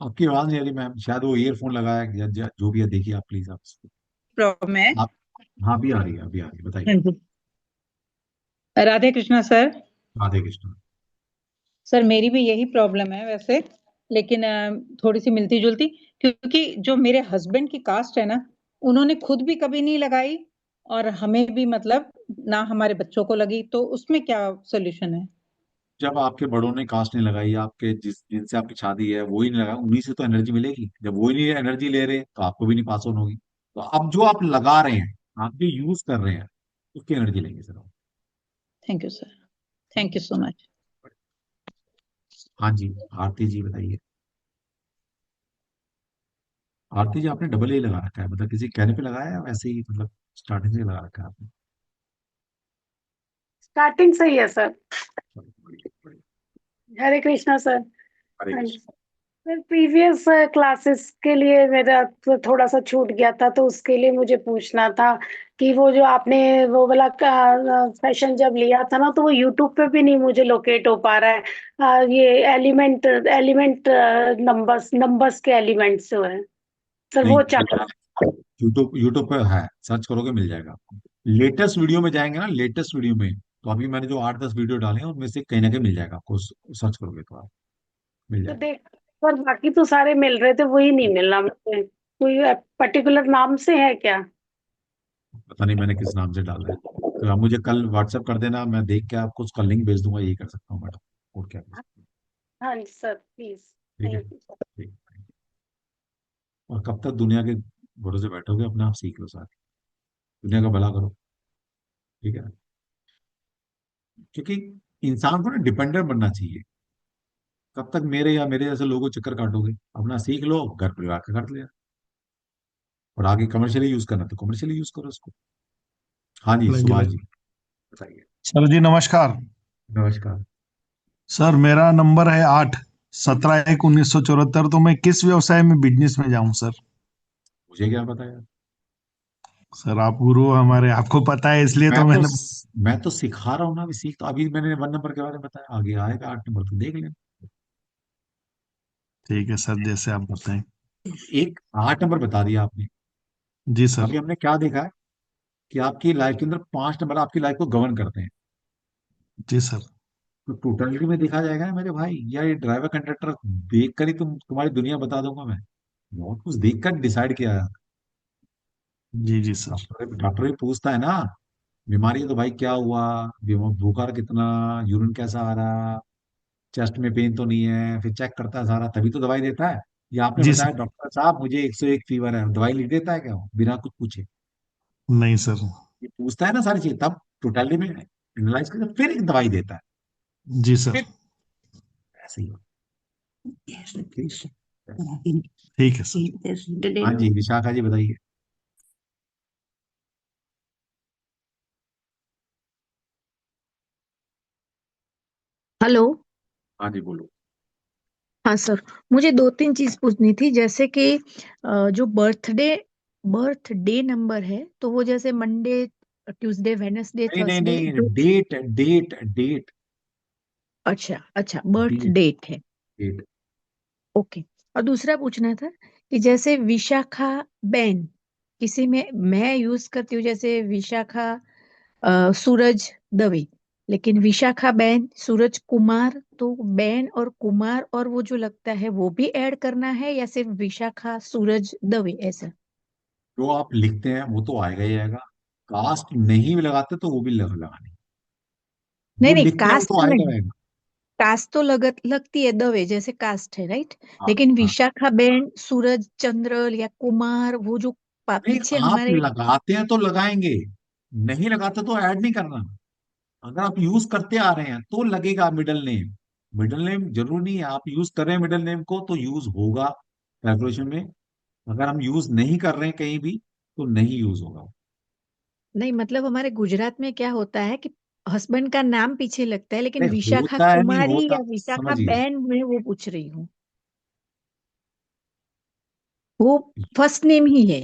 आपकी आवाज नहीं आ रही मैम, शायद वो ईयरफोन लगाया है, या जो भी है देखिए आप प्लीज आप इसको। प्रॉब्लम है। आप, हाँ अभी आ रही है, अभी आ रही है, बताइए। हाँ जी। राधे कृष्णा सर। राधे कृष्ण। सर मेरी भी यही प्रॉब्लम है वैसे, लेकिन थोड़ी सी मिलती जुलती, क्योंकि जो मेरे हस्बैंड की कास्ट है ना, उन्होंने खुद भी कभी नहीं लगाई, और हमें भी मतलब ना हमारे बच्चों को लगी, तो उसमें क्या सोल्यूशन है? जब आपके बड़ों ने कास्ट नहीं लगाई, आपके जिनसे आपकी शादी है वही नहीं लगा, उन्हीं से तो एनर्जी मिलेगी। जब वही नहीं एनर्जी ले रहे तो आपको भी नहीं पास ऑन होगी। तो अब जो आप लगा रहे हैं, आप जो यूज कर रहे हैं, उसकी एनर्जी लेंगे सर आप। Thank you sir. Thank you so much. हाँ जी, आरती जी बताइए। आरती जी, आपने डबल ए लगा रखा है, मतलब किसी कहने पे लगाया है या वैसे ही, मतलब स्टार्टिंग से लगा रखा है आपने? स्टार्टिंग से ही है सर। चलो, बढ़िया बढ़िया। हरे कृष्णा सर। हरे हाँ जी कृष्ण। सर, प्रीवियस क्लासेस के लिए मेरा तो थोड़ा सा छूट गया था, तो उसके लिए मुझे पूछना था कि वो जो आपने वो वाला सेशन जब लिया था ना, तो वो यूट्यूब पे भी नहीं मुझे लोकेट हो पा रहा है। ये एलिमेंट एलिमेंट नंबर्स नंबर्स के एलिमेंट्स जो है सर, नहीं, वो चाहिए। यूट्यूब यूट्यूब पे है, सर्च करोगे मिल जाएगा आपको। लेटेस्ट वीडियो में जाएंगे ना, लेटेस्ट वीडियो में, तो अभी मैंने जो 8-10 वीडियो डाले हैं उनमें से कहीं ना कहीं मिल जाएगा आपको, सर्च करोगे तो आप मिल तो जाएगा। देख, पर बाकी तो सारे मिल रहे थे, वही नहीं मिल रहा मुझे। कोई पर्टिकुलर नाम से है क्या? पता नहीं मैंने किस नाम से डाला है, तो आप मुझे कल व्हाट्सएप कर देना, मैं देख के आपको उसका लिंक भेज दूंगा, यही कर सकता हूँ मैडम, और क्या कर सकता हूँ। हाँ जी सर, प्लीज। ठीक है, थैंक यू। ठीक। और कब तक दुनिया के भरोसे बैठोगे, अपने आप सीख लो साथ, दुनिया का भला करो। ठीक है ना? क्योंकि इंसान को ना डिपेंडेंट बनना चाहिए। कब तक मेरे या मेरे जैसे लोगों चक्कर काटोगे, अपना सीख लो, घर परिवार का काट लिया। और आगे कमर्शियली यूज करना तो कमर्शियली यूज करो उसको। हाँ जी, लगी सुभाष लगी। जी बताइए। सर जी नमस्कार। नमस्कार। सर मेरा नंबर है 8/17/1974। तो मैं किस व्यवसाय में बिजनेस में जाऊं सर? मुझे क्या पता यार। सर आप गुरु हो हमारे, आपको पता है इसलिए तो मैंने। मैं तो सिखा रहा हूँ ना, अभी सीख, तो अभी मैंने 1 नंबर के बारे में बताया, आगे आएगा 8 नंबर तो देख लेना। ठीक है सर, जैसे आप बताएं। एक 8 नंबर बता दिया आपने। जी सर। अभी हमने क्या देखा है कि आपकी लाइफ के अंदर 5 नंबर आपकी लाइफ को गवर्न करते हैं। जी सर। तो टोटलिटी में देखा जाएगा ना मेरे भाई, या ये ड्राइवर कंडक्टर देख कर ही तुम्हारी दुनिया बता दूंगा मैं। बहुत कुछ देख कर डिसाइड किया है। जी जी सर। डॉक्टर डॉक्टर भी पूछता है ना बीमारी है तो भाई क्या हुआ, बुखार कितना, यूरिन कैसा आ रहा, चेस्ट में पेन तो नहीं है, फिर चेक करता है सारा, तभी तो दवाई देता है। या आपने जी बताया सर। डॉक्टर साहब मुझे 101 फीवर है, दवाई लिख देता है क्या वो बिना कुछ पूछे? नहीं सर। ये पूछता है ना सारी चीज, तब टोटली में एनालाइज करके फिर एक दवाई देता है। जी सर। फिर ऐसे ही ठीक है सर। हाँ जी विशाखा जी बताइए। हेलो। हाँ जी बोलो। हाँ सर, मुझे दो तीन चीज पूछनी थी, जैसे कि जो बर्थडे नंबर है, तो वो जैसे मंडे, ट्यूसडे, वेडनेसडे, नहीं नहीं थर्सडे नहीं, जो। डेट डेट डेट अच्छा अच्छा, बर्थ डेट डेट है। डेट। ओके। और दूसरा पूछना था कि जैसे विशाखा बैन, किसी में मैं यूज करती हूँ जैसे विशाखा सूरज दवे, लेकिन विशाखा बैन सूरज कुमार, तो बैन और कुमार और वो जो लगता है वो भी ऐड करना है या सिर्फ विशाखा सूरज दवे ऐसा? जो आप लिखते हैं वो तो आएगा ही आएगा, कास्ट नहीं भी लगाते तो वो भी लगाने, नहीं जो नहीं, लिखते हैं वो कास्ट तो आएगा नहीं। आएगा। कास्ट तो लगती है दवे, जैसे कास्ट है, राइट। हाँ लेकिन हाँ। विशाखा बैन सूरज चंद्र या कुमार, वो जो नहीं पीछे आप हमारे। लगाते हैं तो लगाएंगे, नहीं लगाते तो ऐड नहीं करना। अगर आप यूज करते आ रहे हैं तो लगेगा मिडिल नेम। मिडिल नेम जरूरी नहीं है, आप यूज कर रहे हैं मिडिल नेम को तो यूज होगा कैलकुलेशन में। अगर हम यूज नहीं कर रहे हैं कहीं भी तो नहीं यूज होगा। नहीं, मतलब हमारे गुजरात में क्या होता है कि हस्बैंड का नाम पीछे लगता है, लेकिन नहीं विशाखा होता है, नहीं कुमारी होता, या विशाखा समझिए। बैन में वो पूछ रही हूँ। वो फर्स्ट नेम ही है।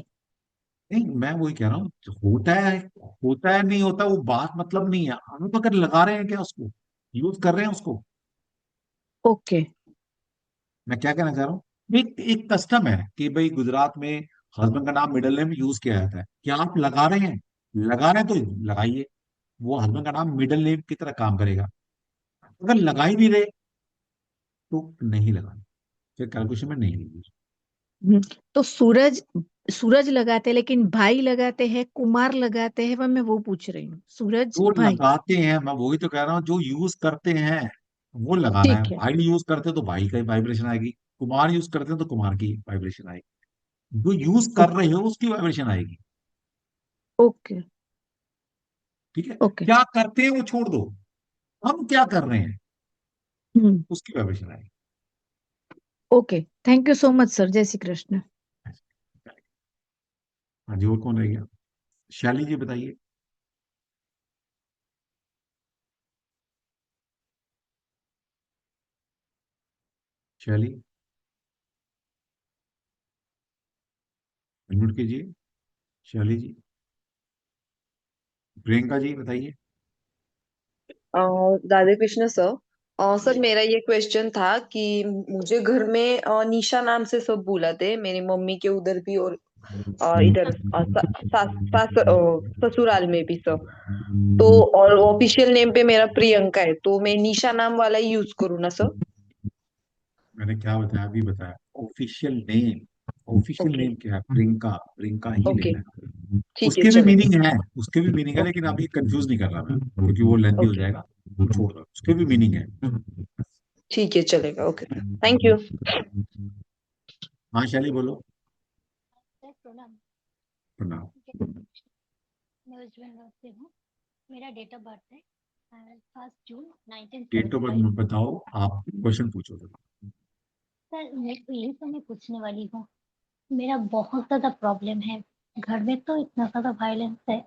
नहीं मैं वही कह रहा हूँ, होता है, होता है नहीं होता वो बात मतलब नहीं है, हम तो अगर लगा रहे हैं क्या उसको, यूज कर रहे हैं उसको। ओके। मैं क्या कहना चाह रहा हूँ, एक एक कस्टम है कि भाई गुजरात में हस्बैंड का नाम मिडिल नेम यूज किया जाता है, क्या आप लगा रहे हैं, लगा रहे हैं तो लगाइए, वो हस्बैंड का नाम मिडिल नेम की तरह काम करेगा। अगर लगा ही नहीं रहे तो नहीं लगाना, फिर कैलकुलेशन में नहीं लेंगे। हम्म, तो सूरज, सूरज लगाते हैं, लेकिन भाई लगाते हैं, कुमार लगाते हैं, वह मैं वो पूछ रही हूँ, सूरज जो भाई। लगाते हैं मैं वही तो कह रहा हूँ, जो यूज करते हैं वो लगाना है। ठीक है। भाई यूज करते हैं तो भाई का ही वाइब्रेशन आएगी, कुमार यूज करते हैं तो कुमार की वाइब्रेशन आएगी, जो यूज कर ओके रहे हो उसकी वाइब्रेशन आएगी। ओके ठीक है, ओके। क्या करते हैं वो छोड़ दो, हम क्या कर रहे हैं हम्म। उसकी वाइब्रेशन आएगी। Okay, thank you so much sir, जय श्री कृष्ण। हाँ जी और कौन रह गया? शैली जी बताइए। शैली अनम्यूट कीजिए। शैली जी। प्रियंका जी बताइए। राधे कृष्ण सर। सर मेरा ये क्वेश्चन था कि मुझे घर में निशा नाम से सब बुलाते हैं, मेरी मम्मी के उधर भी और इधर ससुराल में भी सर। तो और ऑफिशियल नेम पे मेरा प्रियंका है, तो मैं निशा नाम वाला ही यूज करूँ ना सर? मैंने क्या बताया, अभी बताया official name. Official okay name क्या है? प्रियंका, प्रियंका ही ओके, लेना है। ठीक है उसके भी चलेगा। मीनिंग है, उसके भी मीनिंग है, लेकिन अभी कंफ्यूज नहीं कर रहा मैं क्योंकि वो लेंदी हो ओके जाएगा, तो छोड़ दो, उसके भी मीनिंग है। ठीक है चलेगा, ओके थैंक यू। हाँ शैली बोलो। सर प्रणाम। प्रणाम। मैं वेस्ट बंगाल से हूँ। मेरा डेट ऑफ बर्थ है 1 जून डेट ऑफ 1975। बर्थ बताओ, आप क्वेश्चन पूछो तो। सर मेरे को यही तो मैं पूछने वाली हूँ। मेरा बहुत ज्यादा प्रॉब्लम है, घर में तो इतना ज्यादा वायलेंस है।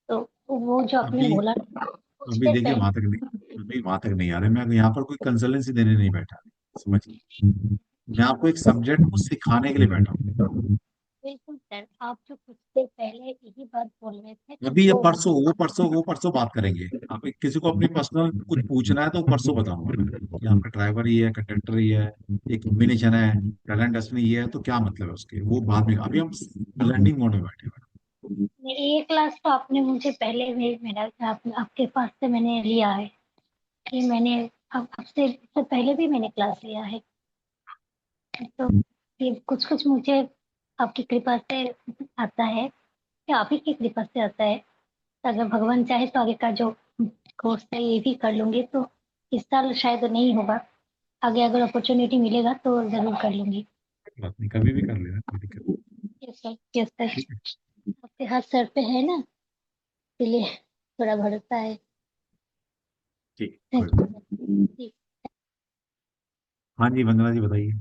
तो वो जो आपने अभी बोला अभी उससे देखिए वहां तक पहले। नहीं, अभी वहां तक नहीं आ रहे, मैं यहाँ पर कोई कंसल्टेंसी देने नहीं बैठा, समझिए, मैं आपको एक सब्जेक्ट को सिखाने के लिए बैठा हूँ। बिल्कुल सर, आप जो कुछ देर पहले यही बात बोल रहे थे कि अभी ये जो परसों वो परसों वो परसों बात करेंगे। आप किसी को अपनी पर्सनल कुछ पूछना है तो परसों बताऊंगा मैं कि आपका ड्राइवर ही है, कंडक्टर ही है, एक कॉम्बिनेशन है, टैलेंट असली ये है, तो क्या मतलब है उसके, वो बाद में, अभी हम लर्निंग मोड में बैठे हैं। ये क्लास तो आपने मुझे पहले भी मेरा आपके पास से मैंने लिया है, कि मैंने आपसे इससे पहले भी मैंने क्लास लिया है। तो ये कुछ कुछ मुझे आपकी कृपा से आता है, या आप ही की कृपा से आता है। अगर भगवान चाहे तो आगे का जो कोर्स है ये भी कर लूंगी, तो इस साल शायद नहीं होगा, आगे अगर अपॉर्चुनिटी मिलेगा तो जरूर कर लूंगी। कोई बात नहीं, कभी भी कर लेना, कोई दिक्कत नहीं। Yes sir, yes sir. ठीक है। आपके हाथ सर पे है ना, इसलिए थोड़ा भरोसा है। ठीक, कोई बात नहीं। ठीक। हाँ जी, वंदना जी बताइए।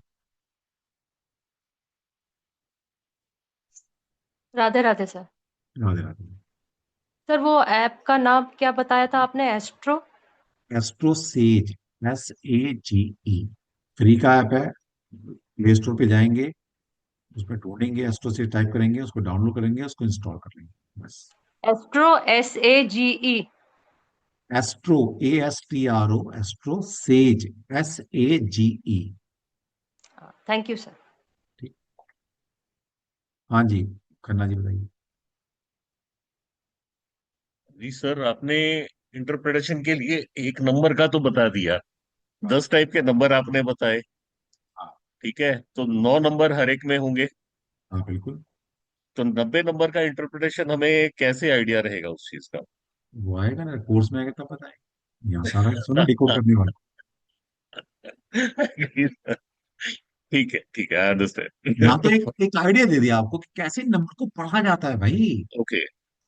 राधे राधे सर। राधे राधे। सर वो ऐप का नाम क्या बताया था आपने, astro? Astro says, SAGE, free का ऐप है। प्ले स्टोर पे जाएंगे, उसमें ढूंढेंगे, एस्ट्रो सेज टाइप करेंगे, उसको डाउनलोड करेंगे, उसको इंस्टॉल कर लेंगे बस। Astro, SAGE। Astro, ASTRO, astro says, SAGE। Thank you sir. ठीक। हाँ जी, खन्ना जी बताइए। जी सर, आपने इंटरप्रिटेशन के लिए एक नंबर का तो बता दिया, 10 टाइप के नंबर आपने बताए। हाँ। ठीक है, तो 9 नंबर हर एक में होंगे। हाँ बिल्कुल। तो 90 नंबर का इंटरप्रिटेशन हमें कैसे आइडिया रहेगा उस चीज का? वो आएगा ना, कोर्स में आएगा तब पता है। यहाँ सारा सुनो डिकोड करने वाला। ठीक है, ठीक है, आई यहाँ तो अंडरस्टैंड। एक आइडिया दे दिया आपको कि कैसे नंबर को पढ़ा जाता है भाई। ओके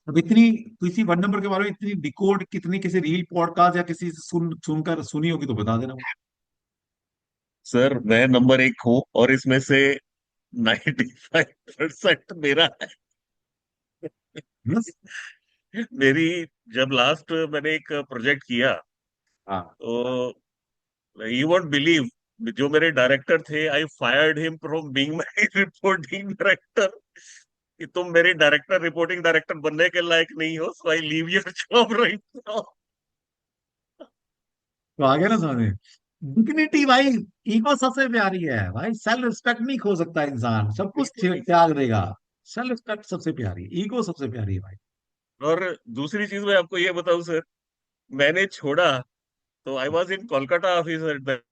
अब इतनी, किसी वन नंबर के बारे में इतनी डिकोड कितनी किसी रील पॉडकास्ट या किसी से सुनकर सुनी होगी तो बता देना मुझे। सर, मैं नंबर 1 हूँ और इसमें से 95% मेरा है। बस। मेरी, जब लास्ट मैंने एक प्रोजेक्ट किया, हाँ। तो यू वोंट बिलीव, जो मेरे डायरेक्टर थे, I fired him from being my reporting director, कि तुम मेरे डायरेक्टर, रिपोर्टिंग डायरेक्टर बनने के लायक नहीं हो, so I leave your job right now. तो आ गया ना समझ में। डिग्निटी भाई, ईगो सबसे प्यारी है भाई। सेल्फ रिस्पेक्ट नहीं खो सकता इंसान, सब कुछ बिल्कुल नहीं। त्याग देगा। सेल्फ रिस्पेक्ट सबसे प्यारी है, ईगो सबसे प्यारी है भाई। और दूसरी चीज मैं आपको ये बताऊं सर, मैंने छोड़ा तो I was in Kolkata office at that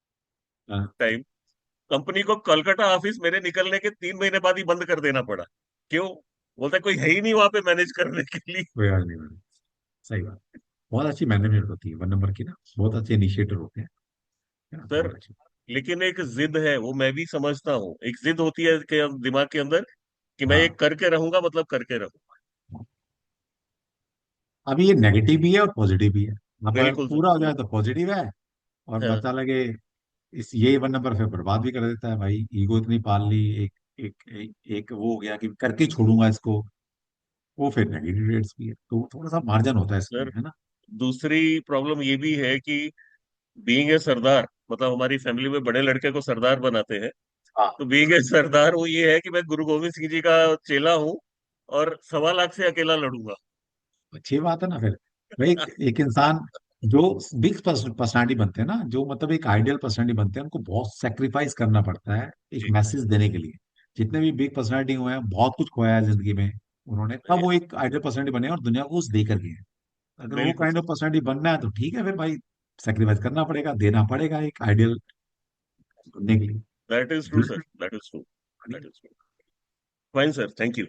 हाँ, टाइम। कंपनी को कोलकाता ऑफिस मेरे निकलने के 3 महीने बाद ही बंद कर देना पड़ा। क्यों? बोलता कोई है ही नहीं वहां पे मैनेज करने के लिए। कोई बात नहीं मैडम। सही बात। बहुत अच्छी मैनेजमेंट होती है वन नंबर की ना, बहुत अच्छे इनिशिएटर होते हैं। है ना, सर, बहुत अच्छी। लेकिन एक जिद है, वो मैं भी समझता हूँ, एक जिद होती है के दिमाग के अंदर, कि मैं ये हाँ। करके रहूंगा, मतलब करके रहूंगा। अभी ये नेगेटिव भी है और पॉजिटिव भी है। अगर बिल्कुल सर। पूरा हो जाए तो पॉजिटिव है, और हाँ, पता लगे इस ये वन नंबर फिर बर्बाद भी कर देता है भाई। ईगो इतनी पाल ली, एक वो हो गया कि करके ही छोड़ूंगा इसको, वो फिर नेगेटिव रेट्स भी है। तो थोड़ा सा मार्जिन होता है इसमें, सर, है ना। दूसरी प्रॉब्लम ये भी है कि बीइंग ए सरदार, मतलब हमारी फैमिली में बड़े लड़के को सरदार बनाते हैं। हाँ। तो बीइंग ए सरदार वो ये है कि मैं गुरु गोविंद सिंह जी का चेला हूँ, और 1.25 लाख से अकेला लड़ूंगा। अच्छी बात है ना फिर भाई। एक इंसान जो बिग पर्सनालिटी बनते हैं ना, जो मतलब एक आइडियल पर्सनालिटी बनते हैं, उनको बहुत सेक्रीफाइस करना पड़ता है एक जी। मैसेज देने के लिए। जितने भी बिग पर्सनालिटी हुए हैं, बहुत कुछ खोया है जिंदगी में उन्होंने, तब वो एक आइडियल पर्सनालिटी बने और दुनिया को कुछ दे करके है। अगर वो बिल्कुल काइंड सर। ऑफ पर्सनालिटी बनना है तो ठीक है फिर भाई, सेक्रीफाइस करना पड़ेगा, देना पड़ेगा एक आइडियल बनने के लिए। दैट इज ट्रू सर, बिल्कुल। That is true, that is true. Fine sir, thank you.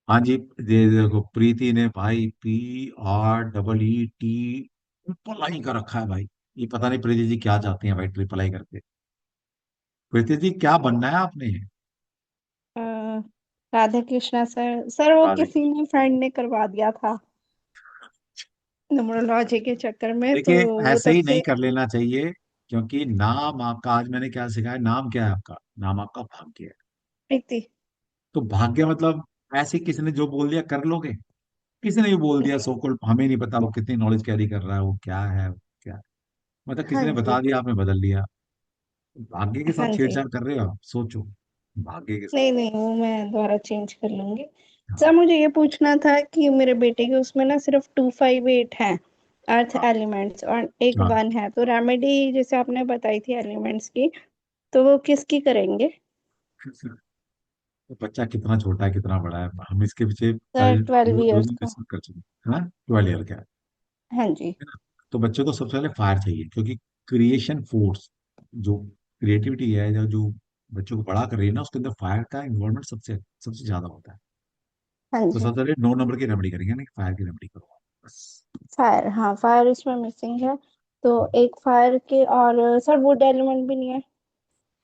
हाँ जी। देखो प्रीति ने भाई PREET ट्रिपल आई कर रखा है भाई। ये पता नहीं प्रीति जी क्या चाहती हैं भाई ट्रिपल आई करके। प्रीति जी क्या बनना है आपने। अ, राधे कृष्णा सर। सर वो राधे। किसी ने फ्रेंड ने करवा दिया था न्यूमरोलॉजी के चक्कर में, तो देखिए वो ऐसे तब ही से। नहीं कर लेना चाहिए, क्योंकि नाम आपका, आज मैंने क्या सिखाया, नाम क्या है आपका, नाम आपका भाग्य है। प्रीति। तो भाग्य मतलब ऐसे किसी ने जो बोल दिया कर लोगे। किसी ने भी बोल दिया, सो कॉल्ड, हमें नहीं पता वो कितनी नॉलेज कैरी कर रहा है, वो क्या है, क्या है। मतलब किसी हाँ ने जी। बता दिया, आपने बदल लिया। भाग्य के हाँ साथ जी। छेड़छाड़ कर रहे हो आप, सोचो भाग्य के साथ। नहीं नहीं, वो मैं दोबारा चेंज कर लूंगी। हाँ। सर मुझे ये पूछना था कि मेरे बेटे के उसमें ना सिर्फ 258 है अर्थ हाँ। एलिमेंट्स, और एक हाँ। 1 है, तो रेमेडी जैसे आपने बताई थी एलिमेंट्स की, तो वो किसकी करेंगे? तो बच्चा कितना छोटा है कितना बड़ा है, हम इसके पीछे सर कल 12 दो इयर्स दिन का। डिस्कस कर चुके हैं। हाँ, 12 ईयर का है। हाँ जी। है ना। तो बच्चे को सबसे पहले फायर चाहिए, क्योंकि क्रिएशन फोर्स, जो क्रिएटिविटी है, जो जो बच्चों को बड़ा कर रही है ना, उसके अंदर फायर का इन्वॉल्वमेंट सबसे सबसे ज्यादा होता है। हाँ तो जी। सबसे पहले 9 नंबर की रेमेडी करेंगे ना, फायर की रेमेडी करो बस। फायर, हाँ फायर इसमें मिसिंग है, तो एक फायर के, और सर वुड एलिमेंट भी नहीं है।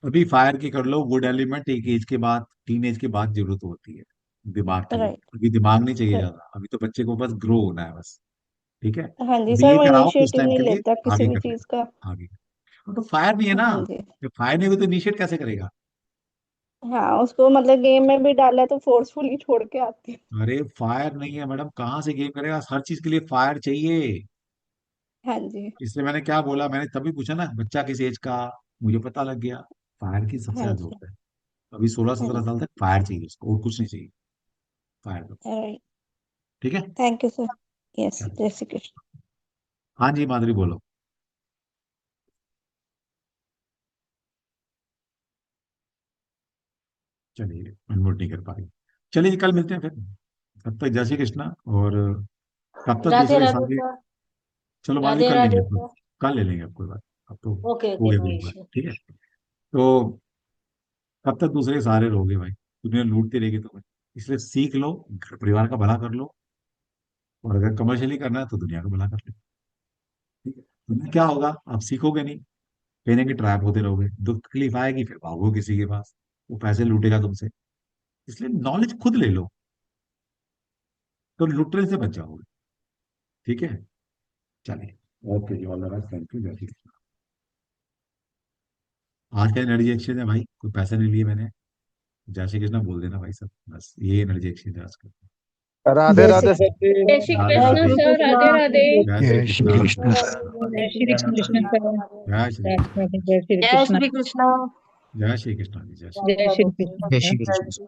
अभी फायर की कर लो। वुड एलिमेंट एक एज के बाद, टीन एज के बाद जरूरत होती है दिमाग की। राइट। अभी दिमाग नहीं चाहिए राइट। ज्यादा, अभी तो बच्चे को बस ग्रो होना है बस। ठीक है, हाँ जी अभी सर, ये वो कराओ कुछ इनिशिएटिव टाइम नहीं के लिए, लेता किसी आगे भी कर चीज का। लेगा आगे। तो फायर नहीं है ना, हाँ जी। जब फायर नहीं हुई तो इनिशिएट कैसे करेगा? हाँ उसको मतलब गेम में भी डाला है तो फोर्सफुली छोड़ के आती है। अरे फायर नहीं है मैडम, कहाँ से गेम करेगा? हर चीज के लिए फायर चाहिए। हाँ जी। इसलिए मैंने क्या बोला, मैंने तभी पूछा ना बच्चा किस एज का, मुझे पता लग गया। फायर की सबसे हाँ ज्यादा जी। जरूरत है। अभी सोलह हाँ सत्रह जी। साल तक फायर चाहिए उसको, और कुछ नहीं चाहिए। फायर दो। राइट। ठीक है। Thank you sir. यस, चलो। जय श्री कृष्ण। हाँ जी माधुरी बोलो। चलिए अनम्यूट नहीं कर पा रही। चलिए जी, कल मिलते हैं फिर। तब तक जय श्री कृष्णा। और कब तक राधे दूसरे राधे सारे, सर। चलो माधुरी राधे कल लेंगे राधे अब तो। सर। कल ले लेंगे अब, कोई बात। अब तो ओके हो ओके, गया नो एक बार, इश्यू। ठीक है। तो कब तक दूसरे के सहारे रहोगे भाई? दुनिया लूटती रहेगी तुम्हें। इसलिए सीख लो, घर परिवार का भला कर लो। और अगर कमर्शियली करना है तो दुनिया का भला कर लो। ठीक है। तुम्हें क्या होगा, आप सीखोगे नहीं, कहीं ना कहीं ट्रैप होते रहोगे, दुख तकलीफ आएगी, फिर भागो किसी के पास, वो पैसे लूटेगा तुमसे। इसलिए नॉलेज खुद ले लो, तो लुटने से बच जाओगे। ठीक है। चलिए, ओके जी, all the best, thank you, जय श्री कृष्ण। आज का एनर्जी एक्सचेंज है भाई, कोई पैसे नहीं लिए मैंने। जय श्री कृष्ण बोल देना भाई सब, बस ये एनर्जी एक्सचेंज है आज का। राधे जय श्री राधे सर कृष्ण। जी। जय श्री राधे कृष्ण राधे। श्री सर, कृष्णा। राधे राधे। जय श्री जय श्री कृष्ण। कृष्ण। जय श्री कृष्ण सर। जय श्री राधे कृष्ण। राधे, जय श्री जय कृष्ण। श्री कृष्ण। जय श्री कृष्ण जी, जय श्री जय राधे श्री राधे कृष्ण सर। जय सर। श्री कृष्ण।